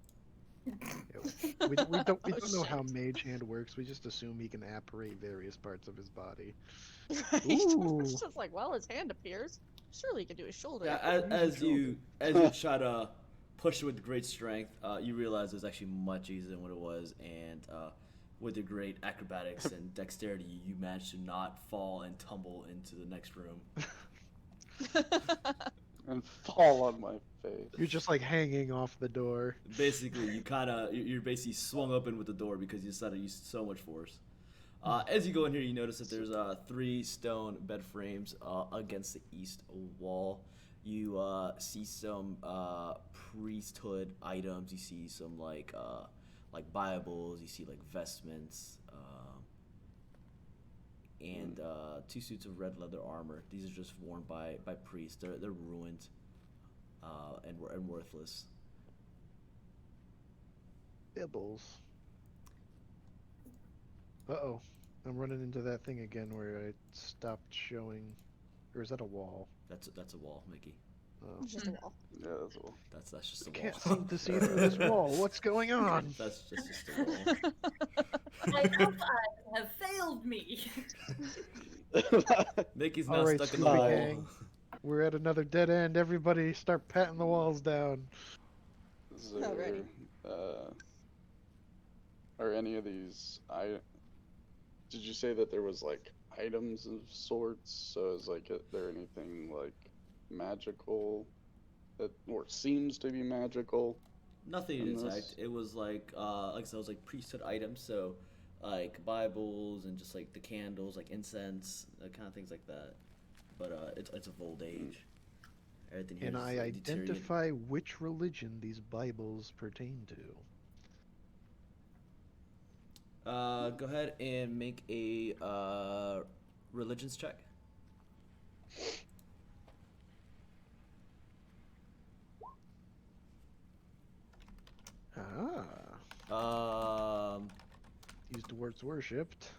We don't Oh, know how shit. Mage Hand works. We just assume he can apparate various parts of his body. Right? Ooh. It's just like, well, his hand appears. Surely he can do his shoulder. Yeah, as you try to push it with great strength, you realize it's actually much easier than what it was, and with your great acrobatics and dexterity, you manage to not fall and tumble into the next room. And fall on my face. You're just like hanging off the door. Basically, you're basically swung open with the door because you decided to use so much force. As you go in here, you notice that there's 3 stone bed frames against the east wall. You see some priesthood items. You see some like Bibles. You see like vestments, and 2 suits of red leather armor. These are just worn by priests. They're ruined and worthless. Bibbles. Uh-oh. I'm running into that thing again where I stopped showing. Or is that a wall? That's a wall, Mickey. Oh. It's just a wall. Yeah, that's all. That's just a I wall. can't seem to see through this wall. What's going on? That's just a wall. My eyes have failed me. Mickey's now Alright, stuck in the Snoopy wall. Gang. We're at another dead end. Everybody start patting the walls down. Is Alrighty. are any of these did you say that there was like items of sorts? So is like there anything like magical that or seems to be magical? Nothing in to this? detect. It was like I said, it was like priesthood items, so like Bibles and just like the candles, like incense, kind of things like that. But it's of old age. Everything here Can is, I like, deteriorated. identify which religion these Bibles pertain to? Go ahead and make a religions check. Ah. Um, These dwarves worshipped.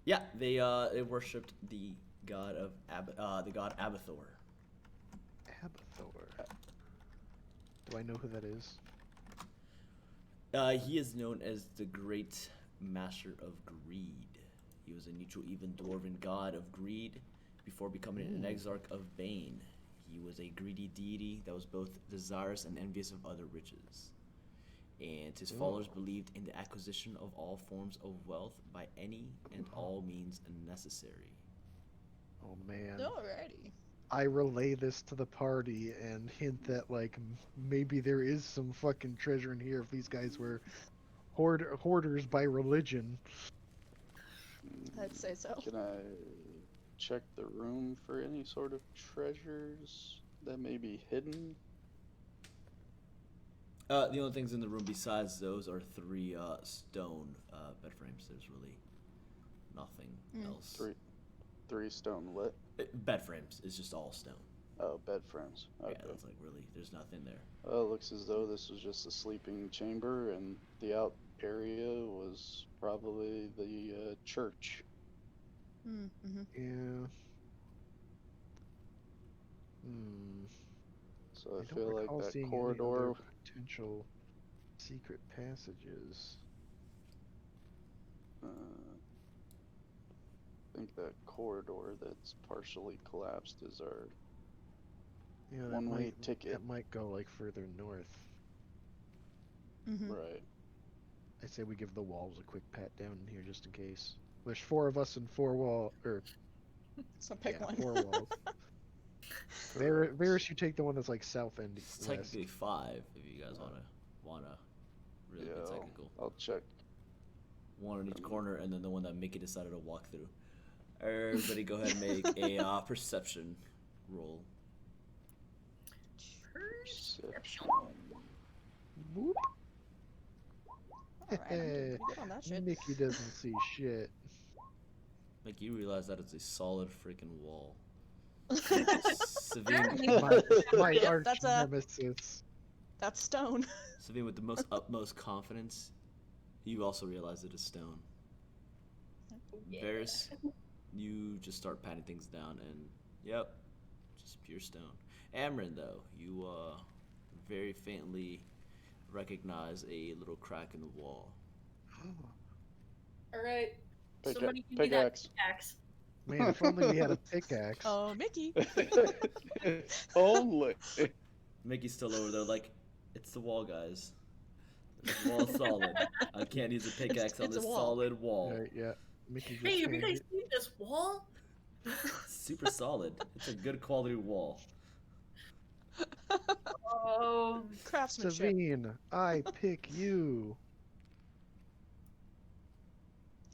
yeah, they worshipped the god of Abathor. Abathor. Do I know who that is? He is known as the Great Master of Greed. He was a neutral, even dwarven god of greed before becoming an exarch of Bane. He was a greedy deity that was both desirous and envious of other riches. And his followers believed in the acquisition of all forms of wealth by any and all means necessary. Oh man. Alrighty. I relay this to the party and hint that like maybe there is some fucking treasure in here if these guys were hoarders by religion. I'd say so. Can I check the room for any sort of treasures that may be hidden? The only things in the room besides those are 3 stone bed frames. There's really nothing else. Three stone lit. Bed frames is just all stone. Oh, bed frames. Okay. Yeah, that's like really, there's nothing there. Well, it looks as though this was just a sleeping chamber, and the out area was probably the church. Mm-hmm. Yeah. Hmm. So I don't feel like recall that seeing any corridor. other potential secret passages. I think that corridor that's partially collapsed is our Yeah, that one-way might ticket. that might go like further north. Mm-hmm. Right. I say we give the walls a quick pat down in here just in case. There's 4 of us and 4 wall or So pick yeah, one. 4 walls. Varys, you take the one that's like south end It's west. technically 5 if you guys wanna really Yeah, be technical. I'll check. One on each corner, and then the one that Mickey decided to walk through. Everybody, go ahead and make a perception roll. Perception. Whoop. Alright, I'm doing pretty good on that shit. Mickey doesn't see shit. Like, you realize that it's a solid freaking wall. Apparently. Savine, My Yep, arch that's a- nemesis. That's stone. Savine, with the most utmost confidence, you also realize it is stone. Yeah. Varys, you just start patting things down, and yep, just pure stone. Amryn, though, you very faintly recognize a little crack in the wall. All right. Pick- Somebody give me that pickaxe. pickaxe. Man, if only we had a pickaxe. Oh, Mickey. Only. Mickey's still over there, like, it's the wall, guys. The wall's solid. I can't use a pickaxe on it's a this wall. solid wall. Right, yeah. Mickey just Hey, have you handed- guys seen this wall? Super solid. It's a good quality wall. Oh, Craftsmanship. Savine, I pick you.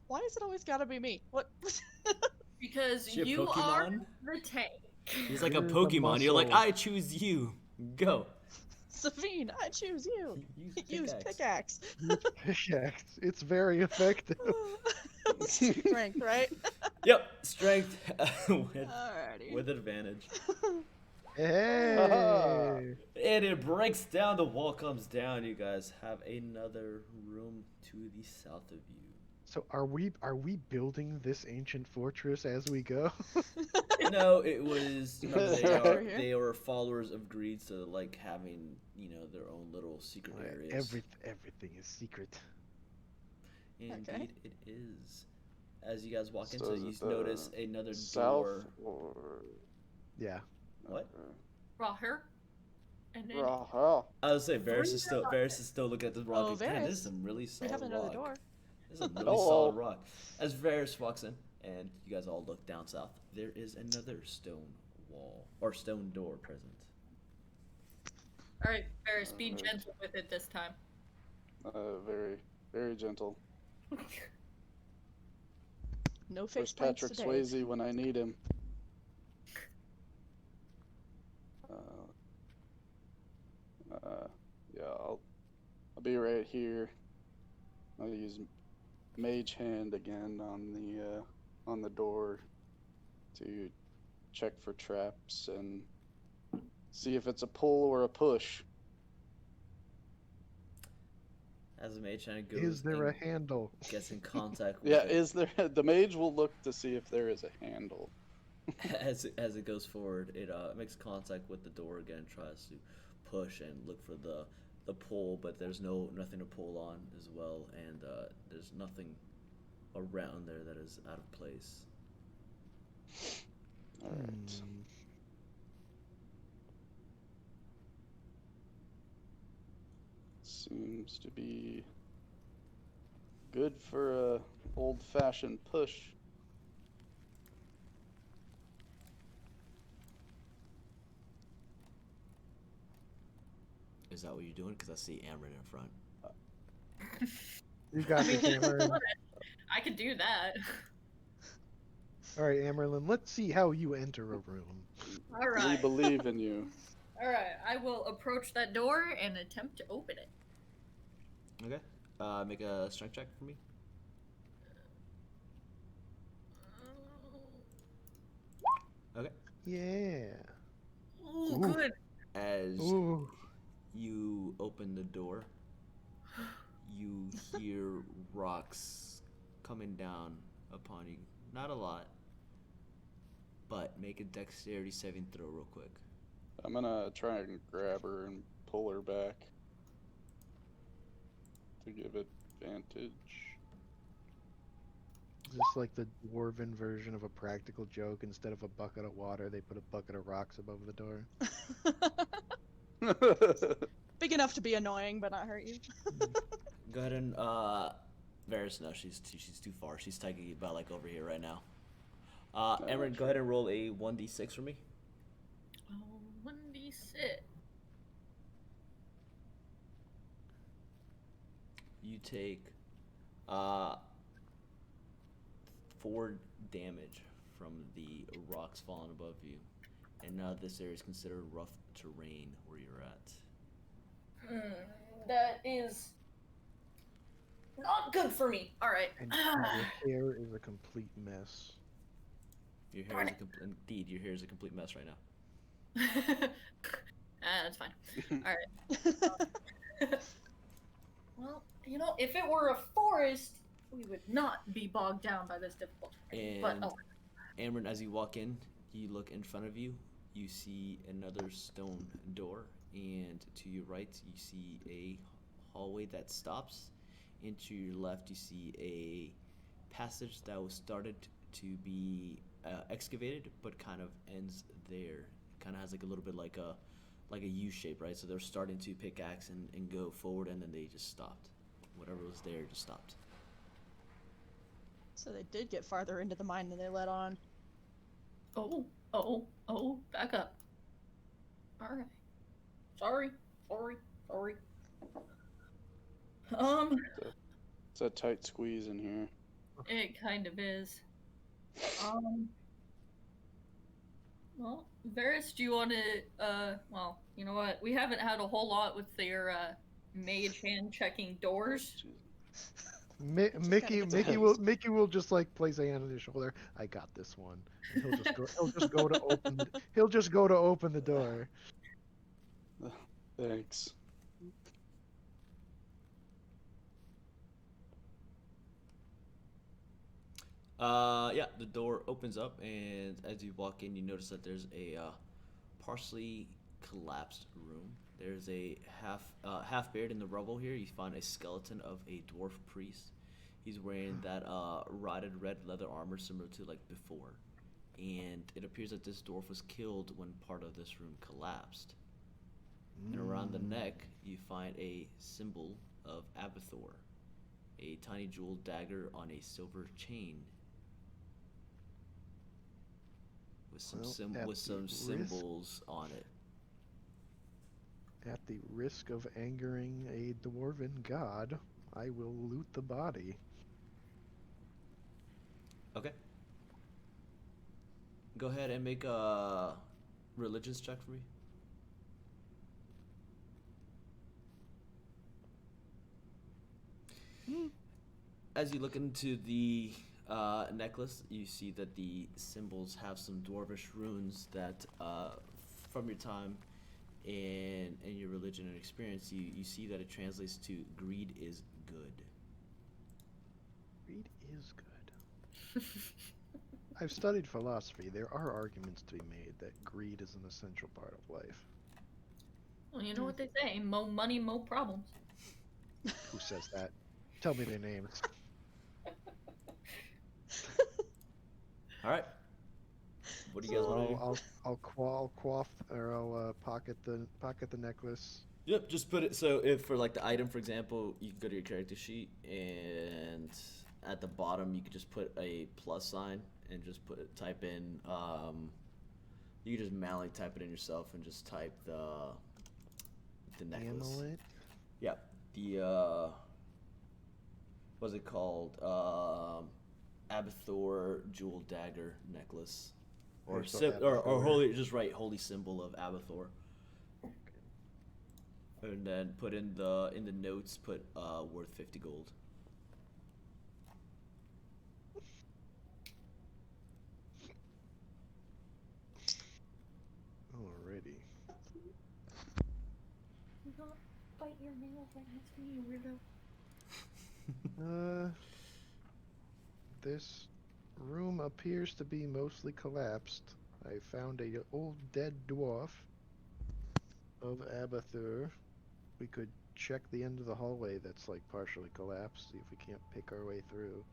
Why is it always gotta be me? What? because Is she a you are Pokemon? the tank. He's like a You're the Pokemon. You're like, muscle. I choose you. Go. Savine, I choose you. Use Use pickaxe. Use pickaxe. It's very effective. Strength, right? Yep, strength Alrighty. with advantage. Hey! And it breaks down. The wall comes down. You guys have another room to the south of you. So are we building this ancient fortress as we go? No, it was. Remember, Structure here? they are followers of greed, so like having their own little secret areas. Everything is secret. Indeed, Okay. it is. As you guys walk So into it, is you it the notice another South door. or Yeah. What? Raher. And then Rahal? I would say Varys is Bring still looking at this rock. Oh, like, "Man, this is Varys. some really We solid have another rock. door. This is a really Hello. solid rock." As Varys walks in, and you guys all look down south, there is another stone wall or stone door present. all right, Varys, be gentle with it this time. Very, very gentle. No Where's face plants Patrick today. Swayze when I need him? Yeah, I'll be right here. I'll use Mage Hand again on the door to check for traps and see if it's a pull or a push. As the mage hand goes, Is there a and handle? gets in contact with Yeah, it, is there? The mage will look to see if there is a handle. as it goes forward, it makes contact with the door again, tries to push and look for the pull, but there's nothing to pull on as well, and there's nothing around there that is out of place. All right. Hmm. Seems to be good for a old-fashioned push. Is that what you're doing? Because I see Amryn in front. You got this, Amaryllis. I could do that. All right, Amaryllis, let's see how you enter a room. All We right. believe in you. All right. I will approach that door and attempt to open it. Okay. Make a strength check for me. Okay. Yeah. Ooh, Ooh. good. As Ooh. you open the door, you hear rocks coming down upon you. Not a lot, but make a dexterity saving throw real quick. I'm gonna try and grab her and pull her back to give advantage. Just like the dwarven version of a practical joke. Instead of a bucket of water, they put a bucket of rocks above the door. Big enough to be annoying, but not hurt you. Go ahead and Varys, no, she's too far. She's taking you about like over here right now. Emran, go ahead and roll a 1d6 for me. Oh, 1d6. You take 4 damage from the rocks falling above you, and now this area is considered rough terrain where you're at. That is not good for me. All right. And your hair is a complete mess. Your hair Darn is indeed your hair is a complete mess right now. That's fine. All right. Well, if it were a forest, we would not be bogged down by this difficult terrain. But And Amron, as you walk in, you look in front of you, you see another stone door, and to your right, you see a hallway that stops, and to your left, you see a passage that was started to be excavated, but kind of ends there. Kind of has like a little bit like a U shape, right? So they're starting to pickaxe and go forward, and then they just stopped. Whatever was there just stopped. So they did get farther into the mine than they let on. oh, back up. All right. Sorry. It's a tight squeeze in here. It kind of is. Well, Varys, do you want to, well, you know what? We haven't had a whole lot with their, Mage Hand checking doors. Mickey will just like place a hand on his shoulder. I got this one. And he'll just go to open the door. Thanks. Yeah, the door opens up, and as you walk in, you notice that there's a partially collapsed room. There's a half buried in the rubble here. You find a skeleton of a dwarf priest. He's wearing that rotted red leather armor similar to like before, and it appears that this dwarf was killed when part of this room collapsed. And around the neck, you find a symbol of Abathor, a tiny jeweled dagger on a silver chain. With some symbols on it. At the risk of angering a dwarven god, I will loot the body. Okay. Go ahead and make a religious check for me. As you look into the necklace, you see that the symbols have some dwarvish runes that, from your time and your religion and experience, you see that it translates to greed is good. Greed is good. I've studied philosophy. There are arguments to be made that greed is an essential part of life. Well, you know what they say, mo money, mo problems. Who says that? Tell me their names. All right. What do you guys want to do? I'll pocket the necklace. Yep, just put it. So if for like the item, for example, you can go to your character sheet, and at the bottom you could just put a plus sign and just type in. You can just manually type it in yourself and just type the necklace. Amulet. Yep. The what's it called? Abathor jewel dagger necklace, or holy, just write holy symbol of Abathor. And then put in the notes, put worth 50 gold. Alrighty. Do not bite your nails right next to me, you weirdo. This room appears to be mostly collapsed. I found a old dead dwarf of Abathur. We could check the end of the hallway that's like partially collapsed, see if we can't pick our way through.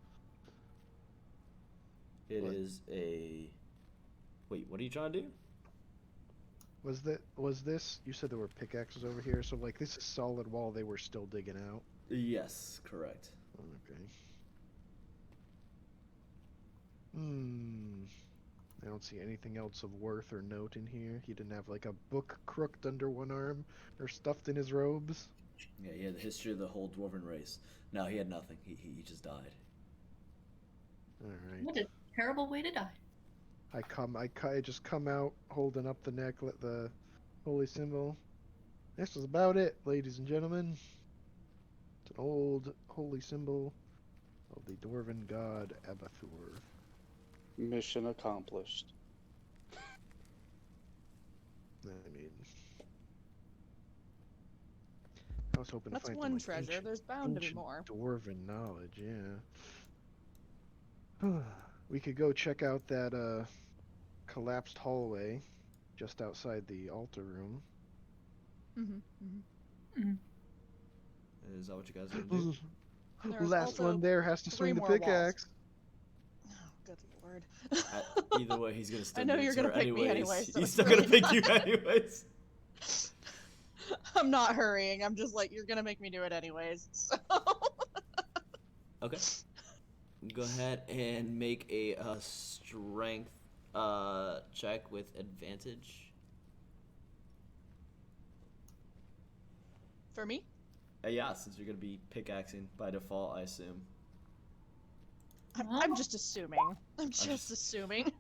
It is a... Wait, what are you trying to do? Was this, you said there were pickaxes over here, so like this is solid wall they were still digging out? Yes, correct. Okay. I don't see anything else of worth or note in here. He didn't have like a book crooked under one arm or stuffed in his robes. Yeah, he had the history of the whole dwarven race. No, he had nothing. He just died. Alright. What a terrible way to die. I just come out holding up the holy symbol. This is about it, ladies and gentlemen. It's an old holy symbol of the dwarven god Abathur. Mission accomplished. I mean, I was hoping That's to find one some, like, treasure. ancient- There's bound to be ancient more. Dwarven knowledge, yeah. We could go check out that collapsed hallway just outside the altar room. Is that what you guys are gonna do? There's Last also one there has to 3 swing the more walls. pickaxe. Oh, good lord. Either way, he's gonna still I know give it you're to gonna her pick me anyways. anyway, so He's it's still really gonna pick fine. you anyways. I'm not hurrying. I'm just like, you're gonna make me do it anyways. So. Okay. Go ahead and make a strength check with advantage. For me? Yeah, since you're gonna be pickaxing by default, I assume. I'm just assuming. I'm just assuming.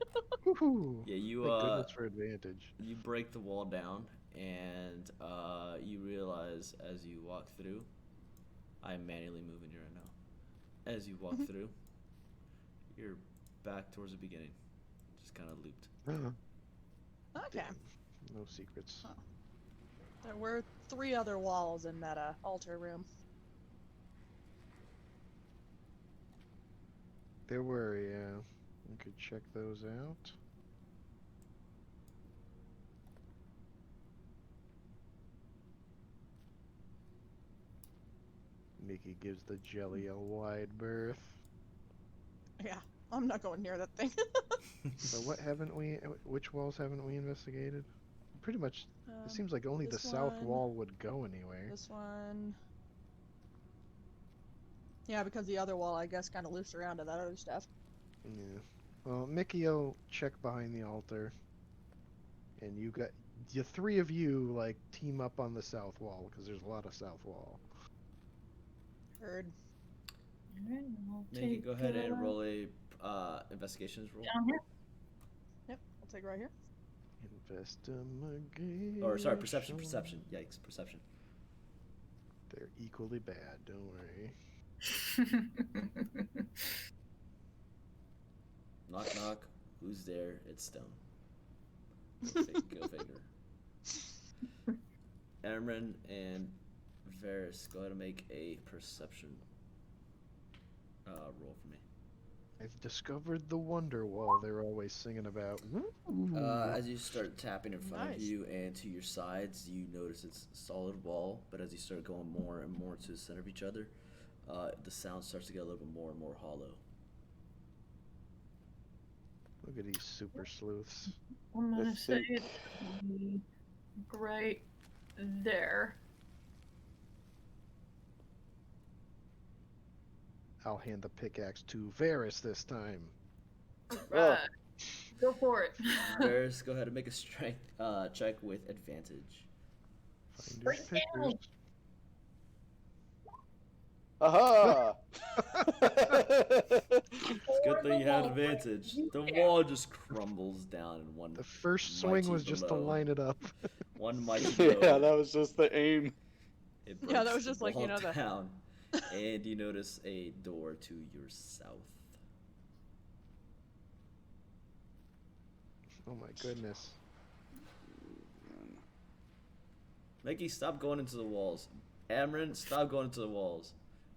Woohoo! Yeah, you Thank goodness for advantage. you break the wall down, and you realize as you walk through, I'm manually moving you right now. As you walk through, you're back towards the beginning, just kind of looped. Okay. No secrets. There were 3 other walls in that altar room. There were, yeah. We could check those out. Mickey gives the jelly a wide berth. Yeah, I'm not going near that thing. So which walls haven't we investigated? Pretty much, it seems like only the this south one, wall would go anywhere. This one. Yeah, because the other wall, I guess, kind of looped around to that other stuff. Yeah. Well, Mickey will check behind the altar. And the 3 of you, like, team up on the south wall, because there's a lot of south wall. Heard. Mickey, go ahead and roll a investigations roll. Down here. Yep, I'll take right here. Investigation. Or sorry, perception. Yikes, perception. They're equally bad, don't worry. Knock knock. Who's there? It's Stone. Go figure. Amron and Varys, go ahead and make a perception roll for me. I've discovered the wonder wall they're always singing about. As you start tapping in front of Nice. you and to your sides, you notice it's a solid wall, but as you start going more and more to the center of each other, the sound starts to get a little bit more and more hollow. Look at these super sleuths. I'm gonna I say think- it's right there. I'll hand the pickaxe to Varys this time. Right. Go for it. Varys, go ahead and make a strength check with advantage. Finders Break it down. pickers. Aha! Good thing you had advantage. The wall just crumbles down in one. The first swing was just to blow. line it up. One mighty Yeah, blow. that was just the aim. It Yeah, that breaks was just the like, you wall know, the- down, and you notice a door to your south. Oh my goodness. Mickey, stop going into the walls. Amron, stop going into the walls.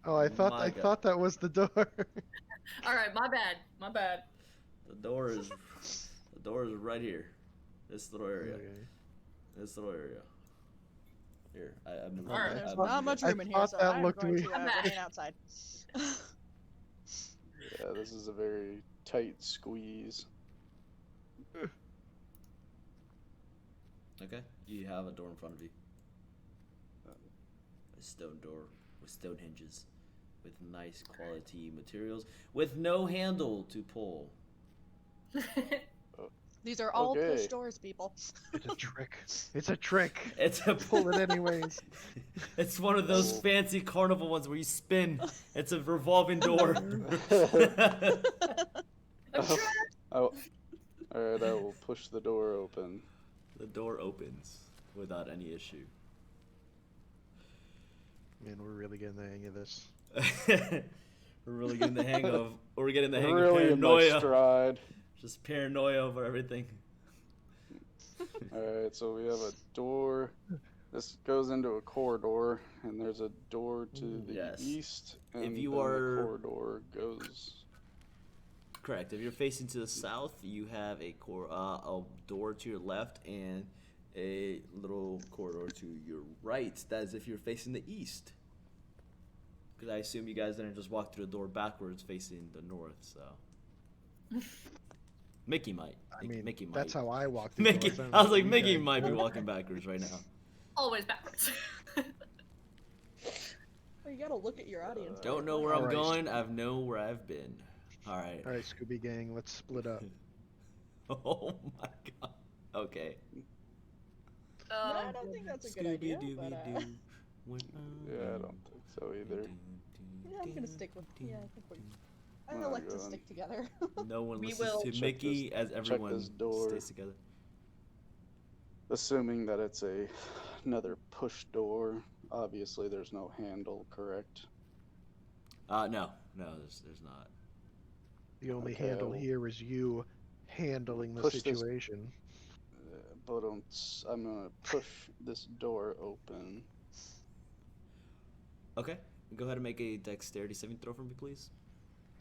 Oh, I thought My God. thought that was the door. All right, my bad. My bad. The door is right here. This little area. Okay. This little area. Here, I'm All right. There's I'm- not much I room in here, thought so that I'm looked going weird. to remain outside. Yeah, this is a very tight squeeze. Okay, you have a door in front of you. A stone door with stone hinges, with nice quality materials, with no handle to pull. These are all push Okay. doors, people. It's a trick. It's a trick. It's a Pull it anyways. It's one of those Oh. fancy carnival ones where you spin. It's a revolving door. Alright, I will push the door open. The door opens without any issue. Man, we're really getting the hang of this. We're really getting the hang of. We're getting the hang Really of in my paranoia. stride. Just paranoia over everything. Alright, so we have a door This goes into a corridor, and there's a door to the Yes. east, and If you then are- the corridor goes. Correct. If you're facing to the south, you have a door to your left and a little corridor to your right. That is if you're facing the east. Because I assume you guys didn't just walk through the door backwards facing the north, so. Mickey might. I mean, Mickey might. that's how I walk. through Mickey. doors. I was know like, you Mickey guys might be do. walking backwards right now. Always backwards. Well, you gotta look at your audience. Don't know where I'm Alright. going. I know where I've been. All right. All right, Scooby Gang, let's split up. Oh my god. Okay. No, I don't think that's a good idea. But, Yeah, I don't think so either. yeah, I'm gonna stick with. Yeah, I think I Oh, like to God. stick together. No one We listens will to check Mickey this- as check everyone this door. stays together. Assuming that it's another push door. Obviously, there's no handle, correct? No, there's not. The only Okay, handle well- here is you handling the Push this- situation. But I'm gonna push this door open. Okay, go ahead and make a dexterity saving throw for me, please.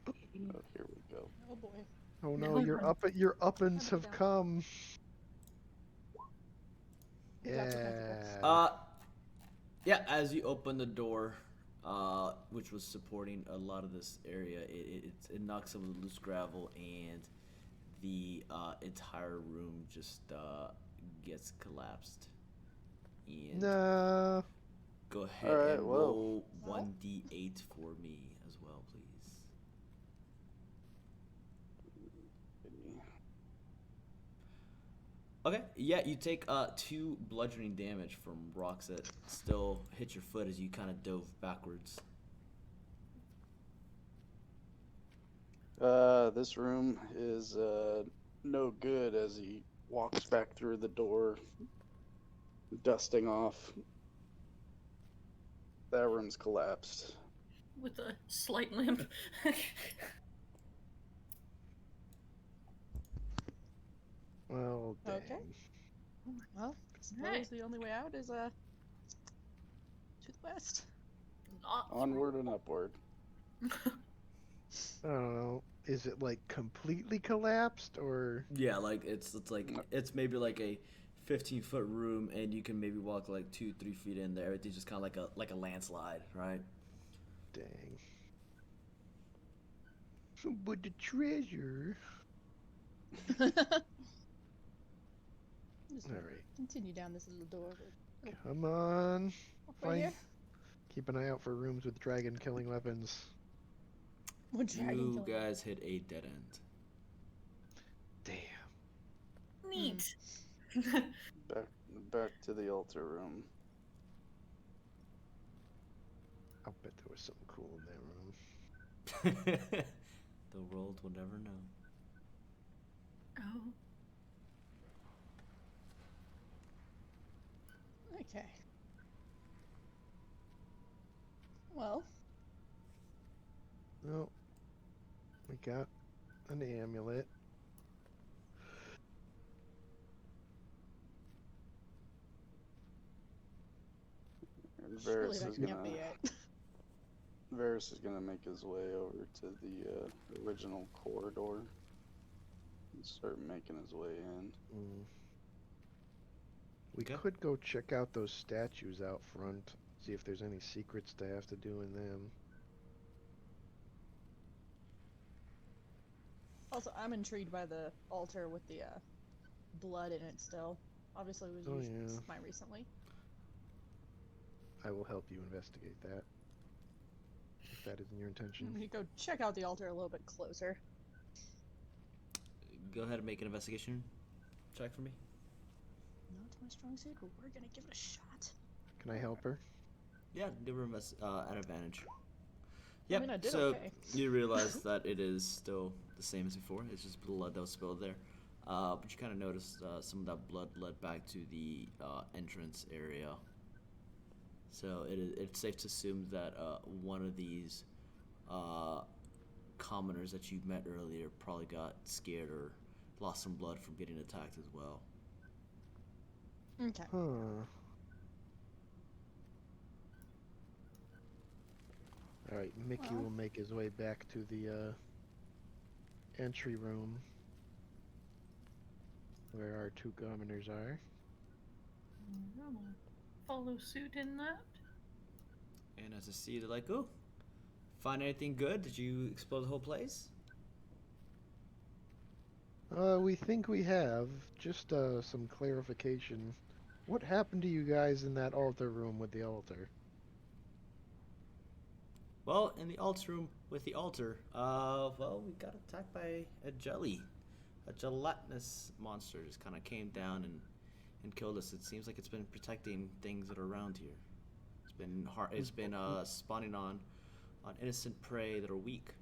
Oh, here we go. Oh boy. Oh no, your uppins have come. He's up against the Yeah. Yeah. As you open the door, which was supporting a lot of this area, it knocks some of the loose gravel, and the entire room just gets collapsed. And No. go ahead Alright, and well. roll 1d8 for me as well, please. Okay, yeah, you take 2 bludgeoning damage from rocks that still hit your foot as you kind of dove backwards. This room is no good as he walks back through the door, dusting off. That room's collapsed. With a slight limp. Well, dang. Okay. Well, suppose Alright. the only way out is to the west. Not Onward and upward. I don't know. Is it like completely collapsed or? Yeah, like it's it's maybe like a 15-foot room, and you can maybe walk like 2-3 feet in there. Everything's just kind of like a landslide, right? Dang. But the treasure. Just All right, continue down this little door. come on. Right here. Keep an eye out for rooms with dragon killing weapons. One dragon You killing. guys hit a dead end. Damn. neat. Back to the altar room. I'll bet there was something cool in that room. The world will never know. Oh. Okay. Well, Well, we got an amulet. And surely Varys that is can't gonna be it. Varys is gonna make his way over to the original corridor and start making his way in. Mm. We Okay. could go check out those statues out front, see if there's any secrets to have to do in them. Also, I'm intrigued by the altar with the blood in it still. Obviously, it was Oh, used yeah. semi-recently. I will help you investigate that. If that isn't your intention. We could go check out the altar a little bit closer. Go ahead and make an investigation check for me. Not my strong suit, but we're gonna give it a shot. Can I help her? Yeah, give her an advantage. I Yep. mean, I did so okay. you realize that it is still the same as before. It's just blood that was spilled there. But you kind of notice some of that blood led back to the entrance area. So it's safe to assume that one of these commoners that you met earlier probably got scared or lost some blood from getting attacked as well. Okay. Huh. All right, Mickey Well. will make his way back to the entry room where our two commoners are. Follow suit in that. And as I see, they're like, "Oh, find anything good? Did you explore the whole place?" We think we have. Just some clarification. What happened to you guys in that altar room with the altar? Well, in the altar room with the altar, well, we got attacked by a gelatinous monster. Just kind of came down and killed us. It seems like it's been protecting things that are around here. It's been spawning on innocent prey that are weak.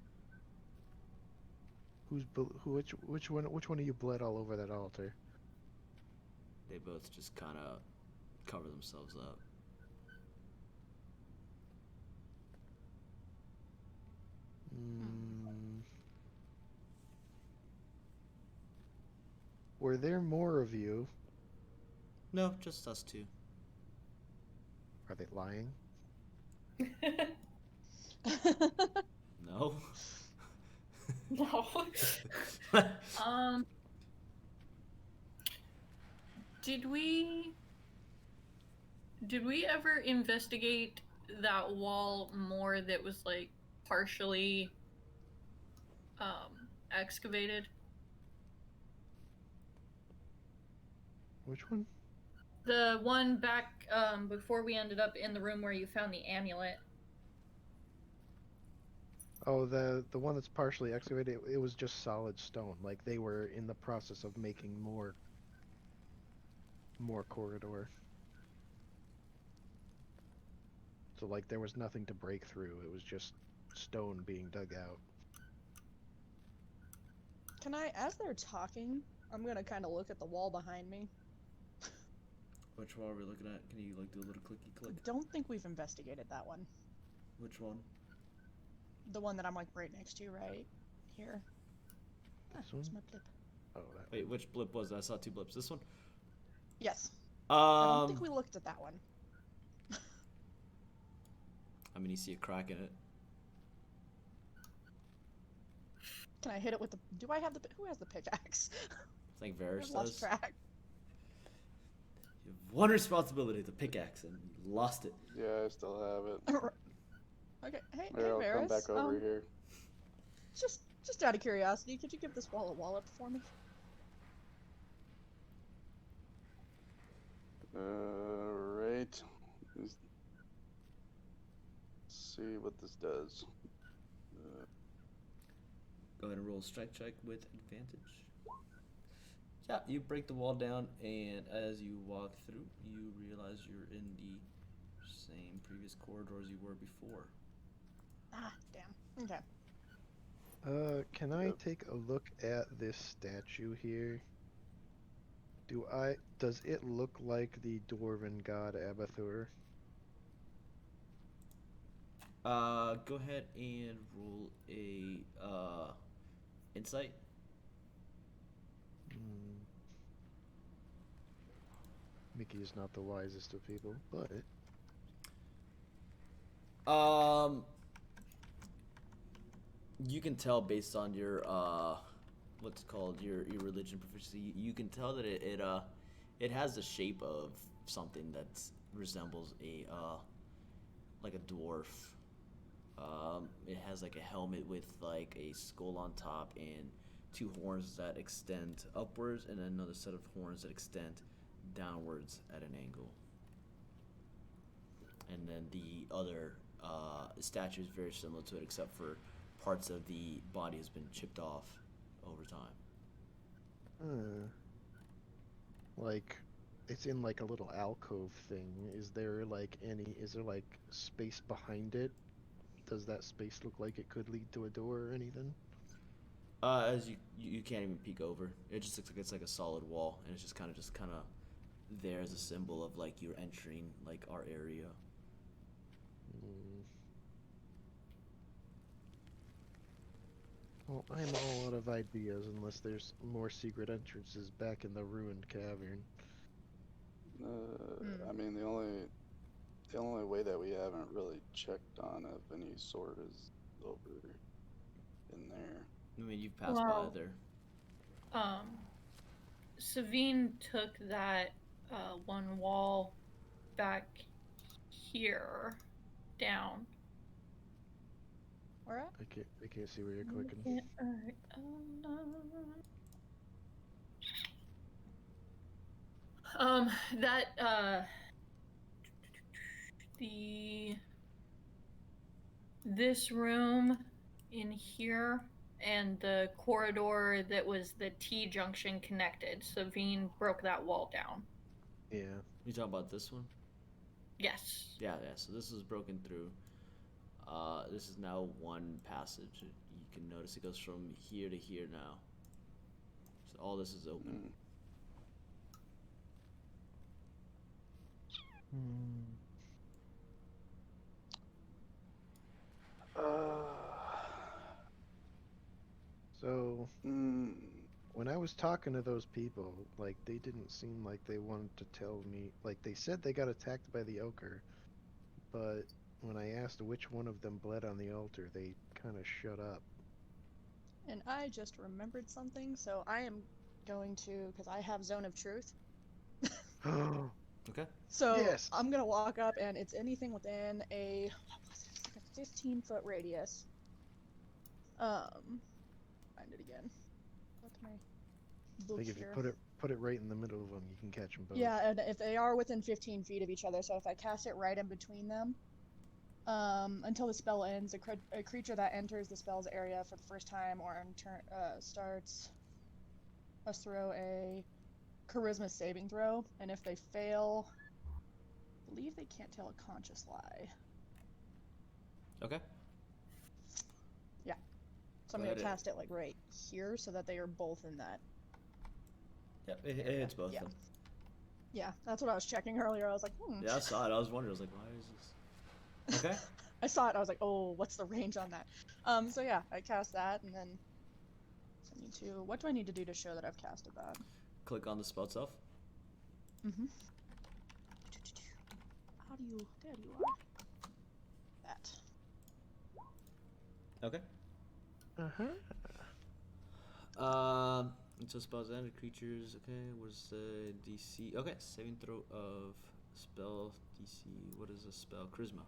Which one of you bled all over that altar? They both just kind of cover themselves up. Were there more of you? No, just us two. Are they lying? No. No. Did we ever investigate that wall more that was like partially excavated? Which one? The one back before we ended up in the room where you found the amulet. Oh, the one that's partially excavated. It was just solid stone. Like they were in the process of making more corridor. So like there was nothing to break through. It was just stone being dug out. Can I, as they're talking, I'm gonna kind of look at the wall behind me. Which wall are we looking at? Can you like do a little clicky click? Don't think we've investigated that one. Which one? The one that I'm like right next to, right here. This Where's one? my blip? Oh, that. Wait, which blip was that? I saw two blips. This one? Yes. I don't think we I looked at that one. mean, you see a crack in it. Can I hit it with the? Do I have the? Who has the pickaxe? I think I've Varys lost does. track. You have one responsibility, the pickaxe, and you lost it. Yeah, I still have it. Okay. Hey, Here, I'll come Varys, back over here. Just out of curiosity, could you give this wall a wallop for me? Right. Let's see what this does. Go ahead and roll a strike check with advantage. Yeah, you break the wall down, and as you walk through, you realize you're in the same previous corridors you were before. Ah, damn. Okay. Can I take a look at this statue here? Does it look like the Dwarven god Abathur? Go ahead and roll a insight. Mickey is not the wisest of people, but You can tell based on your what's called your religion proficiency. You can tell that it has the shape of something that resembles a like a dwarf. It has like a helmet with like a skull on top and two horns that extend upwards, and another set of horns that extend downwards at an angle. And then the other statue is very similar to it, except for parts of the body has been chipped off over time. like it's in like a little alcove thing. Is there like space behind it? Does that space look like it could lead to a door or anything? As you can't even peek over. It just looks like it's like a solid wall, and it's just kind of there as a symbol of like you're entering like our area. Well, I'm all out of ideas unless there's more secret entrances back in the ruined cavern. I mean, the only The only way that we haven't really checked on of any sort is over in there. I mean, you've passed Well, by there. Savine took that one wall back here down. Where at? I can't see where you're clicking. Alright. That this room in here and the corridor that was the T junction connected. Savine broke that wall down. Yeah. You talking about this one? Yes. Yeah. So this is broken through. This is now one passage. You can notice it goes from here to here now. So all this is open. So when I was talking to those people, like they didn't seem like they wanted to tell me. Like they said they got attacked by the ochre, but when I asked which one of them bled on the altar, they kind of shut up. And I just remembered something, so I am going to, because I have Zone of Truth. Okay. So Yes. I'm gonna walk up, and it's anything within a 15-foot radius. Find it again. What's my I book think if you here? put it right in the middle of them, you can catch them both. Yeah, and if they are within 15 feet of each other, so if I cast it right in between them, until the spell ends, a creature that enters the spell's area for the first time or in turn must throw a charisma saving throw, and if they fail, I believe they can't tell a conscious lie. Okay. Yeah. So I'm Go gonna ahead. cast it like right here so that they are both in that. Yep. It hits both Yeah. of them. Yeah, that's what I was checking earlier. I was like, Yeah, I saw it. I was wondering. I was like, why is this? Okay. I saw it. I was like, oh, what's the range on that? So yeah, I cast that, and then I need to. What do I need to do to show that I've casted that? Click on the spell itself. Mm-hmm. How do you? There you are. That. Okay. So spells and creatures. Okay, what's the DC? Okay, saving throw of spell DC. What is a spell? Charisma.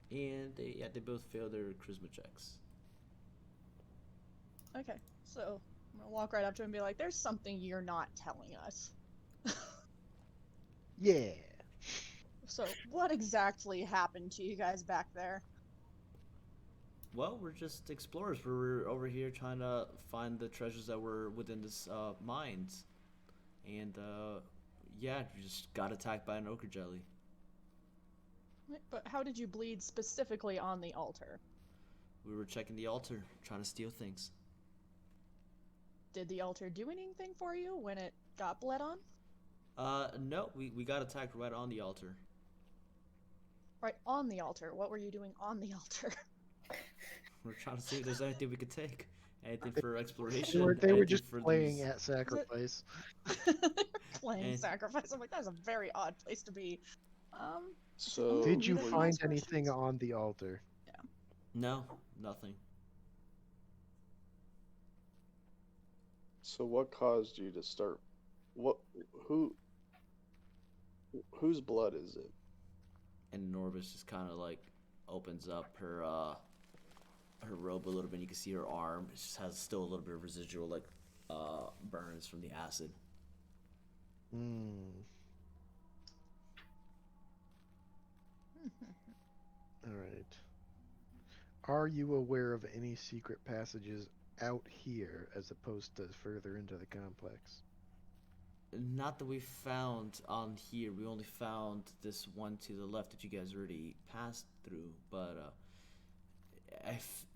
And they both fail their charisma checks. Okay, so I'm gonna walk right up to him and be like, "There's something you're not telling us." Yeah. So what exactly happened to you guys back there? Well, we're just explorers. We're over here trying to find the treasures that were within this mines, and yeah, we just got attacked by an ochre jelly. Wait, but how did you bleed specifically on the altar? We were checking the altar, trying to steal things. Did the altar do anything for you when it got bled on? No, we got attacked right on the altar. Right on the altar. What were you doing on the altar? We're trying to see if there's anything we could take. Anything for exploration. They were anything just for playing these- at sacrifice. Playing And- sacrifice. I'm like, that's a very odd place to be. So Did you were you find guys anything questions? on the altar? No, nothing. So what caused you to start? Whose blood is it? And Norvis just kind of like opens up her robe a little bit. You can see her arm. It just has still a little bit of residual like burns from the acid. All right. Are you aware of any secret passages out here as opposed to further into the complex? Not that we found on here. We only found this one to the left that you guys already passed through. But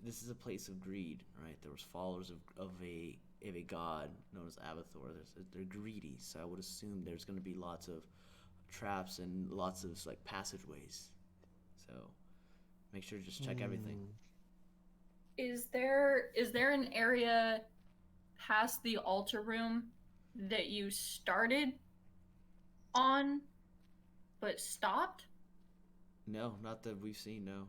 this is a place of greed, right? There was followers of a god known as Abathor. They're greedy, so I would assume there's going to be lots of traps and lots of like passageways. So make sure to just check everything. Is there an area past the altar room that you started on, but stopped. No, not that we've seen. No.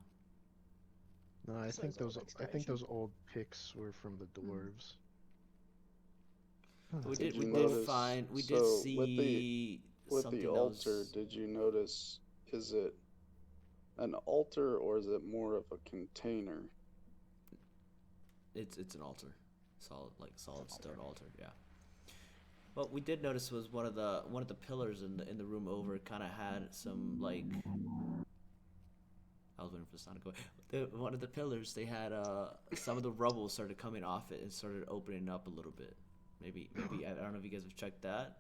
No, I So think it's old those excavation. old pics were from the dwarves. We Did did. you We did notice- find. We did so see with something the that altar, was- did you notice? Is it an altar or is it more of a container? It's an altar, solid stone altar. Yeah. What we did notice was one of the pillars in the room over kind of had some like. I was waiting for the sound to go. One of the pillars, they had some of the rubble started coming off it and started opening up a little bit. Maybe I don't know if you guys have checked that.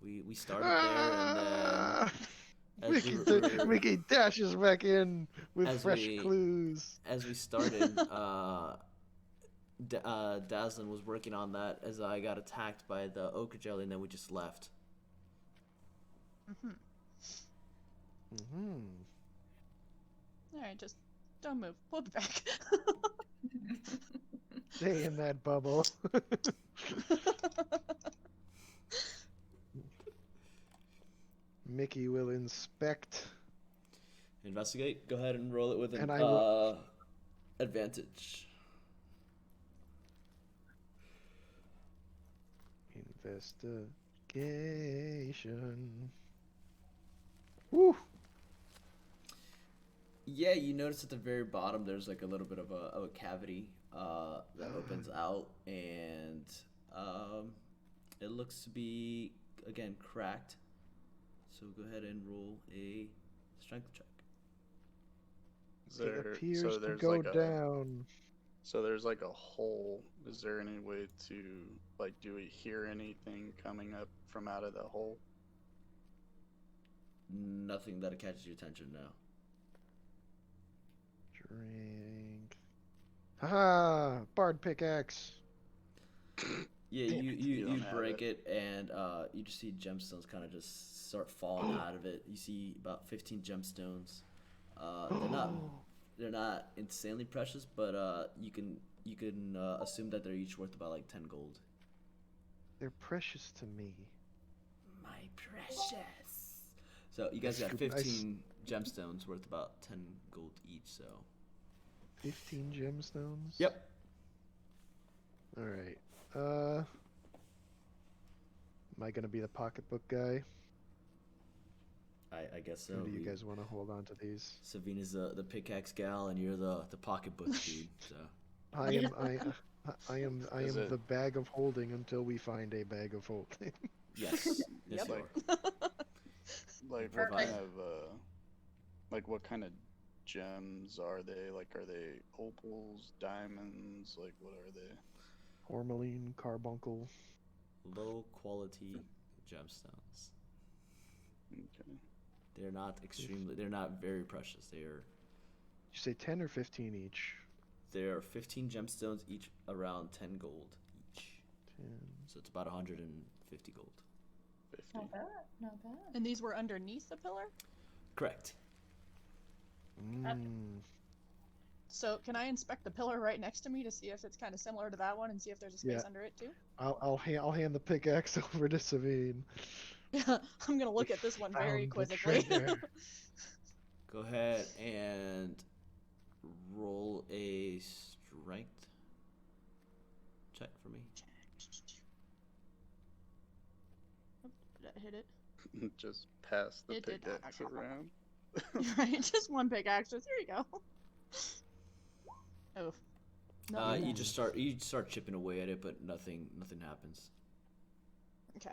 We started there and then. As Mickey dashes back in with as fresh we- clues. As we started, Dazzlin was working on that as I got attacked by the ochre jelly, and then we just left. Mm-hmm. All right, just don't move. We'll be back. Stay in that bubble. Mickey will inspect. Investigate. Go ahead and roll it with an And I advantage. Investigation. Woo! Yeah, you notice at the very bottom there's like a little bit of a cavity that opens out, and it looks to be again cracked. So go ahead and roll a strength check. It appears to there's go like down. So there's like a hole. Is there any way to do we hear anything coming up from out of the hole? Nothing that catches your attention now. Drink. Haha! Bard pickaxe. Yeah, Damn you it. You don't you have break it, and you just see gemstones kind of just start falling out of it. You see about 15 gemstones. They're not insanely precious, but you can assume that they're each worth about like 10 gold. They're precious to me. My precious. So you guys got That's 15 gemstones worth about 10 gold each. So 15 gemstones? yep. Alright. Am I gonna be the pocketbook guy? I guess so. Or do you guys want to hold on to these? Savina's the pickaxe gal, and you're the pocketbook dude. So I am Is it- the bag of holding until we find a bag of holding. yes, yes Yep. you are. Like what kind of what kind of gems are they? Like, are they opals, diamonds? Like, what are they? Tourmaline, carbuncle. Low quality gemstones. Okay. They're not very precious. You say 10 or 15 each? They're 15 gemstones each, around 10 gold each. 10. So it's about 150 gold. 50. Not bad. Not bad. And these were underneath the pillar? Correct. So can I inspect the pillar right next to me to see if it's kind of similar to that one and see if there's a space Yeah. under it too? I'll hand the pickaxe over to Savine. I'm gonna look at this one very Found the quizzically. treasure. Go ahead and roll a strength check for me. Did I hit it? Just pass the It did not. pickaxe around. Right, just one pickaxe. There you go. Oh. No, You just start chipping away at it, but nothing happens. Okay.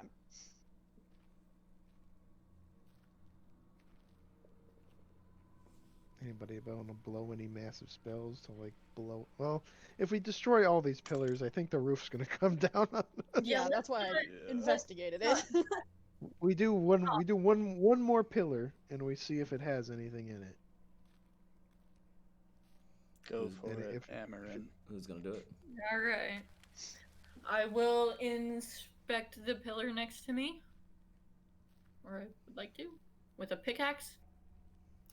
Anybody want to blow any massive spells to like blow? Well, if we destroy all these pillars, I think the roof's gonna come down on us. Yeah, that's why I Yeah. investigated it. We do one more pillar, and we see if it has anything in it. Go for And it, if- Amarin. Who's gonna do it? All right. I will inspect the pillar next to me, or I would like to, with a pickaxe.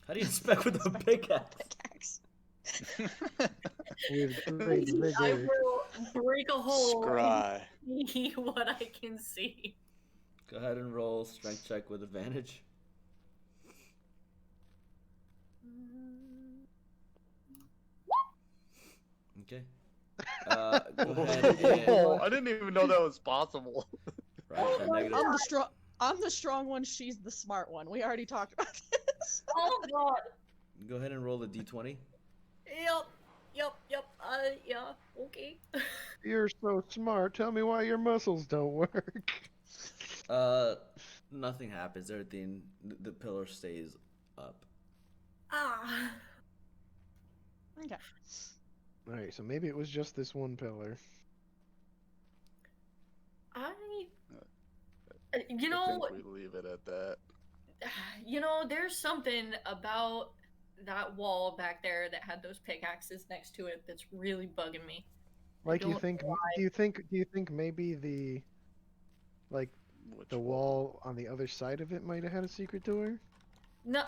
How do you inspect with a pickaxe? Pickaxe. With great I vigor. will break a hole Scry. and see what I can see. Go ahead and roll strength check with advantage. Okay. Go ahead and I didn't even know that was possible. right, so negative. I'm the strong one. She's the smart one. We already talked about this. Oh god. Go ahead and roll the d20. Yep. Yeah. Okay. You're so smart. Tell me why your muscles don't work. Nothing happens. Everything, the pillar stays up. Ah. Okay. All right, so maybe it was just this one pillar. You I know, think we leave it at that. there's something about that wall back there that had those pickaxes next to it that's really bugging me. Like you don't think? know Do you think maybe the Which the wall on the other side of it might have had a secret door? No,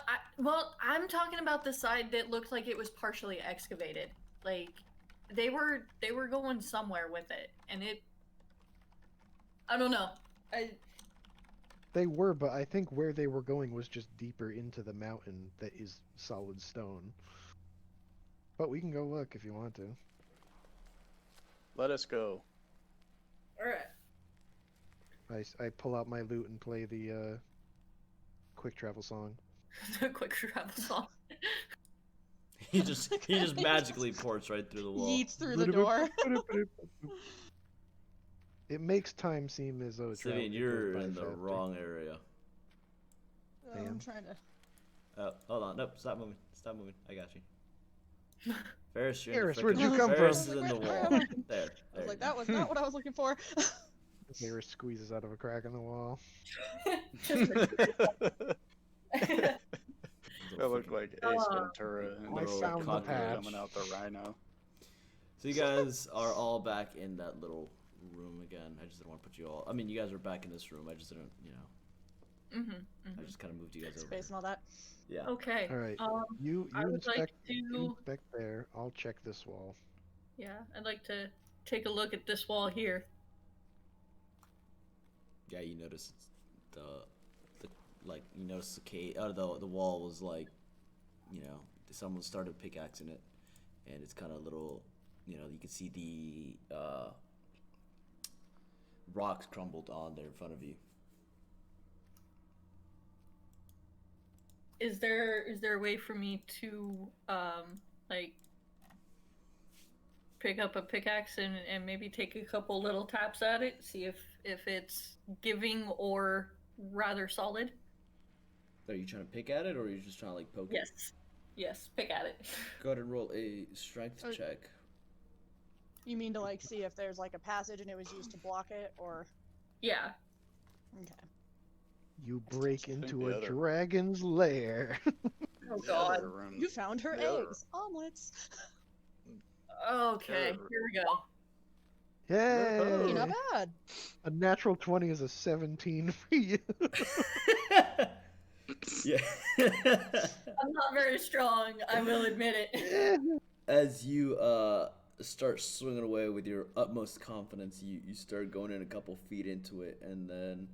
I'm talking about the side that looked like it was partially excavated. Like they were going somewhere with it, and I don't know. They were, but I think where they were going was just deeper into the mountain that is solid stone. But we can go look if you want to. Let us go. All right. I pull out my lute and play the quick travel song. The quick travel song. He just magically ports right through the wall. Yeets through the door. It makes time seem as though it's Simeon, you're in the wrong area. I'm Damn. trying to. Oh, hold on. Nope, stop moving. Stop moving. I got you. Ferris, you're Ferris, in the where'd you frickin- come Ferris from? is in the wall. There. I was like, that was not what I was looking for. Ferris squeezes out of a crack in the wall. That looked like Ace Ventura and I the found the cock patch. coming out the rhino. So you guys are all back in that little room again. I just didn't want to put you all. I mean, you guys are back in this room. I just didn't, I just kind of moved you guys over. Space and all that. Yeah. Okay. All right, Um, you I would like inspect, to- you inspect there. I'll check this wall. yeah, I'd like to take a look at this wall here. Yeah, you notice it's you notice the cave, the wall was like, someone started pickaxing it, and it's kind of little, you can see the rocks crumbled on there in front of you. Is there a way for me to pick up a pickaxe and maybe take a couple little taps at it, see if it's giving or rather solid? Are you trying to pick at it, or are you just trying to poke it? Yes, pick at it. Go ahead and roll a strength check. You mean to see if there's a passage and it was used to block it, or? Yeah. Okay. You break into the a other- dragon's lair. Oh The god. other room- You found her the other- eggs, omelets. Okay, Sure. here we go. Yay! Hey, not bad. A natural 20 is a 17 for you. Yeah. I'm not very strong, I will admit it. As you start swinging away with your utmost confidence, you start going in a couple feet into it, and then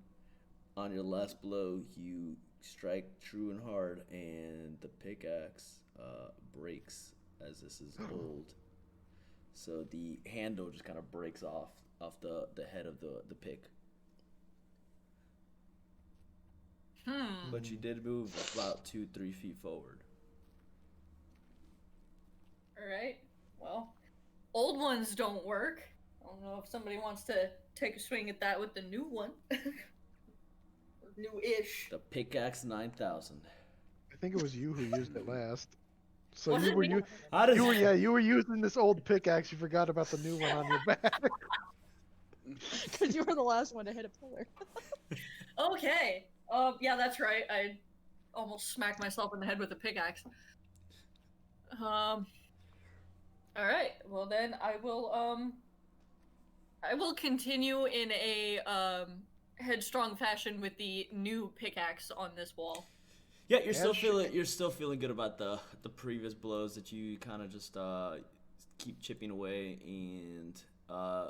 on your last blow, you strike true and hard, and the pickaxe breaks, as this is old. So the handle just kind of breaks off the head of the pick. But you did move about 2-3 feet forward. Alright. Well, old ones don't work. I don't know if somebody wants to take a swing at that with the new one. Or new-ish. The pickaxe 9000. I think it was you who used it last. So Was you it were me? How does you were using this old pickaxe. You forgot about the new one on your back. Because you were the last one to hit a pillar. Okay. Yeah, that's right. I almost smacked myself in the head with a pickaxe. All right. Well, then I will continue in a headstrong fashion with the new pickaxe on this wall. Yeah, you're still Yeah, feeling good about the previous blows that you kind of just keep chipping away, and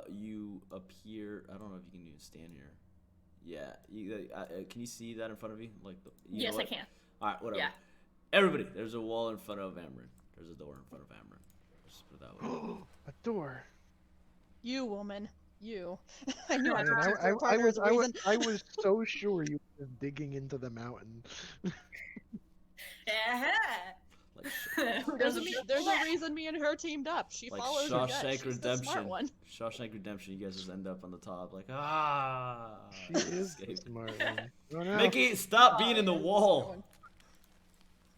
you appear. I don't know if you can even stand here. Yeah. Can you see that in front of you? Like, you know Yes, I what? can. All right, whatever. Yeah. Everybody, there's a wall in front of Amarin. There's a door in front of Amarin. Just put it that way. A door. You woman, you. I knew I Man, took you for I a part. There's a reason. I was so sure you were just digging into the mountain. Like, Who There's doesn't? a reason me and her teamed up. She like follows her gut. Shawshank She's the smart Redemption. one. Shawshank Redemption. You guys just end up on the top, like She is the escape. smart one. Oh, no. Mickey, stop being in the yeah, wall.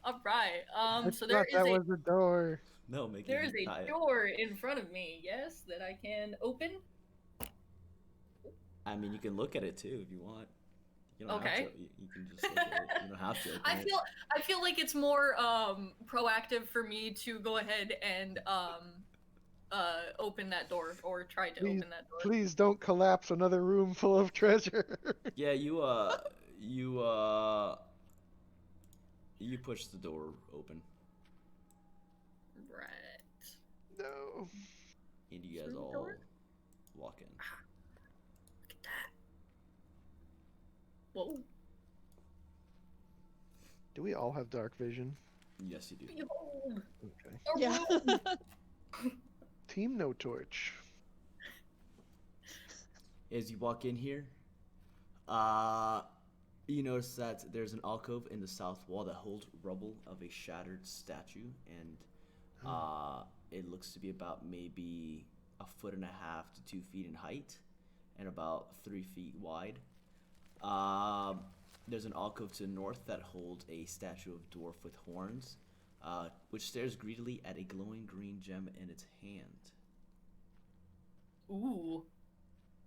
All right. I So there thought is that a was the door. No, Mickey. there is tie a it. door in front of me. Yes, that I can open. I mean, you can look at it too if you want. You don't Okay. have to. You can just look at it. You don't have to. Open I it. feel like it's more proactive for me to go ahead and open that door or try to Please, open that door. please don't collapse another room full of treasure. Yeah, you push the door open, Right. No. and you guys Through the all door? walk in. Look at that. Whoa. Do we all have dark vision? Yes, you do. Behold. Okay. A Yeah. room. Team No Torch. As you walk in here, you notice that there's an alcove in the south wall that holds rubble of a shattered statue, and it looks to be about maybe 1.5 to 2 feet in height, and about 3 feet wide. There's an alcove to the north that holds a statue of dwarf with horns, which stares greedily at a glowing green gem in its hand. Ooh.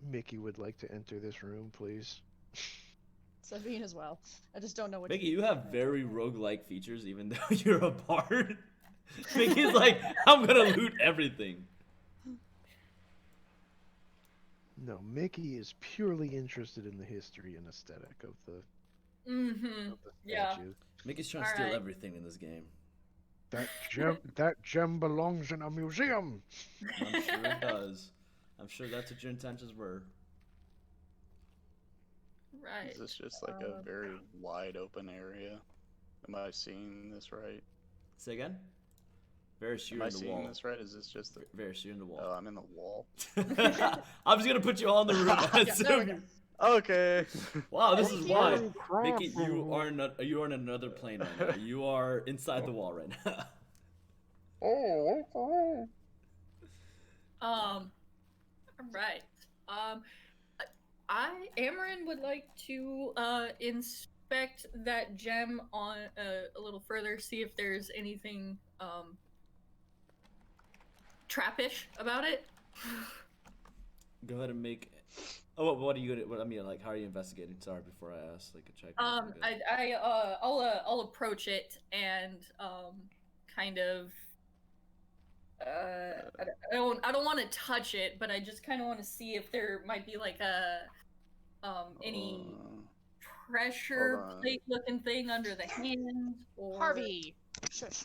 Mickey would like to enter this room, please. Savine as well. I just don't know what. Mickey, you have very roguelike features, even though you're a bard. Mickey's like, I'm gonna loot everything. No, Mickey is purely interested in the history and aesthetic of the Mm-hmm. Yeah. statue. Mickey's trying to steal Alright. everything in this game. That gem belongs in a museum. I'm sure it does. I'm sure that's what your intentions were. Right. Is this just like a very wide open area? Am I seeing this right? Say again? Varys, Am you're I in the seeing wall. this right? Is this just the... Varys, you're in the Oh, wall. I'm in the wall. I'm just gonna put you all in the room. Yeah, there we go. Okay. Wow, this is why. Holy Mickey, crap. you are not. You are on another plane right now. You are inside the wall right now. Oh. All right. Amarin would like to inspect that gem on a little further, see if there's anything trappish about it. Go ahead and make. Oh, what are you gonna? What I mean, like, how are you investigating? Sorry, before I ask, like, a check. I'll approach it and kind of. I don't want to touch it, but I just kind of want to see if there might be like a any pressure Hold on. plate looking thing under the hand or Harvey. Shush.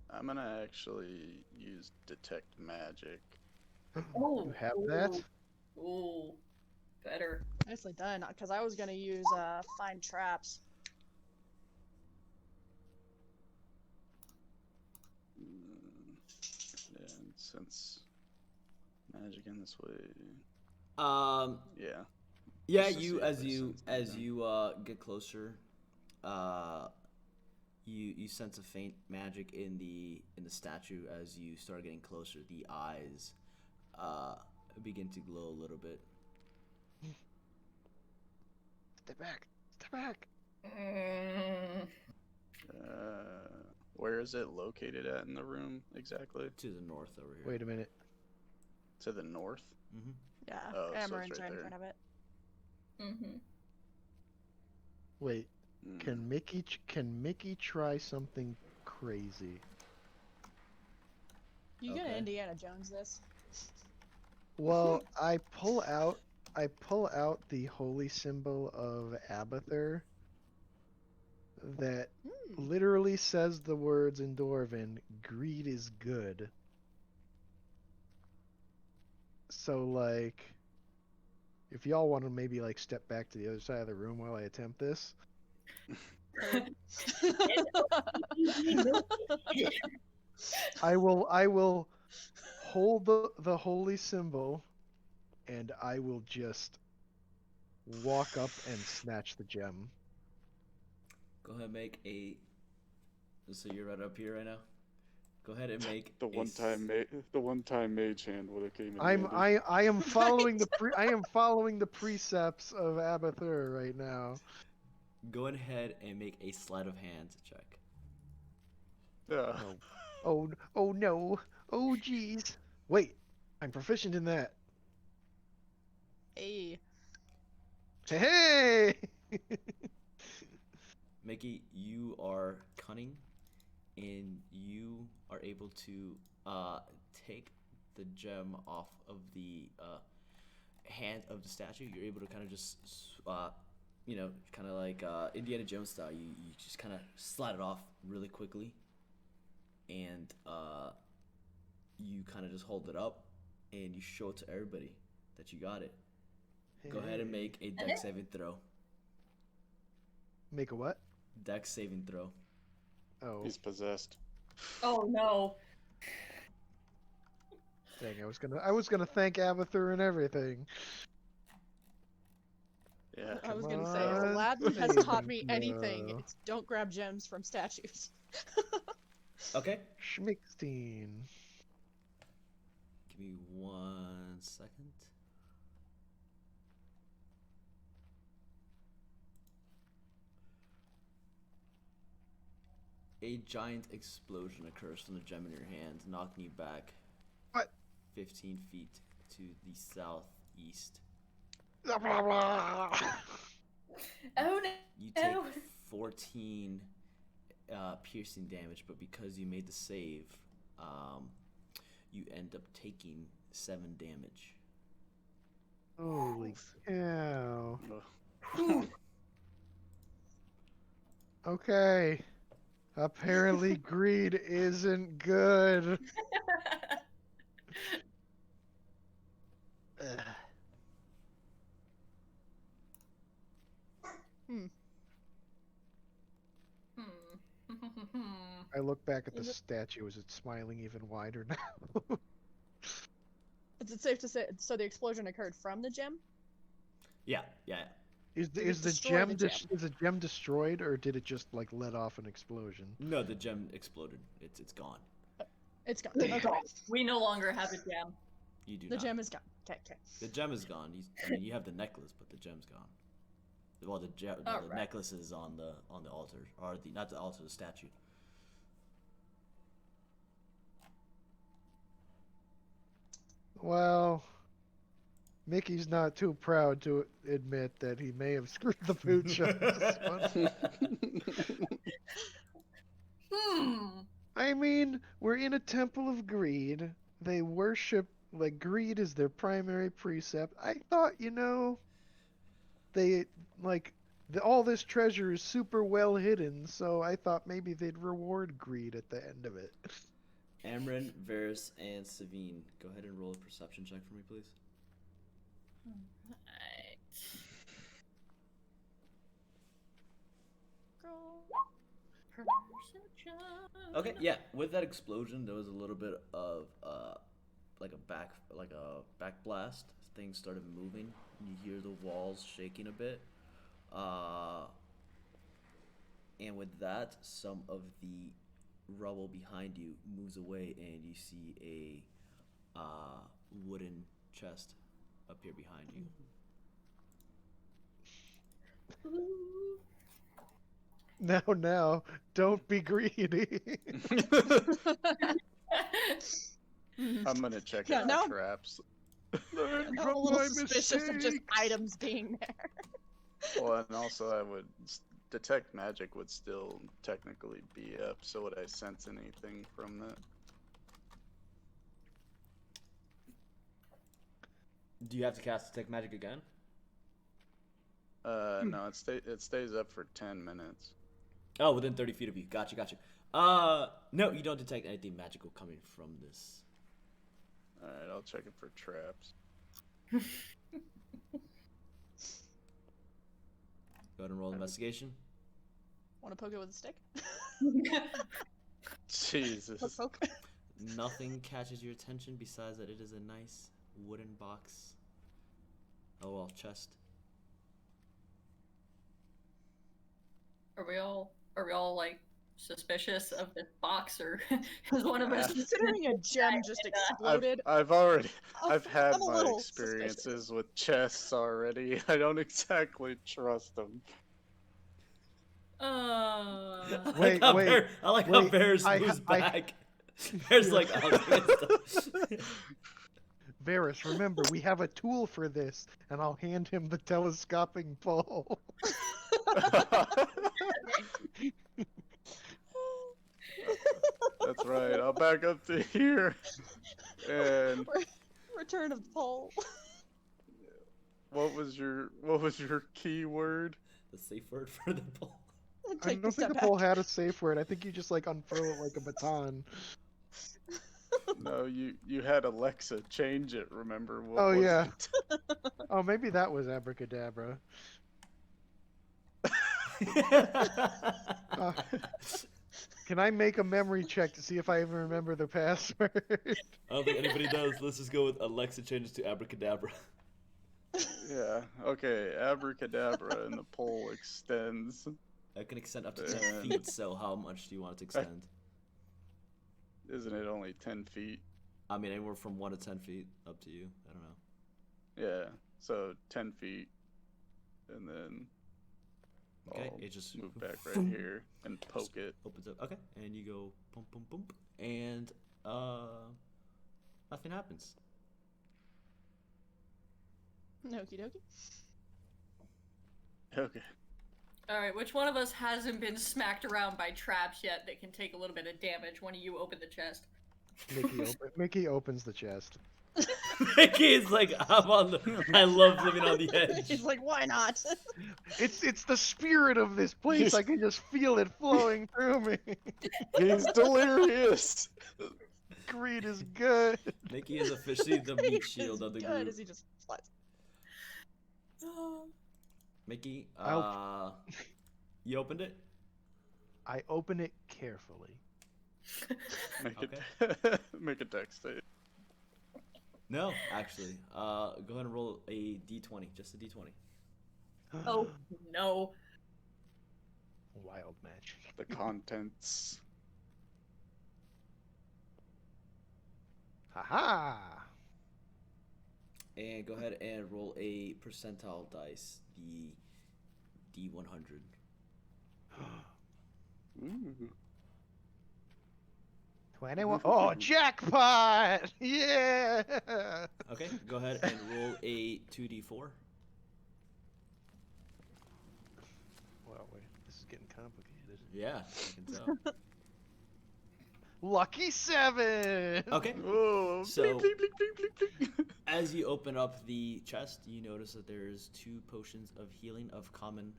I'm gonna actually use detect magic. Oh, You have that? Ooh, better. Nicely done. Because I was gonna use find traps. Yeah, and since magic in this way, yeah. Yeah, Just to see you if as there's you something as there. you get closer, you sense a faint magic in the statue as you start getting closer. The eyes begin to glow a little bit. Step back. Step back. Mm, Where is it located at in the room exactly? To the north over here. Wait a minute. To the north? Mm-hmm. Yeah. Oh, so it's Amarin's right right in there. front of it. mhm. Wait. Hmm. Can Mickey try something crazy? You gonna Okay. Indiana Jones this? Well, I pull out the holy symbol of Abathur that literally says the words in Dwarven, greed is good. So like if y'all want to maybe like step back to the other side of the room while I attempt this. I will hold the holy symbol, and I will just walk up and snatch the gem. Go ahead and make a. So you're right up here right now. Go ahead and make The one time Mage Hand would have came in I handy. am following the precepts of Abathur right now. Go ahead and make a sleight of hand check. Yeah. Oh no. Oh jeez. Wait, I'm proficient in that. Hey. Hey! Mickey, you are cunning, and you are able to take the gem off of the hand of the statue. You're able to kind of just, kind of like Indiana Jones style. You just kind of slide it off really quickly, and you kind of just hold it up, and you show it to everybody that you got it. Go ahead and make a dex saving throw. Make a what? Dex saving throw. Oh, He's possessed. Oh no. dang! I was gonna thank Abathur and everything. Yeah. I was Come gonna say, if on, Aladdin has taught me no. anything, it's don't grab gems from statues. Okay. Schmickstein. Give me 1 second. A giant explosion occurs from the gem in your hand, knocking you back What? 15 feet to the southeast. Blah, blah, blah. Oh no. You take 14 piercing damage, but because you made the save, you end up taking 7 damage. Holy cow. Ugh. Okay. Apparently greed isn't good. Ugh. I look back at the statue. Is it smiling even wider now? Is it safe to say, so the explosion occurred from the gem? Yeah. Is Did it the destroy gem the gem? is the gem destroyed, or did it just like let off an explosion? No, the gem exploded. It's gone. It's gone. Okay. We no longer have a gem. You do The not. gem is gone. Okay. The gem is gone. You have the necklace, but the gem's gone. Well, the Alright. necklace is on the altar, or not the altar, the statue. Well, Mickey's not too proud to admit that he may have screwed the pooch on this one. I mean, we're in a temple of greed. They worship, like, greed is their primary precept. I thought, they, like, all this treasure is super well hidden, so I thought maybe they'd reward greed at the end of it. Amryn, Varys, and Savine, go ahead and roll a perception check for me, please. Alright. Perception. Okay, yeah. With that explosion, there was a little bit of like a back blast. Things started moving. You hear the walls shaking a bit. And with that, some of the rubble behind you moves away, and you see a wooden chest appear behind you. Now, don't be greedy. I'm gonna check Yeah, out now- traps. Learn I'm a from little my suspicious of just mistakes. items being there. Well, and also I would detect magic would still technically be up. So would I sense anything from that? Do you have to cast Detect Magic again? No, it stays up for 10 minutes. Oh, within 30 feet of you. Gotcha. No, you don't detect anything magical coming from this. Alright, I'll check it for traps. Go ahead and roll investigation. Want to poke it with a stick? Jesus. Poke. Nothing catches your attention besides that it is a nice wooden box. Oh well, chest. Are we all like suspicious of this box, or is one of us Considering a gem just exploded, I've had I'm a my little experiences with chests already. I don't exactly trust them. Wait, wait, I like how wait, Bears I- moves I- back. Bears like, oh, Varys, remember, we have a tool for this, and I'll hand him the telescoping pole. That's right. I'll back up to here. And return of the pole. what was your key word? the safe word for the ball. I Take don't a step think a back. pole had a safe word. I think you just like unfurl it like a baton. No, you had Alexa change it. Remember? What Oh, was yeah. it? Oh, maybe that was abracadabra. Can I make a memory check to see if I even remember the password? I don't think anybody does. Let's just go with Alexa changes to abracadabra. Yeah. Okay. Abracadabra, and the pole extends. That can extend up to 10 feet, so how much do you want it to extend? Isn't it only 10 feet? I mean, anywhere from 1 to 10 feet, up to you. I don't know. Yeah. So 10 feet, and then Okay, I'll it just move back right here and poke it. opens up. Okay, and you go boom, boom, boom, and nothing happens. Okie dokie. Okay. All right, which one of us hasn't been smacked around by traps yet that can take a little bit of damage? One of you open the chest. Mickey opens the chest. Mickey is like, I love living on the edge. He's like, why not? It's the spirit of this place. I can just feel it flowing through me. He's delirious. Greed is good. Mickey is officially the meat shield of the Good group. as he just slides. Mickey, I'll- you opened it? I open it carefully. Make a dex save. No, actually. Go ahead and roll a d20, just a d20. Oh no! Wild match. The contents. Haha! And go ahead and roll a percentile dice, the d100. Ooh. 21. Oh, jackpot! Yeah! Okay, go ahead and roll a 2d4. Well, wait, this is getting complicated. Yeah, I can tell. Lucky 7! Okay, Oh, So- bleep, bleep, bleep, bleep, bleep. as you open up the chest, you notice that there's 2 potions of healing of common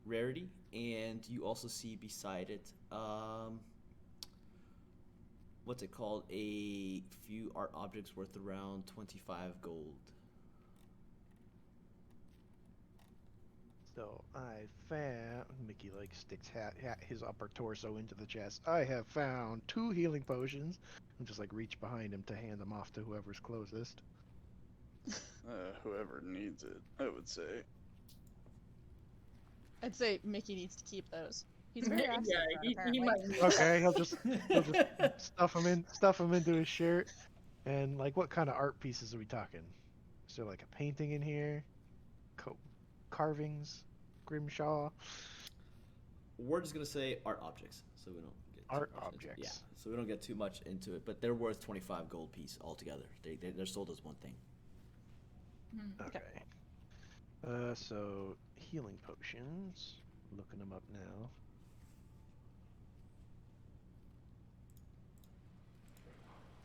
rarity, and you also see beside it, what's it called? A few art objects worth around 25 gold. So I found Mickey like sticks his upper torso into the chest. I have found 2 healing potions. And just like reach behind him to hand them off to whoever's closest. Whoever needs it, I would say. I'd say Mickey needs to keep those. He's very active. Yeah, he apparently. might need Okay, he'll just stuff them into his shirt. And like, what kind of art pieces are we talking? Is there like a painting in here? Carvings? Grimshaw? We're just gonna say art objects, so we don't get too Art much into it. objects. Yeah, so we don't get too much into it, but they're worth 25 gold piece altogether. They're sold as one thing. Okay. Okay. So healing potions. Looking them up now.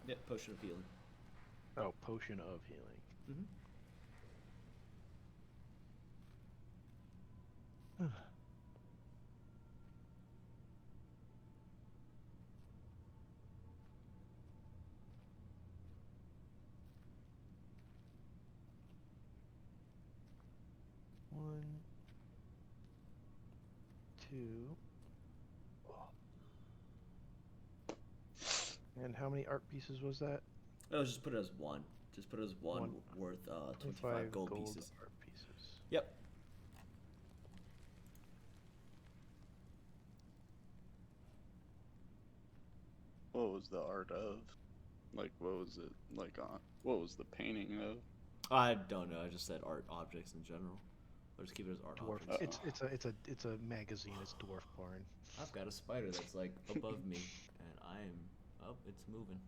Yep, potion of healing. Oh, potion of healing. Mm-hmm. One, 2. And how many art pieces was that? No, just put it as one. Just put it as one worth 25 gold pieces. Art pieces. Yep. What was the art of? Like, what was it like on? What was the painting of? I don't know. I just said art objects in general. Or just keep it as art Dwarf. objects. It's a magazine. It's Dwarf Barn. I've got a spider that's like above me, and I am. Oh, it's moving.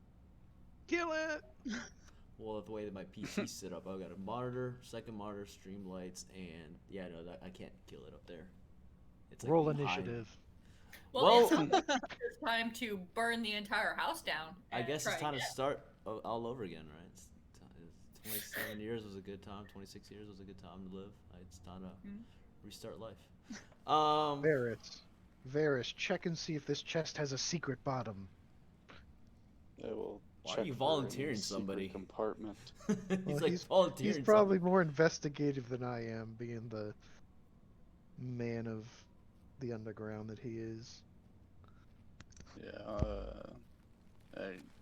Kill it! Well, the way that my PC's set up, I've got a monitor, second monitor, stream lights, and yeah, no, that I can't kill it up there. It's like Roll behind. initiative. Well, it sounds like it's time to burn the entire house down. I and guess try it's time to again. start all over again, right? 27 years was a good time. 26 years was a good time to live. It's time to restart life. Varys, check and see if this chest has a secret bottom. I will. Why are check you for volunteering any secret somebody? compartment. He's volunteering. He's probably more investigative than I am, being the man of the underground that he is. Yeah,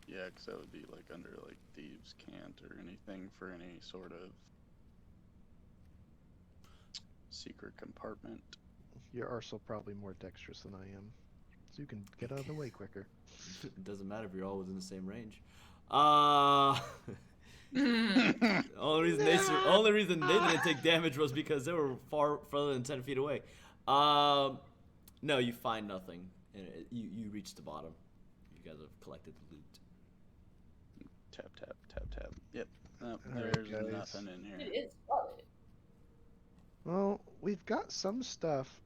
yeah, because that would be like under like thieves' cant or anything for any sort of secret compartment. You're also probably more dexterous than I am, so you can get out of the way quicker. It doesn't matter if you're all within the same range. Only reason they didn't take damage was because they were far further than 10 feet away. No, you find nothing, and you reach the bottom. You guys have collected the loot. Tap, tap, tap, tap. Yep. Nope, Alright, there's guys. nothing in here. It is solid. Well, we've got some stuff.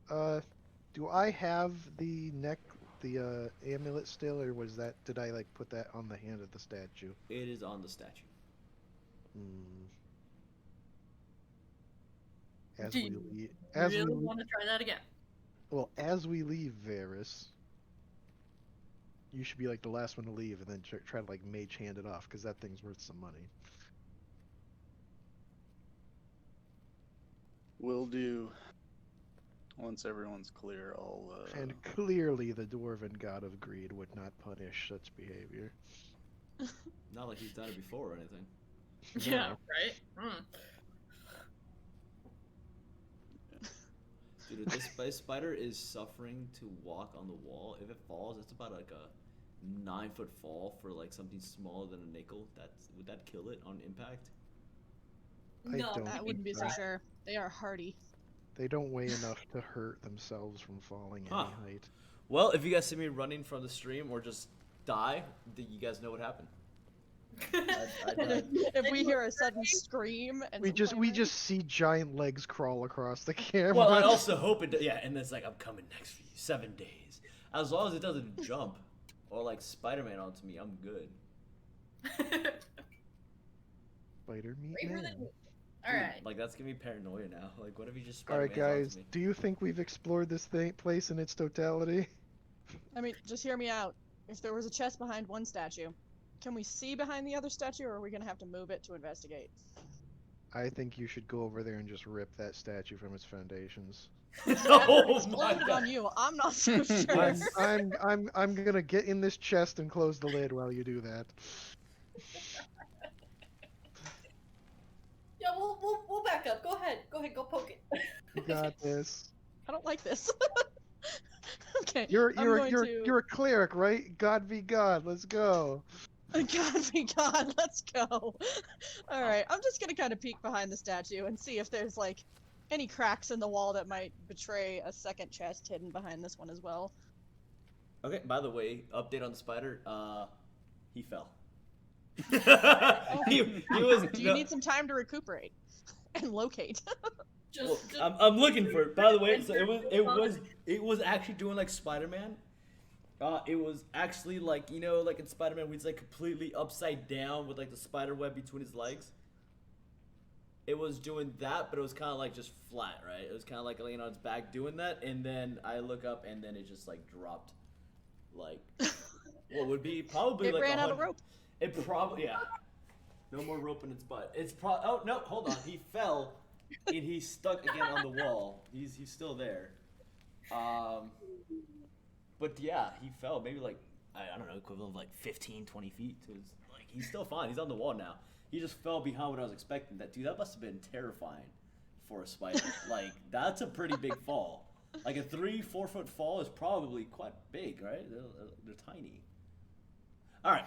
Do I have the amulet still, or did I like put that on the hand of the statue? It is on the statue. Do you really want to try that again? Well, as we leave Varys, you should be like the last one to leave, and then try to like mage hand it off, because that thing's worth some money. Will do. Once everyone's clear, I'll. And clearly, the Dwarven god of greed would not punish such behavior. Not like he's done it before or anything. Yeah, right? Dude, if this spider is suffering to walk on the wall, if it falls, it's about like a 9-foot fall for like something smaller than a nickel. Would that kill it on impact? I No, don't That think wouldn't be so so. sure. They are hardy. They don't weigh enough to hurt themselves from falling Huh. any height. Well, if you guys see me running from the stream or just die, you guys know what happened. I died. If we hear a sudden scream and We some just see giant legs crawl across the camera. Well, I also hope it. Yeah, and it's like I'm coming next for you. 7 days. As long as it doesn't jump or like Spider-Man onto me, I'm good. Spider meat Braver man. than me. All right. Like that's giving me paranoia now. Like what if you just All right, Spider-Man guys. onto me? Do you think we've explored this place in its totality? I mean, just hear me out. If there was a chest behind one statue, can we see behind the other statue, or are we gonna have to move it to investigate? I think you should go over there and just rip that statue from its foundations. Oh It's my on god! you. I'm not so sure. I'm gonna get in this chest and close the lid while you do that. Yeah, we'll back up. Go ahead, go poke it. You got this. I don't like this. Okay. You're I'm going to... a cleric, right? God be God. Let's go. God be God, let's go. Alright, I'm just gonna kind of peek behind the statue and see if there's like any cracks in the wall that might betray a second chest hidden behind this one as well. Okay. By the way, update on the spider. He fell. he was. Do you need some time to recuperate and locate? Well, I'm looking for it. By the way, so it was actually doing like Spider-Man. It was actually like like in Spider-Man, where he's like completely upside down with like the spider web between his legs. It was doing that, but it was kind of like just flat, right? It was kind of like laying on its back doing that, and then I look up, and then it just like dropped, like what would be probably It like ran out of rope. It probably no more rope in its butt. It's oh no, hold on, he fell. And he's stuck again on the wall. He's still there. But yeah, he fell maybe like, I don't know, equivalent of like 15, 20 feet. So it's like, he's still fine. He's on the wall now. He just fell behind what I was expecting. That must have been terrifying for a spider. Like, that's a pretty big fall. Like a 3-4 foot fall is probably quite big, right? They're tiny. All right.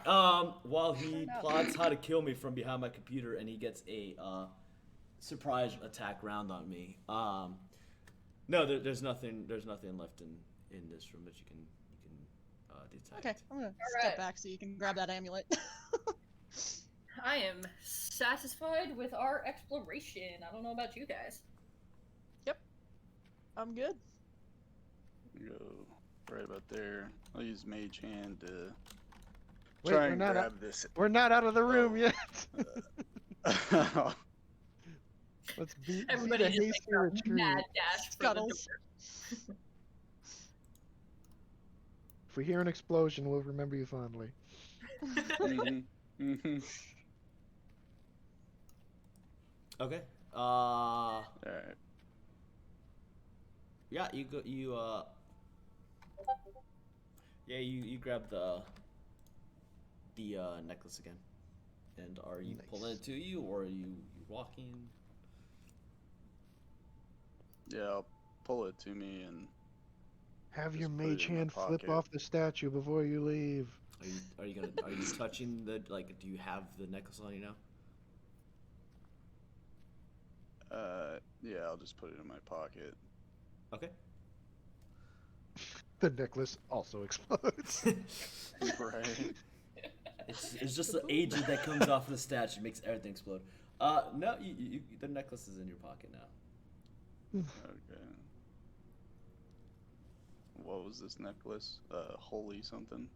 While he plots how to kill me from behind my computer, and he gets a surprise attack round on me. No, there's nothing left in this room that you can detect. Okay, I'm gonna All step right. back so you can grab that amulet. I am satisfied with our exploration. I don't know about you guys. I'm good. Go right about there. I'll use Mage Hand to Wait, try we're and not grab this. We're not out of the room Oh. yet. Let's beat Everybody a just hasty makes a retreat. mad dash for the Scuttles. door. If we hear an explosion, we'll remember you fondly. Okay. All right. Yeah, you go. Yeah, you grab the necklace again. And are you Nice. pulling it to you, or are you walking? Yeah, I'll pull it to me and Have Just your put it mage in my hand flip pocket. off the statue before you leave. Are you touching the, like, do you have the necklace on you now? yeah, I'll just put it in my pocket. Okay. The necklace also explodes. Right. It's just the agent that comes off the statue makes everything explode. No, the necklace is in your pocket now. Okay. What was this necklace? Holy something?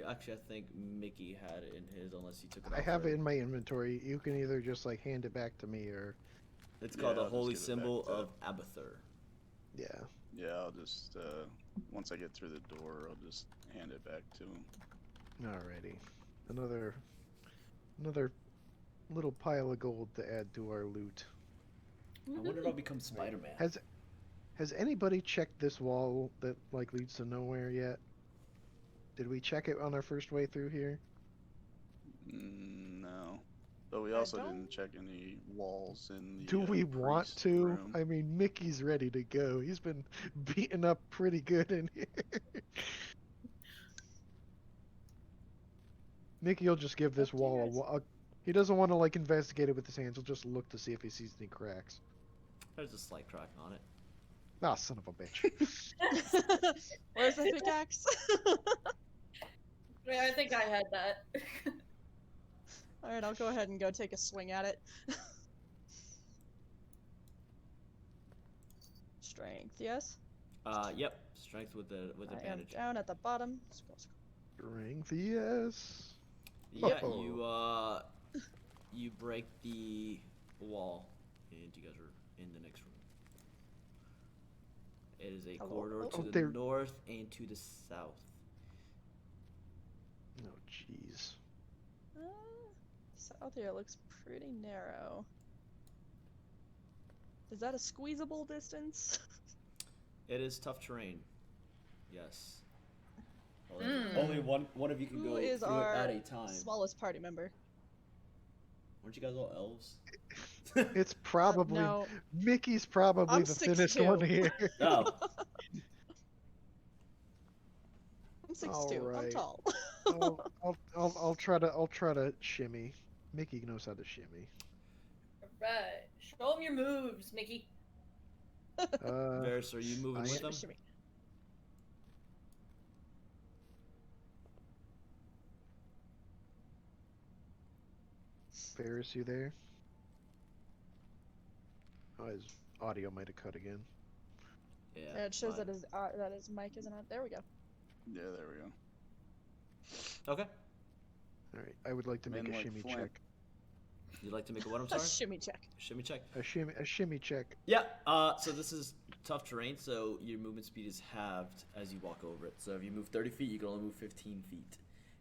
Actually, I think Mickey had it in his, unless he took it. I off have it already. in my inventory. You can either just like hand it back to me or It's called Yeah, the I'll just holy give it symbol back to- of Abathur. yeah. Yeah, I'll just once I get through the door, I'll just hand it back to him. Alrighty. Another little pile of gold to add to our loot. I wonder if I'll become Spider-Man. Has anybody checked this wall that like leads to nowhere yet? Did we check it on our first way through here? No. But we I also don't- didn't check any walls in the Do we want priest to? room. I mean, Mickey's ready to go. He's been beaten up pretty good in here. Mickey will just give this Up to you wall guys. he doesn't want to like investigate it with his hands. He'll just look to see if he sees any cracks. There's a slight crack on it. Ah, son of a bitch. Where's the pickaxe? Yeah, I think I had that. Alright, I'll go ahead and go take a swing at it. Strength, yes? Yep. Strength with I am advantage. down at the bottom. Scroll, scroll. Strength, yes. Yeah, Oh. you break the wall, and you guys are in the next room. It is a Hello? corridor to Oh, the there- north and to the south. Oh, jeez. South here looks pretty narrow. Is that a squeezable distance? It is tough terrain. Yes. Mm. Only one of you can Who go is through it our at a time. smallest party member? Aren't you guys all elves? It's probably No. Mickey's probably I'm the thinnest 6'2". one here. Oh, I'm 6'2". I'm Alright. tall. I'll try to shimmy. Mickey knows how to shimmy. Right. Show them your moves, Mickey. Varys, are you moving I with am- them? Shimmy. Ferris, you there? Oh, his audio might have cut again. Yeah. Yeah, it shows mine. that his mic isn't on. There we go. Yeah, there we go. Okay. Alright, I would like to make Men a like shimmy Flint. check. You'd like to make a what? I'm A sorry. shimmy check. Shimmy check. A shimmy check. Yeah. So this is tough terrain, so your movement speed is halved as you walk over it. So if you move 30 feet, you can only move 15 feet.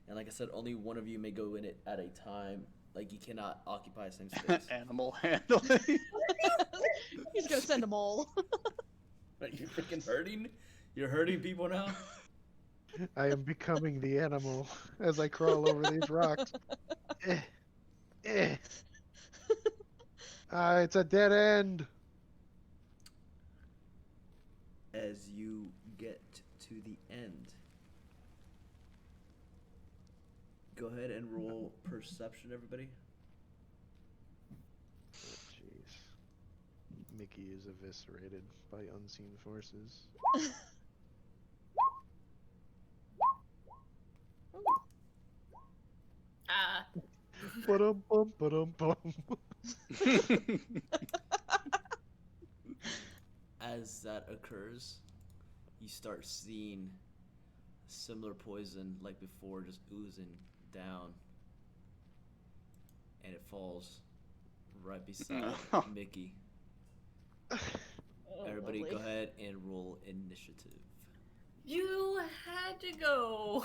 And like I said, only one of you may go in it at a time. Like, you cannot occupy the same space. Animal handling. He's gonna send them all. Are you freaking hurting? You're hurting people now? I am becoming the animal as I crawl over these rocks. Eh, eh. It's a dead end. As you get to the end, go ahead and roll perception, everybody. Oh, jeez. Mickey is eviscerated by unseen forces. Ah. Ba-dum-bum, ba-dum-bum. As that occurs, you start seeing similar poison like before just oozing down. And it falls right beside Mickey. Oh, Everybody lovely. go ahead and roll initiative. You had to go.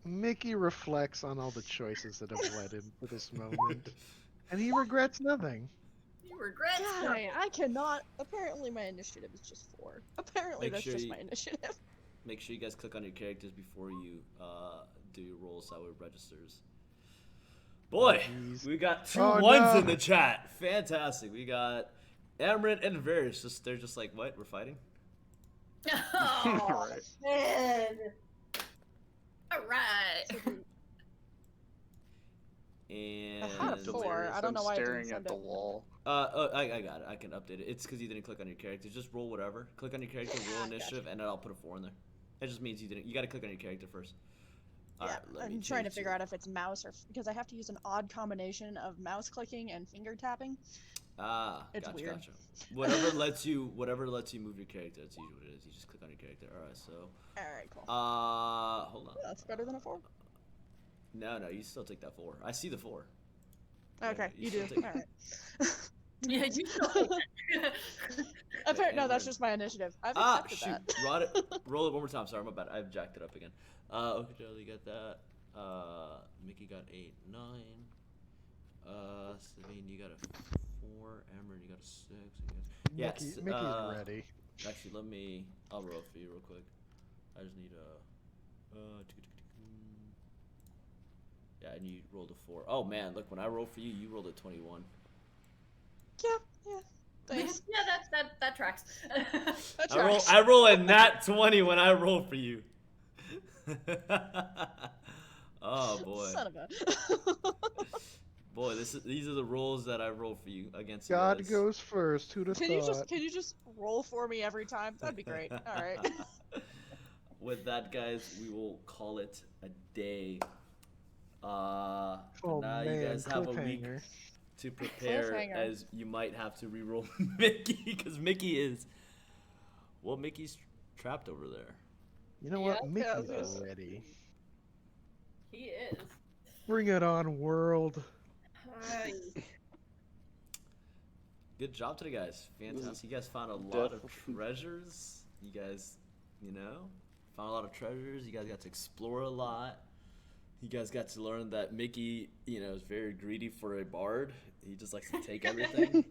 Mickey reflects on all the choices that have led him to this moment, and he regrets nothing. You regret Guy, I cannot. Apparently, my initiative is just 4. Apparently, Make that's sure just you- my initiative. Make sure you guys click on your characters before you do your rolls so it registers. Boy, Jeez. we got 2 Oh, ones no. in the chat. Fantastic. We got Amaranth and Varys. They're just like, what? We're fighting? Oh, Right. man. All right. And Aha, 4. I don't know why I didn't staring send at the it. wall. I got it. I can update it. It's because you didn't click on your character. Just roll whatever. Click on your character, roll Gotcha. initiative, and then I'll put a 4 in there. That just means you didn't. You got to click on your character first. Yeah, Alright, let me I'm trying to change figure out if it's mouse or because I have to use an odd combination of mouse clicking and finger tapping. It's Gotcha, weird. gotcha. Whatever lets you move your character. That's usually what it is. You just click on your character. All right, so All right, cool. hold on. That's better than a 4. No, you still take that 4. I see the 4. Okay, you you do. should take- All right. Yeah, you know. No, that's Amber. just my initiative. I've Ah, accepted shoot. that. Roll it one more time. Sorry, my bad. I've jacked it up again. Okay, Jelly, you got that. Mickey got 8, 9. Sabine, you got a 4. Amber, you got a 6. Yes. Mickey's ready. Actually, I'll roll for you real quick. I just need yeah, and you rolled a 4. Oh man, look, when I roll for you, you rolled a 21. Yeah. Thanks. Yeah, that tracks. That I roll, tracks. I roll a nat 20 when I roll for you. Oh boy, Son of a. boy, these are the rolls that I roll for you against you God guys. goes first. Who'd have Can thought? you just roll for me every time? That'd be great. All right. With that, guys, we will call it a day. Oh Now man, you guys have a week cliffhanger. to prepare, Cliffhanger. as you might have to re-roll Mickey, because Mickey's trapped over there. You know what? Yeah, Mickey's this- ready. He is. Bring it on, world. Hi. Good job today, guys. Fantastic. You guys found a lot of definitely- treasures. You guys, found a lot of treasures. You guys got to explore a lot. You guys got to learn that Mickey, is very greedy for a bard. He just likes to take everything.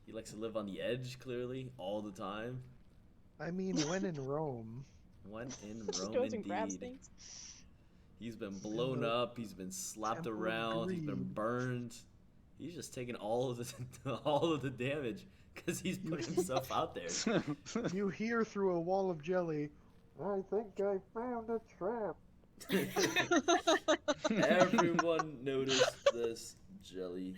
He likes to live on the edge, clearly, all the time. I mean, when in Rome. When in Just Rome, goes and grabs indeed. things. He's been blown the up. He's been slapped Temple of around. He's been Greed. burned. He's just taking all of the damage because he's put himself out there. You hear through a wall of jelly. I think I found a trap. Everyone noticed this jelly.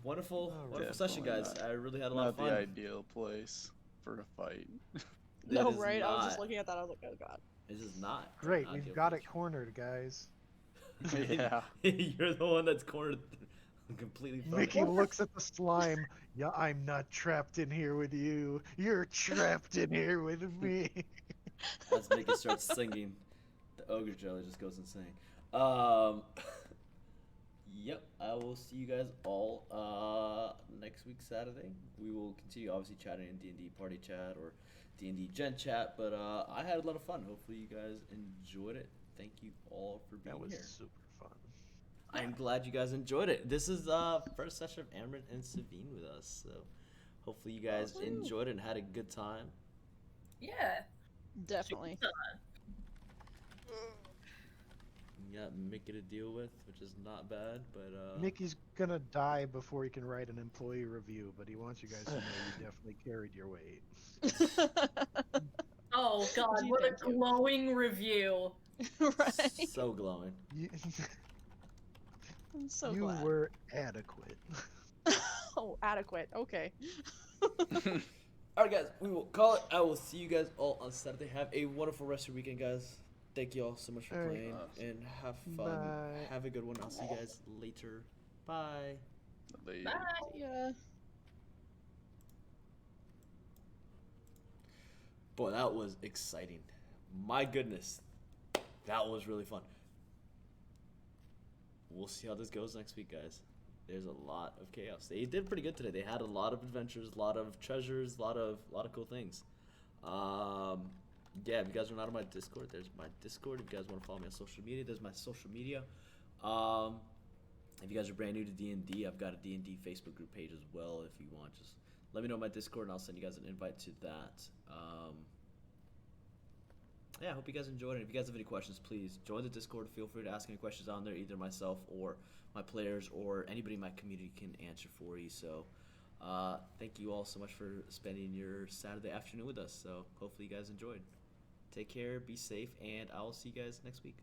Wonderful, Oh, wonderful session, guys. definitely I really had a lot Not of the fun. ideal place for a fight. No, It is right? I was just not. looking at that. I was like, oh god. This is not. Great, not we've ideal got place. it cornered, guys. Yeah. You're the one that's cornered completely from Mickey it. looks at the slime. Yeah, I'm not trapped in here with you. You're trapped in here with me. As Mickey starts singing, the ogre jelly just goes insane. Yep, I will see you guys all next week Saturday. We will continue obviously chatting in D&D party chat or D&D gen chat, but I had a lot of fun. Hopefully you guys enjoyed it. Thank you all for being That was here. super fun. I'm glad you guys enjoyed it. This is first session of Amarin and Savine with us, so hopefully you guys enjoyed it and had a good time. Yeah. Definitely. You got Mickey to deal with, which is not bad, but Mickey's gonna die before he can write an employee review, but he wants you guys to know you definitely carried your weight. Oh God, Gee, what a thank you. glowing review. Right. so glowing. You, I'm so you glad. were adequate. Oh, adequate. Okay. Alright guys, we will call it. I will see you guys all on Saturday. Have a wonderful rest of your weekend, guys. Thank you all so much for All right. playing and have fun. Bye. Have a good one. I'll see you guys later. Bye. They- Bye. Yeah. Boy, that was exciting. My goodness. That was really fun. We'll see how this goes next week, guys. There's a lot of chaos. They did pretty good today. They had a lot of adventures, a lot of treasures, a lot of cool things. Yeah, if you guys are not on my Discord, there's my Discord. If you guys want to follow me on social media, there's my social media. If you guys are brand new to D&D, I've got a D&D Facebook group page as well. If you want, just let me know on my Discord, and I'll send you guys an invite to that. Yeah, I hope you guys enjoyed it. If you guys have any questions, please join the Discord. Feel free to ask any questions on there. Either myself or my players or anybody in my community can answer for you. So thank you all so much for spending your Saturday afternoon with us. So hopefully you guys enjoyed. Take care, be safe, and I will see you guys next week.